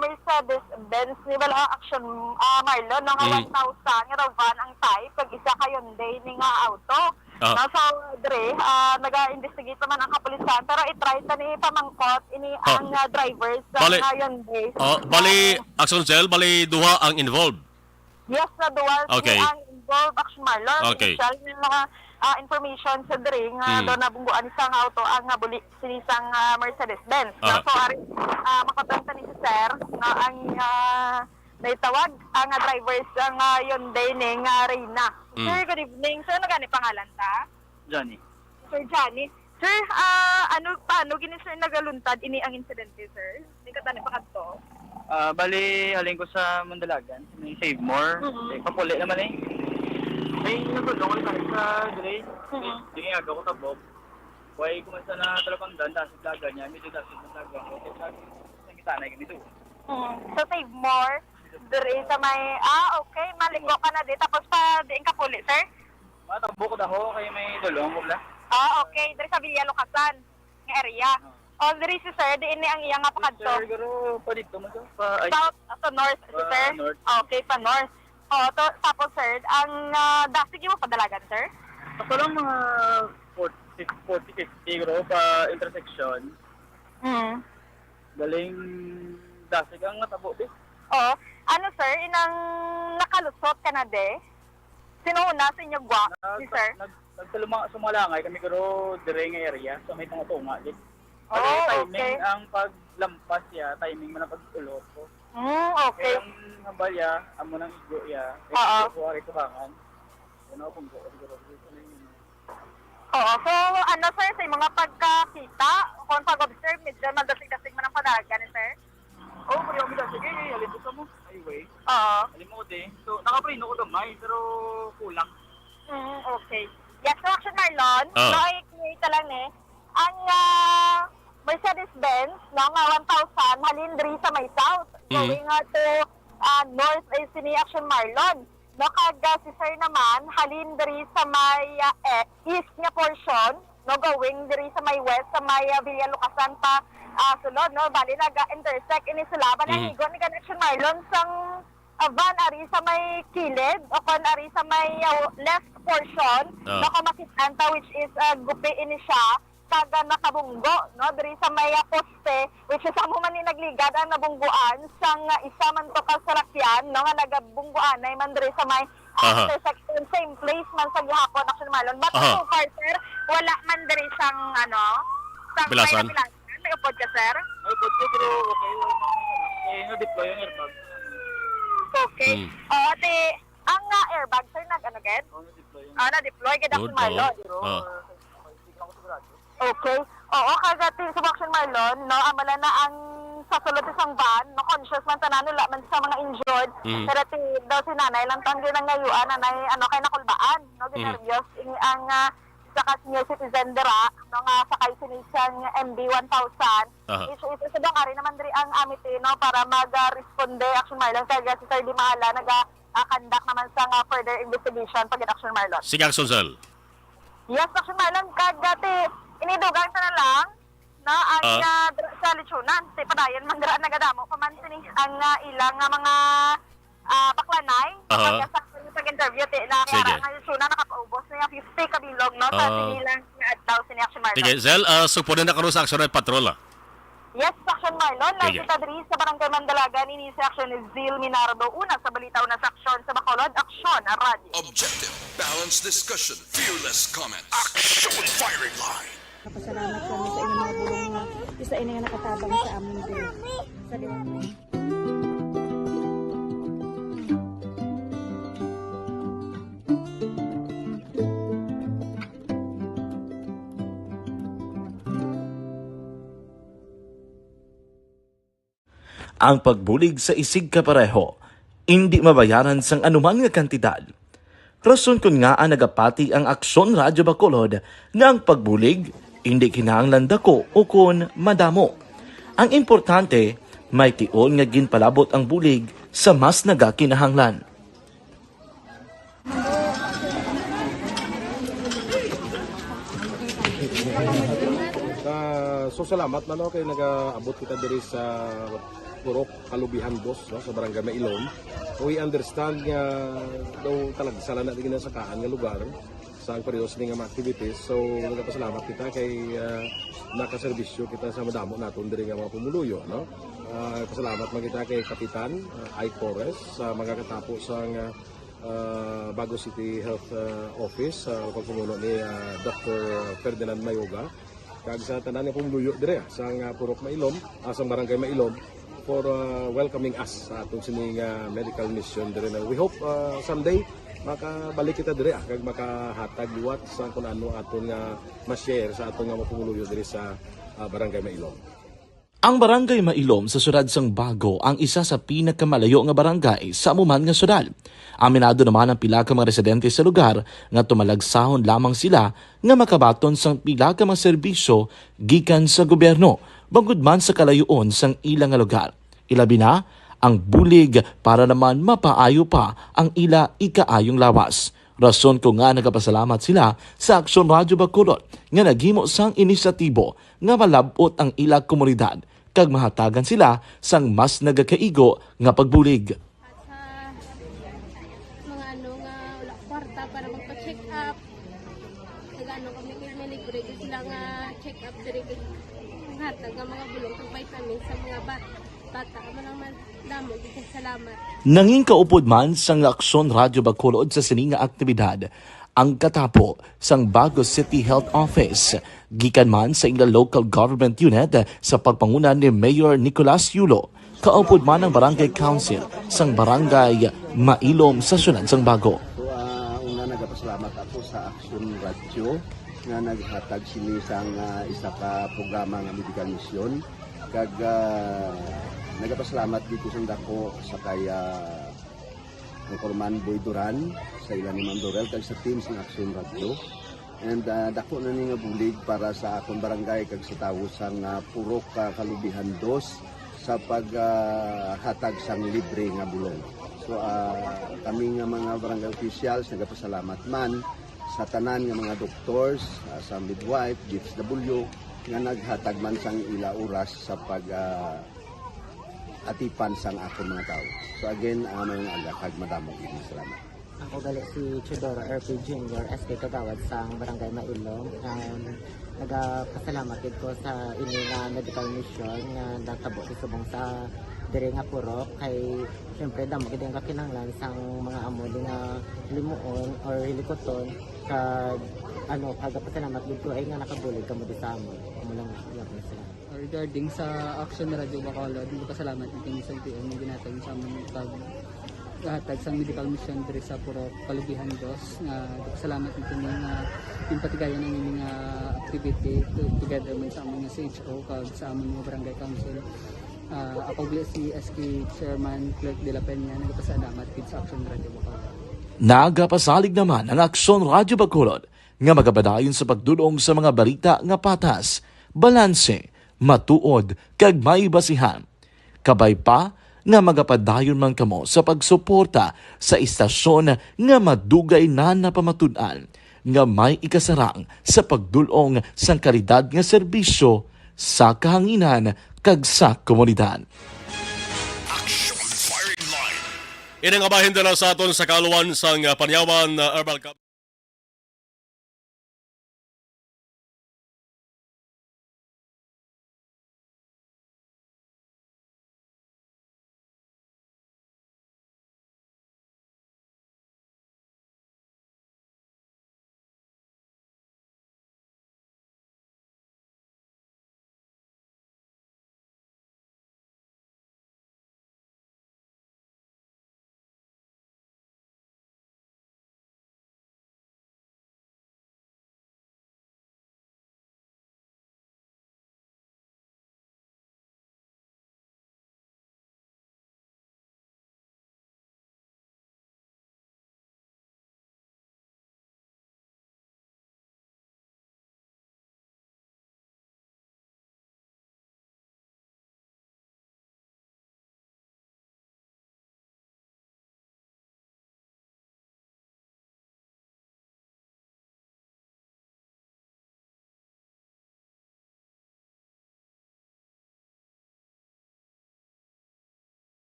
Mercedes-Benz ni bala Action Marlon, no, nga 1,000 nga van ang type, kag isa ka Hyundai ni nga auto. So, Dre, nag-investigate naman ang kapulisan, pero itry ta ni pamangkot ini ang drivers sa Hyundai. Bali, Action Cell, bali duha ang involved? Yes, na duha ang involved Action Marlon. Okay. Initial yung mga information sa Dre, nga doon nabungguan isang auto ang buli sinisang Mercedes-Benz. So, makatanta ni si Sir na ang naitawag ang drivers ang Hyundai ning Reyna. Sir, good evening. Sir, ano gani pangalan ta? Johnny. Sir Johnny. Sir, paano gini sir nagaluntad ini ang insidente, sir? Hindi ka tani pakadto. Bali, halin ko sa Mandalagan. May Save More. Papuli naman eh. May nagulong ko sa Dre. Hindi nga ako tabog. Huwag kumasa na talapandan, dasig laga niya. Medyo dasig ng laga. Sa kita na ganito. So, Save More. Dre sa may, okay, maligo ka na di. Tapos pa, diin ka puli, sir? Matabok ko daho, kaya may dulong ko bla. Okay. Dre sa Villa Locasan, ng area. Dre si sir, diin ni ang iyang nga pakadto. Sir, garo, pa dito mo to. South, to north, si sir? North. Okay, pa north. Tapos sir, ang dasig mo padalagan, sir? Ako lang mga 40-50 garo pa intersection. Galing dasig ang natabo, bis. Ano sir, inang nakalusot ka na de? Sino una sa inyo gwa, si sir? Sumalangay kami garo dire nga area, so may tunga dit. Timing ang paglampas ya, timing man ang pagulot ko. Okay. Ang nabalya, amo nang igo ya. Ko ari tubangan. Ano kung ko siguro dito na yun. So ano sir, sa mga pagkakita, kung pag-observe, medyo madasig-dasig man ang padagan, sir? Pero yung midasig, halin ko sa mo. Highway. Halin mo din. So, nakaprino ko gamay, pero kulang. Okay. Yes, so Action Marlon, i-create lang ang Mercedes-Benz, nga 1,000, halindri sa may south. Going to north ay sini Action Marlon. No, kag si sir naman, halindri sa may east nga portion, no, going diri sa may west, sa may Villa Locasan pa, sulod, no, bali nag-intersect ini sila, bali higon ni Action Marlon sang van ari sa may kilid, o kon ari sa may left portion, no, kumakitanta, which is gupi ini siya, kaga nakabunggo, no, diri sa may poste, which is amo man ni nagligad ang nabungguan, sang isa man to kasalakyan, no, nga nagabungguan, ay man diri sa may intersection, same place man sa gihapon, Action Marlon. But so far, sir, wala man diri sang, sang Bilasan. May upod ka, sir? May upod ko, pero okay. Na-deploy yung airbag. Okay. Ang airbag, sir, nag-ano-get? Na-deploy. Na-deploy, gid Action Marlon. Okay. Kagati sa Action Marlon, no, amala na ang sa sulod isang van, no, conscious man tanan nila man sa mga injured. Pero daw si nanay lang tang ginangayuan, nanay, kay nakulbaan, no, ginervyos ang sa senior citizen dira, no, nga sakay sinisang MB-1000. Isa daw ari naman diri ang amite, no, para mag-responde Action Marlon, kaya si Sir Di Mahala nag-conduct naman sa further investigation pag Action Marlon. Sige, Action Cell. Yes, Action Marlon, kagati inidugang ta na lang, na ang sa Lechonan, sa padayon man dira nagadamo paman sini ang ilang mga baklanay sa interview na nga Lechonan nakapaubos na 50 kabilog no sa sinilang adlaw sini Action Marlon. Sige, Zel, supunan na karon sa Action Patrol. Yes, Action Marlon. Nakita diri sa Barangay Mandalagan ini sa Action ni Zil Minardo una sa balitaw na sa Action sa Bacolod, Action Radio. Objective, balanced discussion, fearless comments. Action Firing Line. Kapasalamat kami sa inyong mga bulong na isa ini nga nakatabang sa amin din. Sa liwanag. Ang pagbulig sa isig kapareho, hindi mabayaran sang anuman nga kantidad. Rason kun nga nagapati ang Aksyon Radyo Bacolod nga ang pagbulig, hindi kinahanglan dako o kun madamo. Ang importante, may tion nga ginpalabot ang bulig sa mas nagakinahanglan. So salamat man kay nagaabot kita diri sa Purok Kalubihan 2 no, sa Barangay Mailom. We understand nga daw talaga sala na din sa kaan nga lugar sa periyos ni nga mga activities. So nagapasalamat kita kay nakaserbisyo kita sa madamo naton diri nga mga pumuluyo no. Pasalamat man kita kay Kapitan I. Torres sa mga katapo sa Bago City Health Office sa pagpumuno ni Dr. Ferdinand Mayoga kag sa tanan nga pumuluyo dire sa Purok Mailom, sa Barangay Mailom for welcoming us sa atong sining medical mission dire. We hope someday makabalik kita dire kag makahatag liwat sa kun ano aton nga ma-share sa atong nga mapumuluyo dire sa Barangay Mailom. Ang Barangay Mailom sa syudad sang Bago ang isa sa pinakamalayo nga barangay sa amuman nga syudad. Aminado naman ang pila ka mga residente sa lugar nga tumalagsahon lamang sila nga makabaton sang pila ka mga serbisyo gikan sa gobyerno bangod man sa kalayoon sang ilang nga lugar. Ilabi na ang bulig para naman mapaayo pa ang ila ikaayong lawas. Rason ko nga nagapasalamat sila sa Aksyon Radyo Bacolod nga naghimo sang inisyatibo nga malabot ang ila komunidad kag mahatagan sila sang mas nagakaigo nga pagbulig. Mga ano nga wala kwarta para magpa-check up. Nagano kami libre sila nga check up diri hatag nga mga bulong kag vitamin sa mga bata mo naman damo dito salamat. Nanging kaupod man sang Aksyon Radyo Bacolod sa sining nga aktibidad ang katapo sang Bago City Health Office gikan man sa ilang local government unit sa pagpanguna ni Mayor Nicolas Yulo. Kaupod man ang Barangay Council sang Barangay Mailom sa syudad sang Bago. So una nagapasalamat ako sa Aksyon Radyo nga naghatag sini sang isa ka programa nga medical mission kag nagapasalamat dito sa dako sa kaya ang Corman Boy Duran sa ilan ni Ma'am Dorel kag sa team sa Aksyon Radio and dako na ni nga bulig para sa akong barangay kag sa tawo sang Purok Kalubihan 2 sa paghatag sang libre nga bulong. So kami nga mga barangay officials nagapasalamat man sa tanan nga mga doctors, sa midwife, DFW nga naghatag man sang ila oras sa pag atipan sang akong mga tao. So again, may agakag madamo ini salamat. Ako gali si Chidoro RP Jr. SK Kagawad sa Barangay Mailom. Nagapasalamat ko sa ini nga medical mission nga natabo sa subong sa diri nga Purok kay syempre damo gid ang kakinahanglan sang mga amo nga limuon or hilikoton kag pagapasalamat gid ko ay nga nakabulig kamo di sa amo. Amo lang gyapon sila. Regarding sa Action Radyo Bacolod, pasalamat din sa LTO ng ginatag sa among paghatag sa medical mission diri sa Purok Kalubihan 2 nga pasalamat nito nga yung patigayan ng mga activity together man sa among CHO kag sa among mga barangay council. Ako si SK Chairman Clerk de la Peña nagpasalamat din sa Action Radyo Bacolod. Nagapasalig naman ang Aksyon Radyo Bacolod nga magapadayon sa pagdulong sa mga balita nga patas, balanse, matuod kag may basihan. Kabay pa nga magapadayon man kamo sa pagsuporta sa istasyon nga madugay na napamatud-an nga may ikasarang sa pagdulong sang kalidad nga serbisyo sa kahanginan kag sa komunidad. Ini nga bahin na sa aton sa kaluan sang Panyawan Herbal Cup.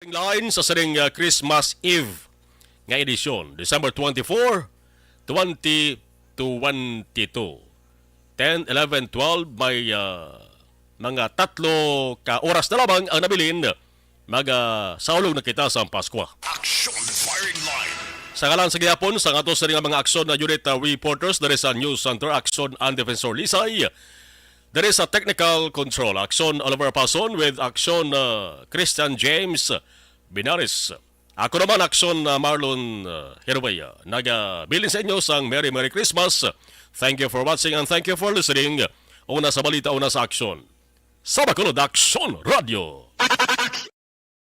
Line sa sining Christmas Eve nga edisyon, December 24, 2022. 10, 11, 12, may mga 3 ka oras na lamang ang nabilin saulog na kita sa Pasko. Action Firing Line. Sa ngalan sa gihapon, sa ato sa mga aksyon na unit reporters, there is a News Center, Action and Defensor Lisay. There is a technical control, Action Oliver Pason with Action Christian James Binaris. Ako naman, Action Marlon Hervaya. Nagabilin sa inyo sang Merry Christmas. Thank you for watching and thank you for listening. Una sa balita, una sa aksyon. Sa Bacolod Action Radio.